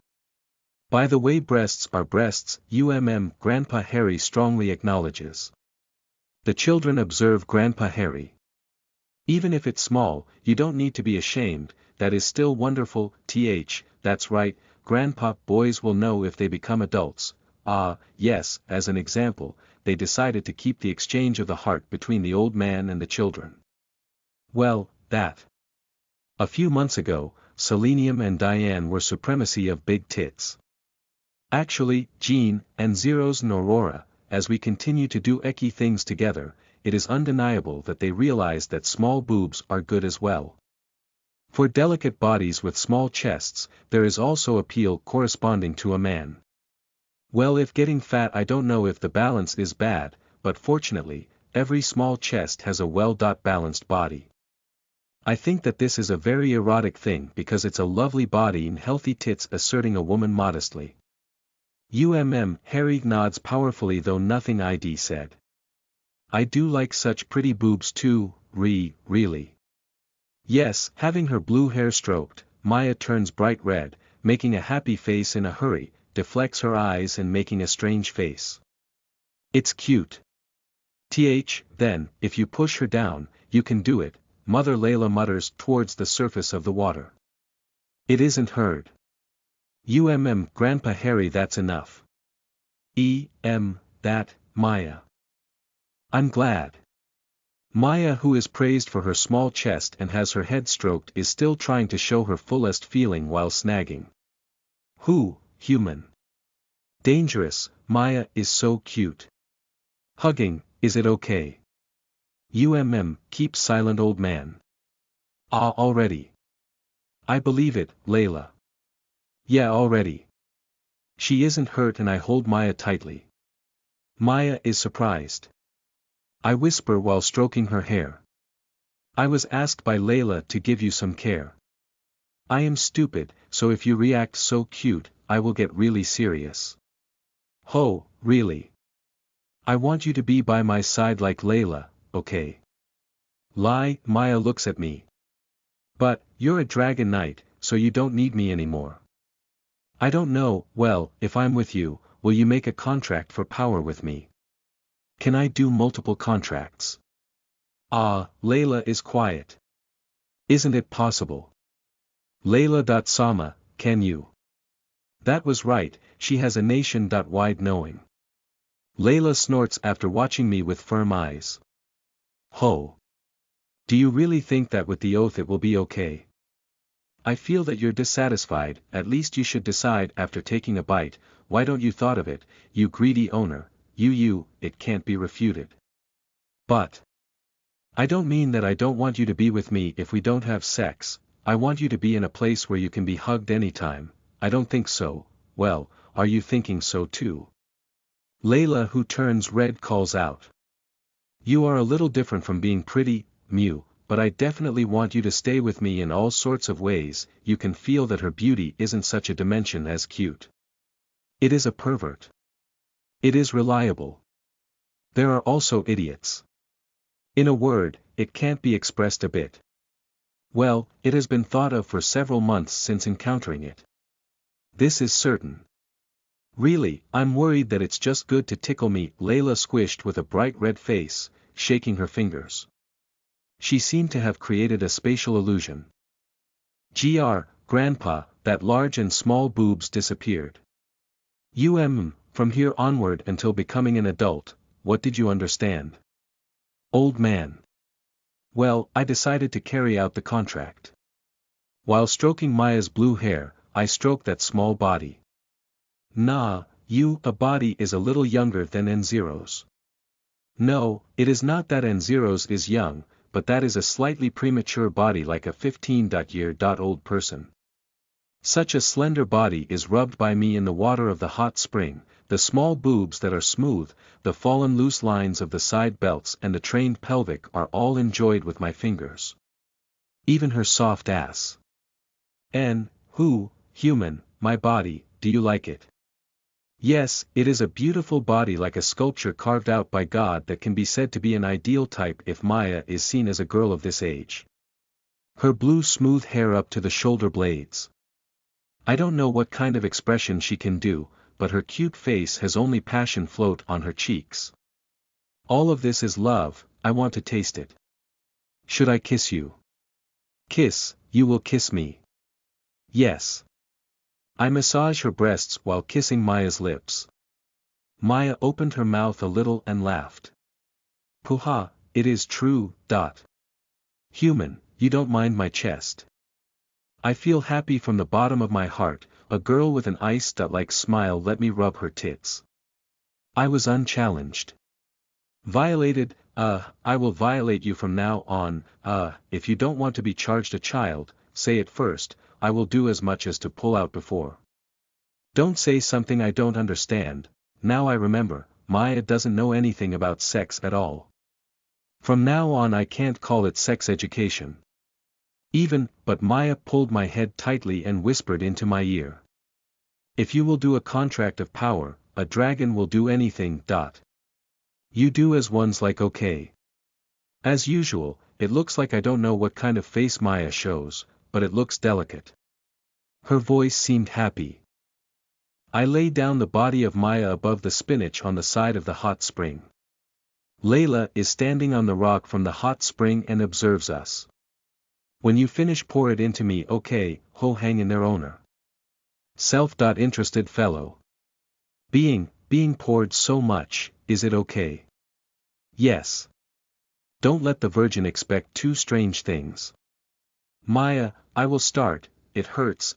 By the way, breasts are breasts, Grandpa Harry strongly acknowledges. The children observe Grandpa Harry. Even if it's small, you don't need to be ashamed, that is still wonderful. That's right, Grandpa. Boys will know if they become adults. Yes, as an example, they decided to keep the exchange of the heart between the old man and the children. Well, that. A few months ago, Selenium and Diane were supremacy of big tits. Actually, Jean, and Zeros and Aurora, as we continue to do ecky things together, it is undeniable that they realize that small boobs are good as well. For delicate bodies with small chests, there is also appeal corresponding to a man. Well, if getting fat, I don't know if the balance is bad, but fortunately, every small chest has a well-balanced body. I think that this is a very erotic thing because it's a lovely body and healthy tits asserting a woman modestly. Harry nods powerfully, though nothing ID said. I do like such pretty boobs too, really. Yes, having her blue hair stroked, Maya turns bright red, making a happy face in a hurry, deflects her eyes and making a strange face. It's cute. Then, if you push her down, you can do it, Mother Layla mutters towards the surface of the water. It isn't heard. Grandpa Harry, that's enough. That, Maya. I'm glad. Maya, who is praised for her small chest and has her head stroked, is still trying to show her fullest feeling while snagging. Human. Dangerous, Maya is so cute. Hugging, is it okay? Keep silent, old man. Already. I believe it, Layla. Yeah, already. She isn't hurt and I hold Maya tightly. Maya is surprised. I whisper while stroking her hair. I was asked by Layla to give you some care. I am stupid, so if you react so cute, I will get really serious. Really? I want you to be by my side like Layla, okay? Maya looks at me. But, you're a dragon knight, so you don't need me anymore. I don't know, well, if I'm with you, will you make a contract for power with me? Can I do multiple contracts? Layla is quiet. Isn't it possible? Layla. Can you? That was right, she has a nation-wide knowing. Layla snorts after watching me with firm eyes. Do you really think that with the oath it will be okay? I feel that you're dissatisfied, at least you should decide after taking a bite. Why don't you thought of it, you greedy owner, it can't be refuted. But I don't mean that I don't want you to be with me if we don't have sex, I want you to be in a place where you can be hugged anytime. I don't think so. Well, are you thinking so too? Layla, who turns red, calls out. You are a little different from being pretty, but I definitely want you to stay with me in all sorts of ways. You can feel that her beauty isn't such a dimension as cute. It is a pervert. It is reliable. There are also idiots. In a word, it can't be expressed a bit. Well, it has been thought of for several months since encountering it. This is certain. Really, I'm worried that it's just good to tickle me. Layla squished with a bright red face, shaking her fingers. She seemed to have created a spatial illusion. Grandpa, that large and small boobs disappeared. From here onward until becoming an adult, what did you understand? Old man. Well, I decided to carry out the contract. While stroking Maya's blue hair, I stroked that small body. Nah, a body is a little younger than N0's. No, it is not that N0's is young, but that is a slightly premature body like a 15-year-old person. Such a slender body is rubbed by me in the water of the hot spring, the small boobs that are smooth, the fallen loose lines of the side belts and the trained pelvic are all enjoyed with my fingers. Even her soft ass. Human, my body, do you like it? Yes, it is a beautiful body like a sculpture carved out by God that can be said to be an ideal type if Maya is seen as a girl of this age. Her blue smooth hair up to the shoulder blades. I don't know what kind of expression she can do, but her cute face has only passion float on her cheeks. All of this is love, I want to taste it. Should I kiss you? Kiss, you will kiss me. Yes. I massage her breasts while kissing Maya's lips. Maya opened her mouth a little and laughed. Puha, it is true. Human, you don't mind my chest. I feel happy from the bottom of my heart, a girl with an ice-like smile let me rub her tits. I was unchallenged. Violated, I will violate you from now on, if you don't want to be charged a child, say it first, I will do as much as to pull out before. Don't say something I don't understand. Now I remember, Maya doesn't know anything about sex at all. From now on I can't call it sex education. But Maya pulled my head tightly and whispered into my ear. If you will do a contract of power, a dragon will do anything. You do as one's like okay. As usual, it looks like I don't know what kind of face Maya shows, but it looks delicate. Her voice seemed happy. I lay down the body of Maya above the spinach on the side of the hot spring. Layla is standing on the rock from the hot spring and observes us. When you finish pour it into me okay, hang in there owner. Self-interested fellow. Being poured so much, is it okay? Yes. Don't let the virgin expect two strange things. Maya, I will start, it hurts,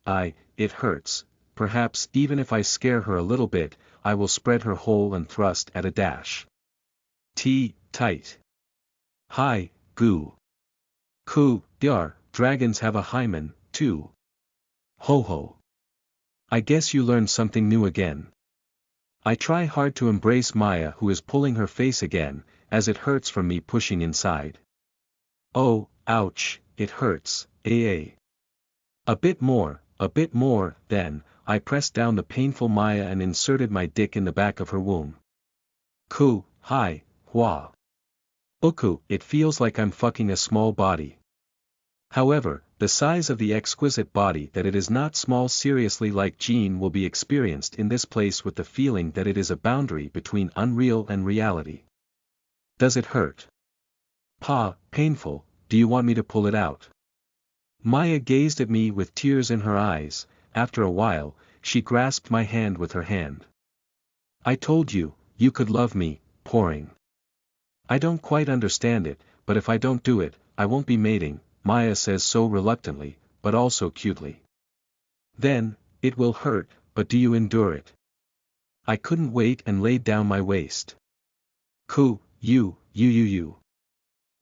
perhaps even if I scare her a little bit, I will spread her whole and thrust at a dash. Tight. Hi, goo. Dragons have a hymen, too. Ho. I guess you learned something new again. I try hard to embrace Maya who is pulling her face again, as it hurts from me pushing inside. Oh, ouch, it hurts, A bit more, then, I pressed down the painful Maya and inserted my dick in the back of her womb. Hi, hua. It feels like I'm fucking a small body. However, the size of the exquisite body that it is not small seriously like Jean will be experienced in this place with the feeling that it is a boundary between unreal and reality. Does it hurt? Painful, do you want me to pull it out? Maya gazed at me with tears in her eyes. After a while, she grasped my hand with her hand. I told you, you could love me, pouring. I don't quite understand it, but if I don't do it, I won't be mating, Maya says so reluctantly, but also cutely. Then, it will hurt, but do you endure it? I couldn't wait and laid down my waist. You.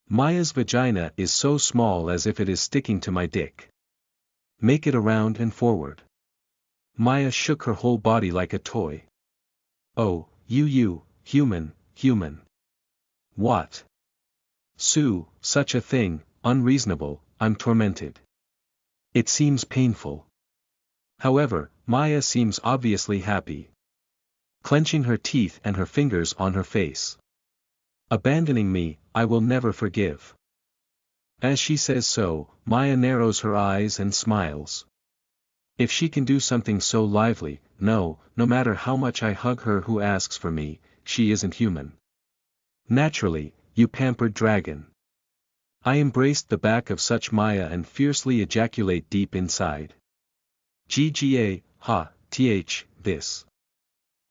Maya's vagina is so small as if it is sticking to my dick. Make it around and forward. Maya shook her whole body like a toy. Oh, human. What? Sue, such a thing, unreasonable, I'm tormented. It seems painful. However, Maya seems obviously happy. Clenching her teeth and her fingers on her face. Abandoning me, I will never forgive. As she says so, Maya narrows her eyes and smiles. If she can do something so lively, no matter how much I hug her who asks for me, she isn't human. Naturally, you pampered dragon. I embraced the back of such Maya and fiercely ejaculate deep inside. Gga, this.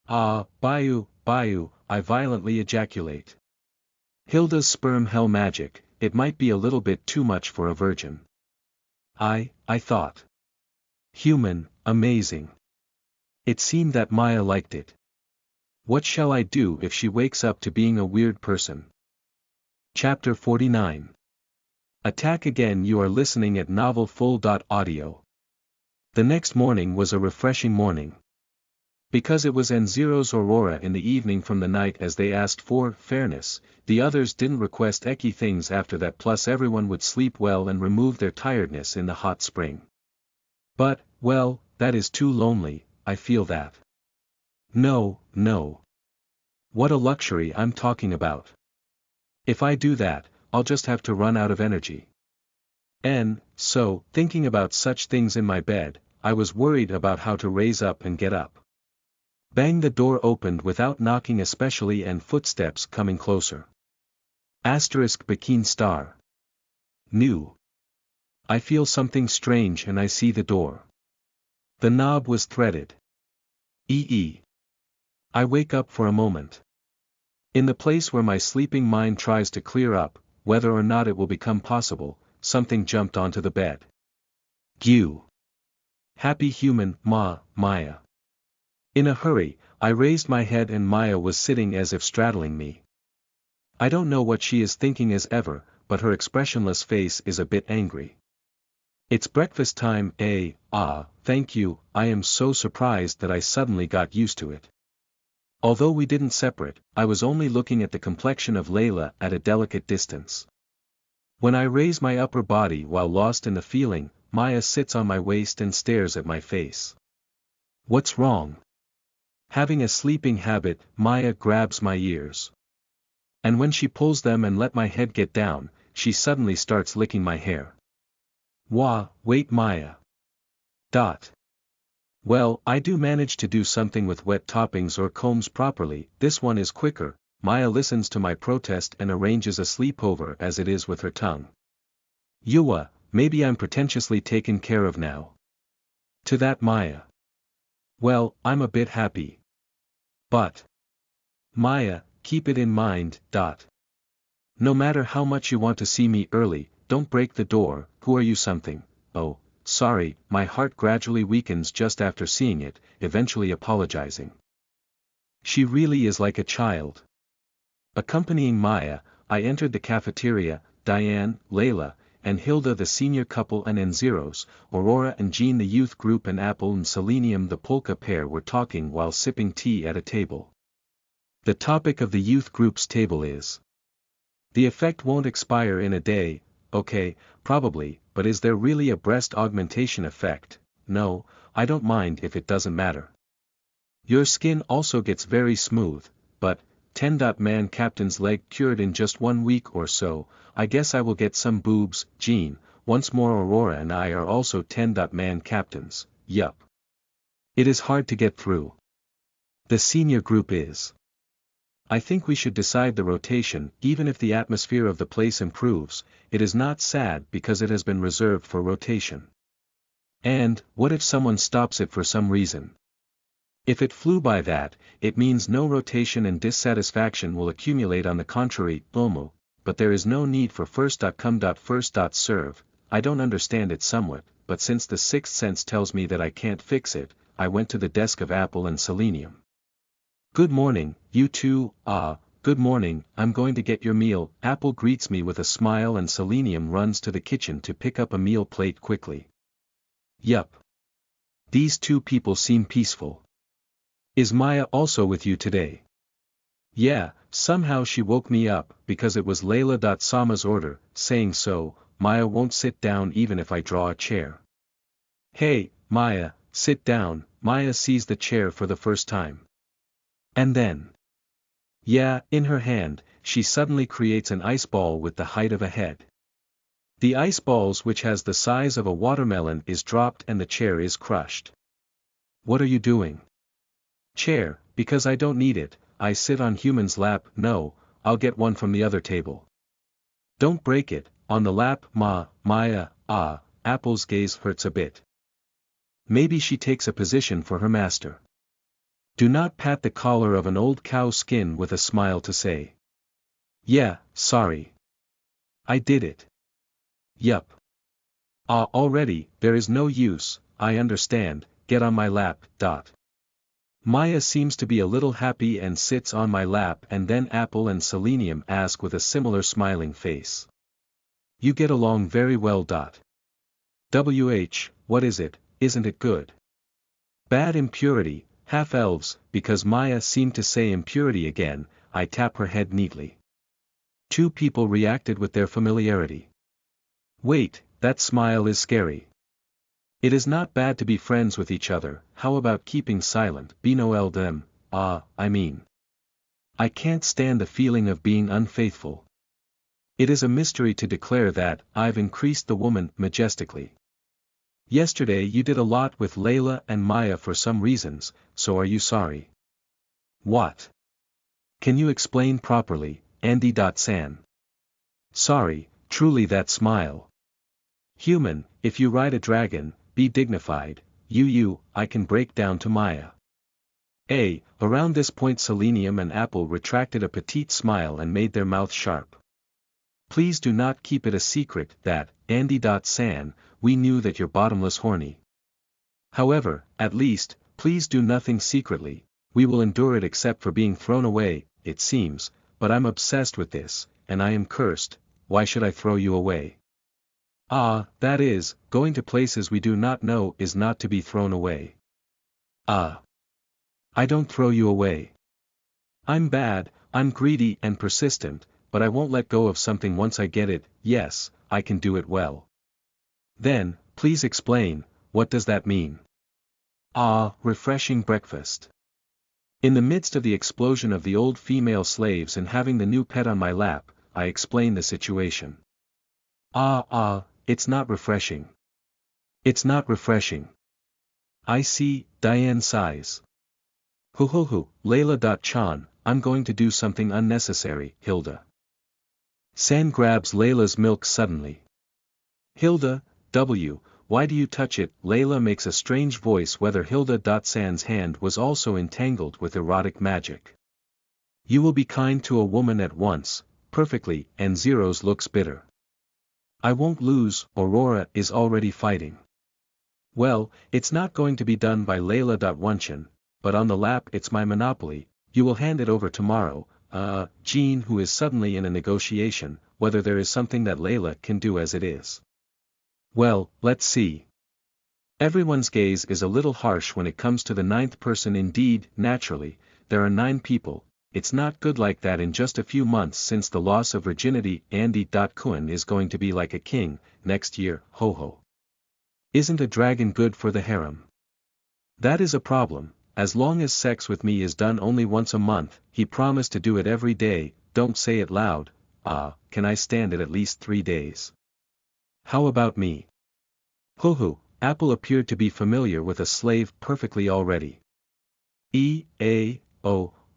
Ah, Bayou, Bayou, I violently ejaculate. Hilda's sperm hell magic, it might be a little bit too much for a virgin. I thought. Human, amazing. It seemed that Maya liked it. What shall I do if she wakes up to being a weird person? Chapter 49. Attack again. You are listening at novelfull.audio. The next morning was a refreshing morning. Because it was N0's Aurora in the evening from the night as they asked for fairness, the others didn't request ecky things after that, plus everyone would sleep well and remove their tiredness in the hot spring. But, well, that is too lonely, I feel that. No, no. What a luxury I'm talking about. If I do that, I'll just have to run out of energy. And, so, thinking about such things in my bed, I was worried about how to raise up and get up. Bang, the door opened without knocking especially, and footsteps coming closer. Asterisk bikini star. New. I feel something strange and I see the door. The knob was threaded. I wake up for a moment. In the place where my sleeping mind tries to clear up, whether or not it will become possible, something jumped onto the bed. Gyu. Happy human, Maya. In a hurry, I raised my head and Maya was sitting as if straddling me. I don't know what she is thinking as ever, but her expressionless face is a bit angry. It's breakfast time, eh? Thank you. I am so surprised that I suddenly got used to it. Although we didn't separate, I was only looking at the complexion of Layla at a delicate distance. When I raise my upper body while lost in the feeling, Maya sits on my waist and stares at my face. What's wrong? Having a sleeping habit, Maya grabs my ears. And when she pulls them and let my head get down, she suddenly starts licking my hair. Wait, Maya. Well, I do manage to do something with wet toppings or combs properly. This one is quicker. Maya listens to my protest and arranges a sleepover as it is with her tongue. Yuwa, maybe I'm pretentiously taken care of now. To that, Maya. Well, I'm a bit happy. But Maya, keep it in mind. No matter how much you want to see me early, don't break the door. Who are you? Something. Oh, sorry. My heart gradually weakens just after seeing it, eventually apologizing. She really is like a child. Accompanying Maya, I entered the cafeteria. Diane, Layla, and Hilda the senior couple, and N0's, Aurora and Jean the youth group, and Apple and Selenium the polka pair were talking while sipping tea at a table. The topic of the youth group's table is: the effect won't expire in a day. Okay, probably, but is there really a breast augmentation effect? No, I don't mind if it doesn't matter. Your skin also gets very smooth, but 10. Man captain's leg cured in just 1 week or so. I guess I will get some boobs. Jean, once more. Aurora and I are also 10. Man captains. Yup. It is hard to get through. The senior group is. I think we should decide the rotation. Even if the atmosphere of the place improves, it is not sad because it has been reserved for rotation. And, what if someone stops it for some reason? If it flew by that, it means no rotation and dissatisfaction will accumulate. On the contrary, Omu, but there is no need for first.come. First.serve, I don't understand it somewhat, but since the sixth sense tells me that I can't fix it, I went to the desk of Apple and Selenium. Good morning, you two. Good morning, I'm going to get your meal. Apple greets me with a smile and Selenium runs to the kitchen to pick up a meal plate quickly. Yup. These two people seem peaceful. Is Maya also with you today? Yeah, somehow she woke me up, because it was Layla. Sama's order, saying so. Maya won't sit down even if I draw a chair. Hey, Maya, sit down. Maya sees the chair for the first time. And then. Yeah, in her hand, she suddenly creates an ice ball with the height of a head. The ice balls, which has the size of a watermelon, is dropped and the chair is crushed. What are you doing? Chair, because I don't need it. I sit on human's lap. No, I'll get one from the other table. Don't break it. On the lap, Maya. Apple's gaze hurts a bit. Maybe she takes a position for her master. Do not pat the collar of an old cow's skin with a smile to say. Yeah, sorry. I did it. Yup. Already, there is no use, I understand, get on my lap. Maya seems to be a little happy and sits on my lap, and then Apple and Selenium ask with a similar smiling face. You get along very well. What is it, isn't it good? Bad impurity, half-elves, because Maya seemed to say impurity again. I tap her head neatly. Two people reacted with their familiarity. Wait, that smile is scary. It is not bad to be friends with each other, how about keeping silent? Benoel them, I mean. I can't stand the feeling of being unfaithful. It is a mystery to declare that, I've increased the woman, majestically. Yesterday you did a lot with Layla and Maya for some reasons, so are you sorry? What? Can you explain properly, Andy. San? Sorry, truly that smile. Human, if you ride a dragon, be dignified. I can break down to Maya. Around this point Selenium and Apple retracted a petite smile and made their mouth sharp. Please do not keep it a secret that, Andy. San, we knew that you're bottomless horny. However, at least, please do nothing secretly, we will endure it except for being thrown away, it seems, but I'm obsessed with this, and I am cursed. Why should I throw you away? That is, going to places we do not know is not to be thrown away. I don't throw you away. I'm bad, I'm greedy and persistent, but I won't let go of something once I get it. Yes, I can do it well. Then, please explain, what does that mean? Refreshing breakfast. In the midst of the explosion of the old female slaves and having the new pet on my lap, I explain the situation. It's not refreshing. It's not refreshing. I see, Diane sighs. Layla. Chan, I'm going to do something unnecessary. Hilda. San grabs Layla's milk suddenly. Hilda, why do you touch it? Layla makes a strange voice whether Hilda. San's hand was also entangled with erotic magic. You will be kind to a woman at once, perfectly, and Zeros looks bitter. I won't lose, Aurora is already fighting. Well, it's not going to be done by Layla. Wunchin, but on the lap it's my monopoly, you will hand it over tomorrow. Jean, who is suddenly in a negotiation, whether there is something that Layla can do as it is. Well, let's see. Everyone's gaze is a little harsh when it comes to the ninth person. Indeed, naturally, there are 9 people, it's not good like that in just a few months since the loss of virginity. Andy. Kun is going to be like a king, next year, ho. Isn't a dragon good for the harem? That is a problem, as long as sex with me is done only once a month. He promised to do it every day. Don't say it loud. Can I stand it at least 3 days? How about me? Apple appeared to be familiar with a slave perfectly already.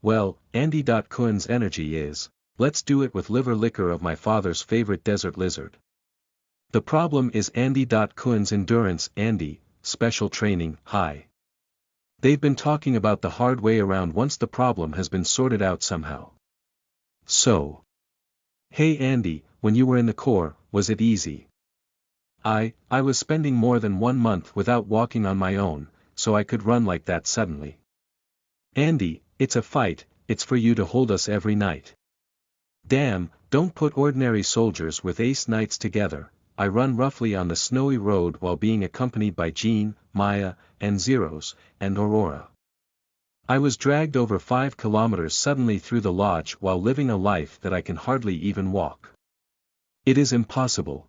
Well, Andy. Kun's energy is, let's do it with liver liquor of my father's favorite desert lizard. The problem is Andy. Kun's endurance. Andy, special training, high. They've been talking about the hard way around once the problem has been sorted out somehow. So. Hey Andy, when you were in the Corps, was it easy? I was spending more than 1 month without walking on my own, so I could run like that suddenly. Andy, it's a fight, it's for you to hold us every night. Damn, don't put ordinary soldiers with ace knights together. I run roughly on the snowy road while being accompanied by Jean, Maya, and Zeros, and Aurora. I was dragged over 5 kilometers suddenly through the lodge while living a life that I can hardly even walk. It is impossible.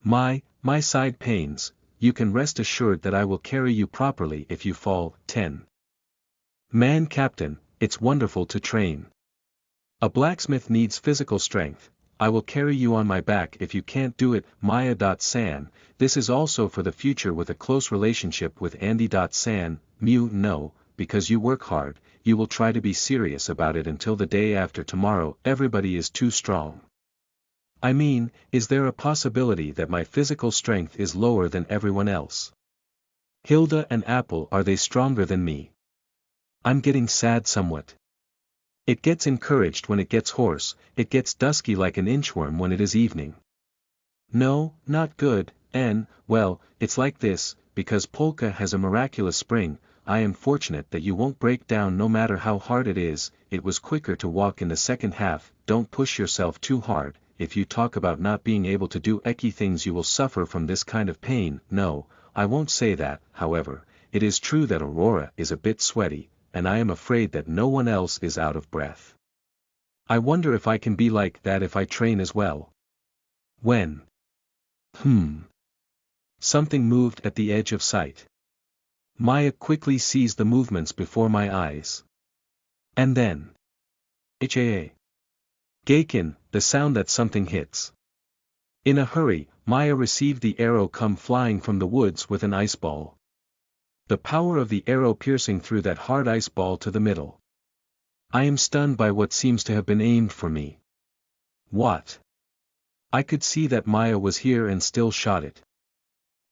My side pains, you can rest assured that I will carry you properly if you fall. 10. Man Captain, it's wonderful to train. A blacksmith needs physical strength. I will carry you on my back if you can't do it. Maya. San, this is also for the future with a close relationship with Andy. San, no, because you work hard, you will try to be serious about it until the day after tomorrow. Everybody is too strong. I mean, is there a possibility that my physical strength is lower than everyone else? Hilda and Apple, are they stronger than me? I'm getting sad somewhat. It gets encouraged when it gets hoarse, it gets dusky like an inchworm when it is evening. No, not good, well, it's like this, because polka has a miraculous spring. I am fortunate that you won't break down no matter how hard it is. It was quicker to walk in the second half. Don't push yourself too hard. If you talk about not being able to do ecky things, you will suffer from this kind of pain. No, I won't say that. However, it is true that Aurora is a bit sweaty, and I am afraid that no one else is out of breath. I wonder if I can be like that if I train as well. When? Something moved at the edge of sight. Maya quickly sees the movements before my eyes. And then. Haa. Gaikin, the sound that something hits. In a hurry, Maya received the arrow come flying from the woods with an ice ball. The power of the arrow piercing through that hard ice ball to the middle. I am stunned by what seems to have been aimed for me. What? I could see that Maya was here and still shot it.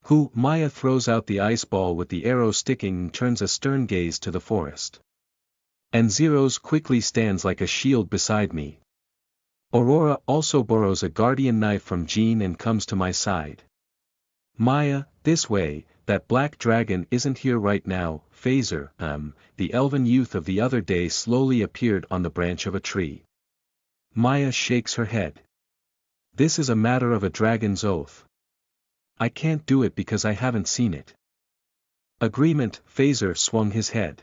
Who? Maya throws out the ice ball with the arrow sticking and turns a stern gaze to the forest. And Zeros quickly stands like a shield beside me. Aurora also borrows a guardian knife from Jean and comes to my side. Maya, this way, that black dragon isn't here right now. Phaser, the elven youth of the other day slowly appeared on the branch of a tree. Maya shakes her head. This is a matter of a dragon's oath. I can't do it because I haven't seen it. Agreement. Phaser swung his head.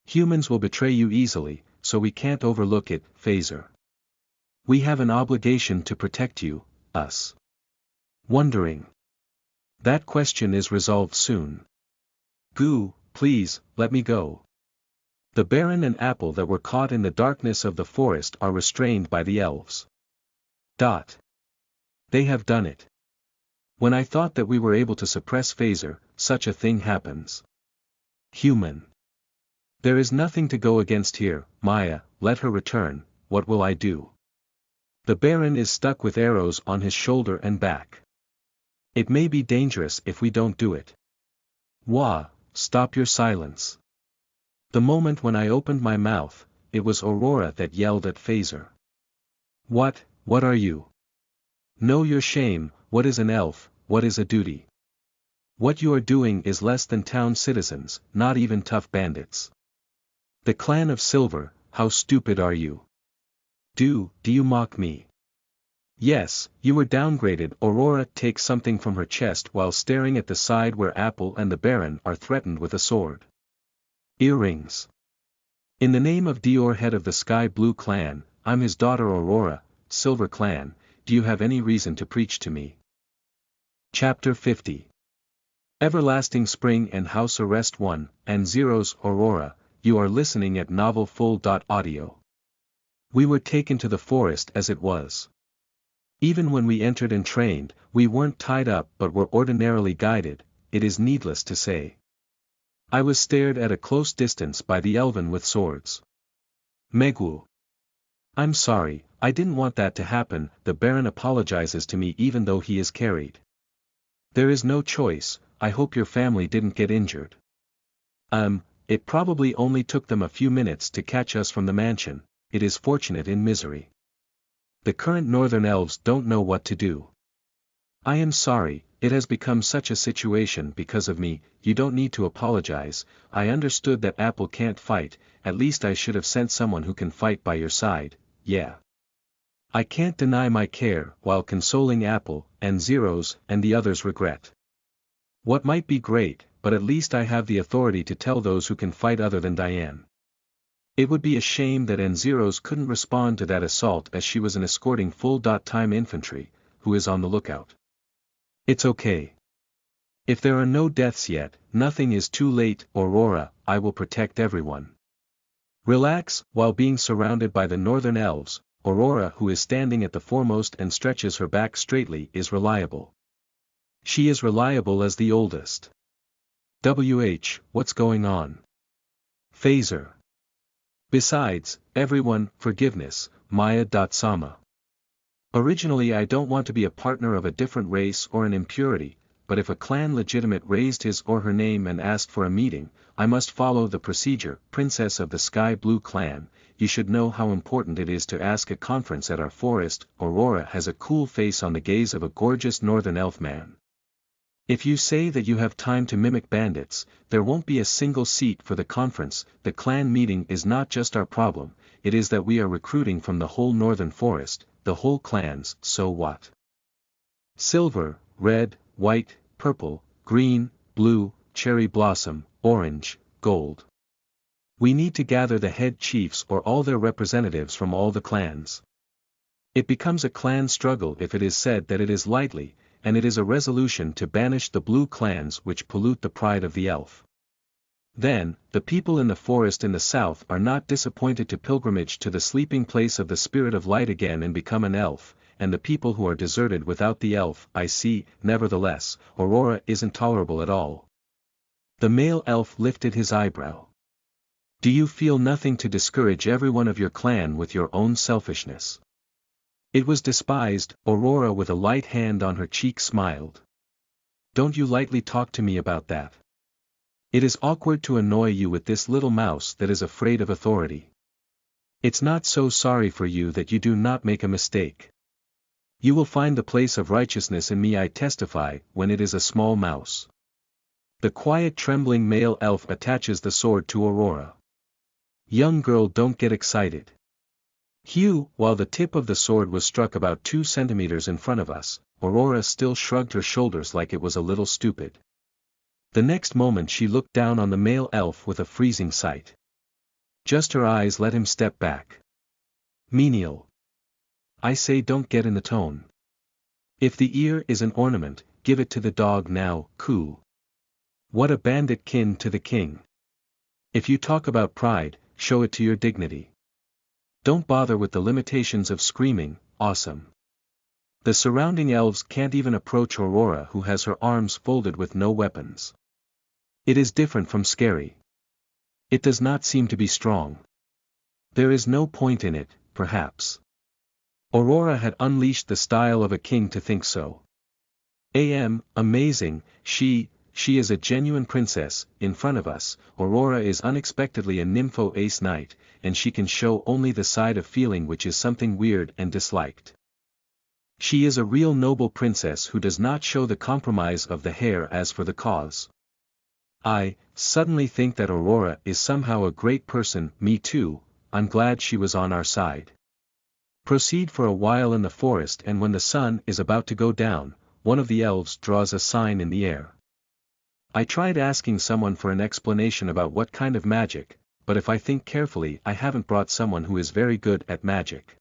Humans will betray you easily, so we can't overlook it. Phaser. We have an obligation to protect you, us. Wondering. That question is resolved soon. Goo, please, let me go. The Baron and Apple that were caught in the darkness of the forest are restrained by the elves. They have done it. When I thought that we were able to suppress Phaser, such a thing happens. Human. There is nothing to go against here. Maya, let her return. What will I do? The Baron is stuck with arrows on his shoulder and back. It may be dangerous if we don't do it. Wah, stop your silence. The moment when I opened my mouth, it was Aurora that yelled at Phaser. What are you? Know your shame. What is an elf? What is a duty? What you are doing is less than town citizens, not even tough bandits. The clan of Silver, how stupid are you? Do you mock me? Yes, you were downgraded. Aurora takes something from her chest while staring at the side where Apple and the Baron are threatened with a sword. Earrings. In the name of Dior, head of the Sky Blue clan, I'm his daughter Aurora, Silver clan. Do you have any reason to preach to me? Chapter 50. Everlasting Spring and House Arrest 1, and Zeros. Aurora, you are listening at novelfull.audio. We were taken to the forest as it was. Even when we entered and trained, we weren't tied up but were ordinarily guided, it is needless to say. I was stared at a close distance by the elven with swords. Megwu. I'm sorry, I didn't want that to happen. The Baron apologizes to me even though he is carried. There is no choice. I hope your family didn't get injured. It probably only took them a few minutes to catch us from the mansion. It is fortunate in misery. The current northern elves don't know what to do. I am sorry, it has become such a situation because of me. You don't need to apologize. I understood that Apple can't fight, at least I should have sent someone who can fight by your side. Yeah. I can't deny my care, while consoling Apple, and Zeros, and the others regret. What might be great, but at least I have the authority to tell those who can fight other than Diane. It would be a shame that Zeros couldn't respond to that assault as she was an escorting full-time infantry, who is on the lookout. It's okay. If there are no deaths yet, nothing is too late. Aurora, I will protect everyone. Relax. While being surrounded by the northern elves, Aurora, who is standing at the foremost and stretches her back straightly, is reliable. She is reliable as the oldest. What's going on? Phaser. Besides, everyone, forgiveness, Maya. Sama. Originally I don't want to be a partner of a different race or an impurity, but if a clan legitimate raised his or her name and asked for a meeting, I must follow the procedure. Princess of the Sky Blue Clan, you should know how important it is to ask a conference at our forest. Aurora has a cool face on the gaze of a gorgeous northern elf man. If you say that you have time to mimic bandits, there won't be a single seat for the conference. The clan meeting is not just our problem, it is that we are recruiting from the whole northern forest, the whole clans. So what? Silver, red, white, purple, green, blue, cherry blossom, orange, gold. We need to gather the head chiefs or all their representatives from all the clans. It becomes a clan struggle if it is said that it is lightly, and it is a resolution to banish the blue clans which pollute the pride of the elf. Then, the people in the forest in the south are not disappointed to pilgrimage to the sleeping place of the spirit of light again and become an elf, and the people who are deserted without the elf. I see. Nevertheless, Aurora isn't tolerable at all. The male elf lifted his eyebrow. Do you feel nothing to discourage everyone of your clan with your own selfishness? It was despised. Aurora with a light hand on her cheek smiled. Don't you lightly talk to me about that. It is awkward to annoy you with this little mouse that is afraid of authority. It's not so sorry for you that you do not make a mistake. You will find the place of righteousness in me, I testify, when it is a small mouse. The quiet trembling male elf attaches the sword to Aurora. Young girl, don't get excited. Hugh, while the tip of the sword was struck about 2 centimeters in front of us, Aurora still shrugged her shoulders like it was a little stupid. The next moment she looked down on the male elf with a freezing sight. Just her eyes let him step back. Menial. I say, don't get in the tone. If the ear is an ornament, give it to the dog now. Cool. What a bandit kin to the king. If you talk about pride, show it to your dignity. Don't bother with the limitations of screaming. Awesome. The surrounding elves can't even approach Aurora, who has her arms folded with no weapons. It is different from scary. It does not seem to be strong. There is no point in it, perhaps. Aurora had unleashed the style of a king to think so. Amazing. She is a genuine princess. In front of us, Aurora is unexpectedly a nympho ace knight, and she can show only the side of feeling which is something weird and disliked. She is a real noble princess who does not show the compromise of the hair. As for the cause, I suddenly think that Aurora is somehow a great person. Me too. I'm glad she was on our side. Proceed for a while in the forest, and when the sun is about to go down, one of the elves draws a sign in the air. I tried asking someone for an explanation about what kind of magic, but if I think carefully, I haven't brought someone who is very good at magic.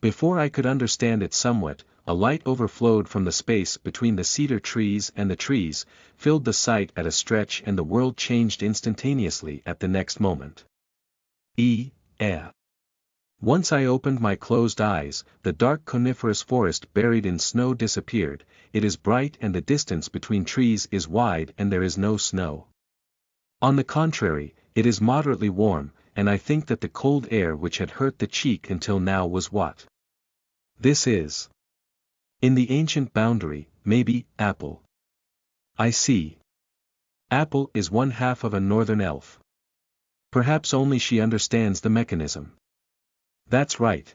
Before I could understand it somewhat, a light overflowed from the space between the cedar trees, and the trees filled the sight at a stretch, and the world changed instantaneously at the next moment. Once I opened my closed eyes, the dark coniferous forest buried in snow disappeared. It is bright and the distance between trees is wide and there is no snow. On the contrary, it is moderately warm, and I think that the cold air which had hurt the cheek until now was what this is. In the ancient boundary, maybe, Apple. I see. Apple is one half of a northern elf. Perhaps only she understands the mechanism. That's right.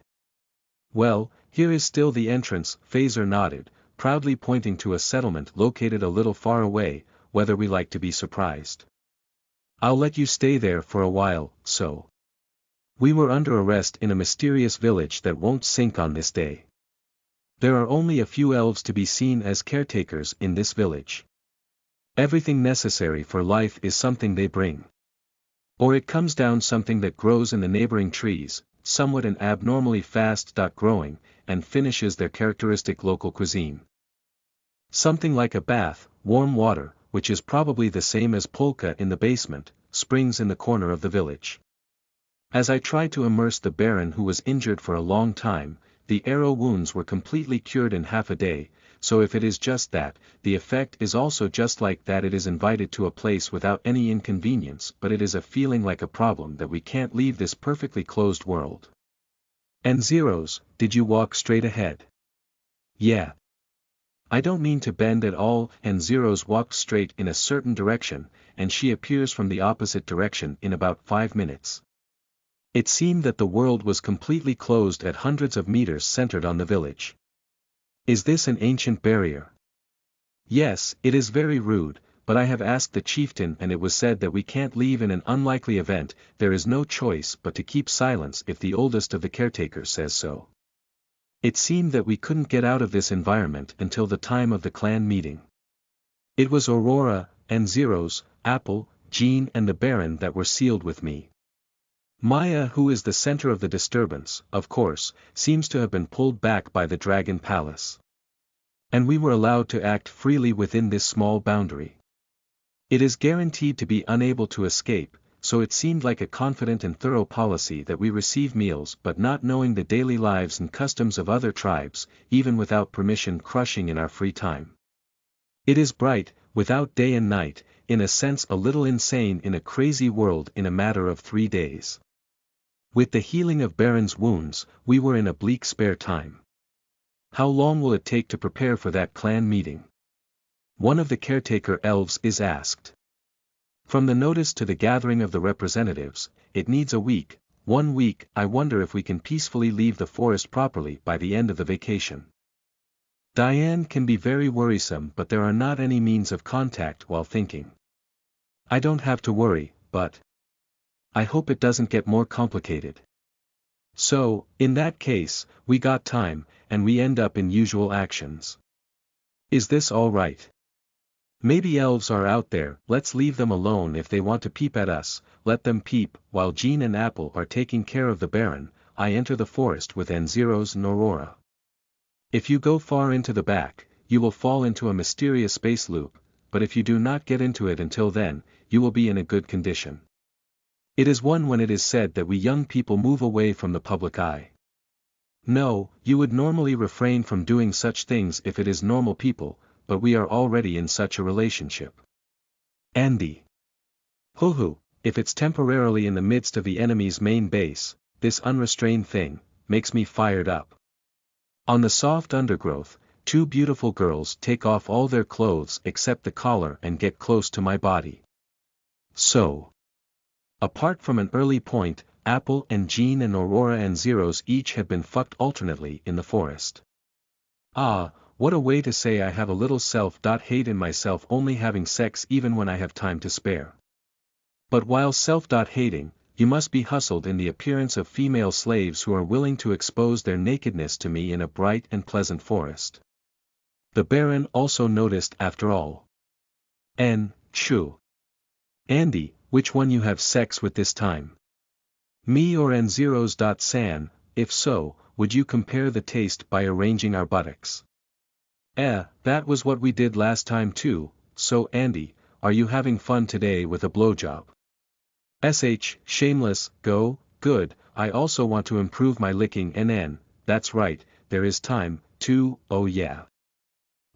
Well, here is still the entrance. Phaser nodded, proudly pointing to a settlement located a little far away, whether we like to be surprised. I'll let you stay there for a while. So. We were under arrest in a mysterious village that won't sink on this day. There are only a few elves to be seen as caretakers in this village. Everything necessary for life is something they bring. Or it comes down something that grows in the neighboring trees, somewhat and abnormally fast growing, and finishes their characteristic local cuisine. Something like a bath, warm water, which is probably the same as polka in the basement, springs in the corner of the village. As I tried to immerse the Baron, who was injured for a long time, the arrow wounds were completely cured in half a day, so if it is just that, the effect is also just like that. It is invited to a place without any inconvenience, but it is a feeling like a problem that we can't leave this perfectly closed world. And zeros, did you walk straight ahead? Yeah. I don't mean to bend at all, and Zeros walked straight in a certain direction, and she appears from the opposite direction in about 5 minutes. It seemed that the world was completely closed at hundreds of meters centered on the village. Is this an ancient barrier? Yes, it is very rude, but I have asked the chieftain and it was said that we can't leave in an unlikely event. There is no choice but to keep silence if the oldest of the caretakers says so. It seemed that we couldn't get out of this environment until the time of the clan meeting. It was Aurora, and Zeros, Apple, Jean and the Baron that were sealed with me. Maya, who is the center of the disturbance, of course, seems to have been pulled back by the Dragon Palace. And we were allowed to act freely within this small boundary. It is guaranteed to be unable to escape, so it seemed like a confident and thorough policy that we receive meals but not knowing the daily lives and customs of other tribes, even without permission crushing in our free time. It is bright, without day and night, in a sense a little insane in a crazy world in a matter of 3 days. With the healing of Baron's wounds, we were in a bleak spare time. How long will it take to prepare for that clan meeting? One of the caretaker elves is asked. From the notice to the gathering of the representatives, it needs a week. 1 week. I wonder if we can peacefully leave the forest properly by the end of the vacation. Diane can be very worrisome, but there are not any means of contact while thinking. I don't have to worry, but I hope it doesn't get more complicated. So, in that case, we got time, and we end up in usual actions. Is this all right? Maybe elves are out there, let's leave them alone. If they want to peep at us, let them peep. While Jean and Apple are taking care of the Baron, I enter the forest with Anzeros and Aurora. If you go far into the back, you will fall into a mysterious space loop, but if you do not get into it until then, you will be in a good condition. It is one when it is said that we young people move away from the public eye. No, you would normally refrain from doing such things if it is normal people, but we are already in such a relationship. Andy. Hoo-hoo, if it's temporarily in the midst of the enemy's main base, this unrestrained thing makes me fired up. On the soft undergrowth, 2 beautiful girls take off all their clothes except the collar and get close to my body. So, apart from an early point, Apple and Jean and Aurora and Zeros each have been fucked alternately in the forest. Ah, what a way to say I have a little self-hate in myself, only having sex even when I have time to spare. But while self-hating, you must be hustled in the appearance of female slaves who are willing to expose their nakedness to me in a bright and pleasant forest. The Baron also noticed after all. Choo. Andy, which one you have sex with this time? Me or Anzeros? If so, would you compare the taste by arranging our buttocks? That was what we did last time too. So Andy, are you having fun today with a blowjob? Shameless, go, good. I also want to improve my licking. That's right, there is time, too. Oh yeah.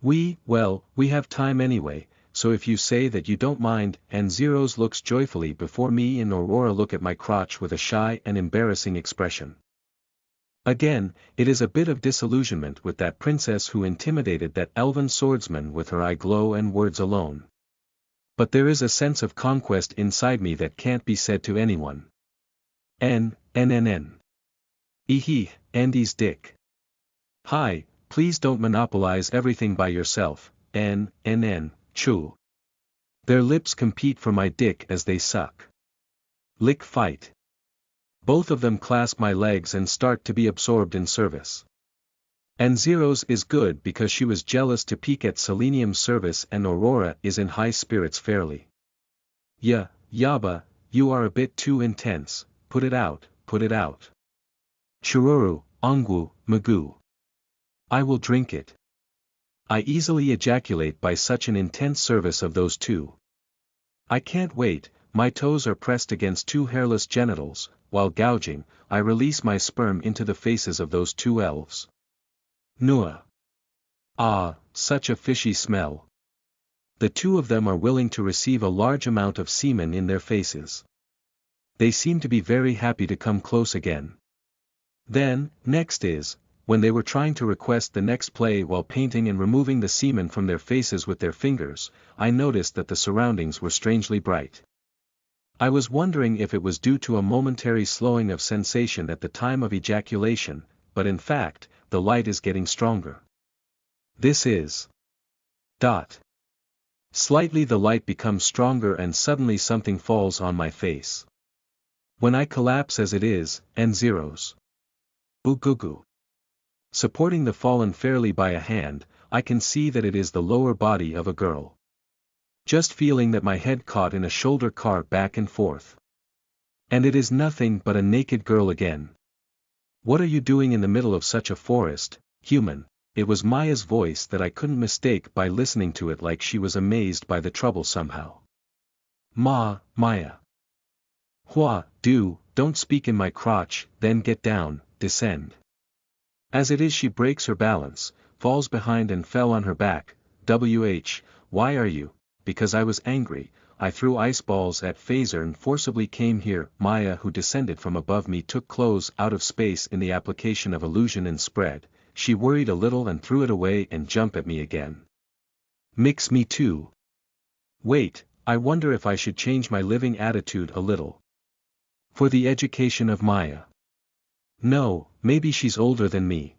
We have time anyway, so if you say that you don't mind. And Zeros looks joyfully before me and Aurora look at my crotch with a shy and embarrassing expression. Again, it is a bit of disillusionment with that princess who intimidated that elven swordsman with her eye glow and words alone. But there is a sense of conquest inside me that can't be said to anyone. Eehee, Andy's dick. Hi, please don't monopolize everything by yourself. Choo. Their lips compete for my dick as they suck. Lick fight. Both of them clasp my legs and start to be absorbed in service. And Zeros is good because she was jealous to peek at Selenium's service, and Aurora is in high spirits fairly. Yaba, you are a bit too intense, put it out. Chururu, Ongu, Magoo. I will drink it. I easily ejaculate by such an intense service of those two. I can't wait. My toes are pressed against 2 hairless genitals, while gouging, I release my sperm into the faces of those 2 elves. Nua. Ah, such a fishy smell. The 2 of them are willing to receive a large amount of semen in their faces. They seem to be very happy to come close again. Then, next is, when they were trying to request the next play while painting and removing the semen from their faces with their fingers, I noticed that the surroundings were strangely bright. I was wondering if it was due to a momentary slowing of sensation at the time of ejaculation, but in fact, the light is getting stronger. This is. Slightly the light becomes stronger and suddenly something falls on my face. When I collapse as it is, and zeros. Goo. Supporting the fallen fairly by a hand, I can see that it is the lower body of a girl. Just feeling that my head caught in a shoulder car back and forth. And it is nothing but a naked girl again. What are you doing in the middle of such a forest, human? It was Maya's voice that I couldn't mistake by listening to it, like she was amazed by the trouble somehow. Maya. Don't speak in my crotch, then get down, descend. As it is, she breaks her balance, falls behind and fell on her back. Why are you? Because I was angry, I threw ice balls at Phaser and forcibly came here. Maya, who descended from above me, took clothes out of space in the application of illusion and spread. She worried a little and threw it away and jumped at me again. Mix me too. Wait, I wonder if I should change my living attitude a little. For the education of Maya. No, maybe she's older than me,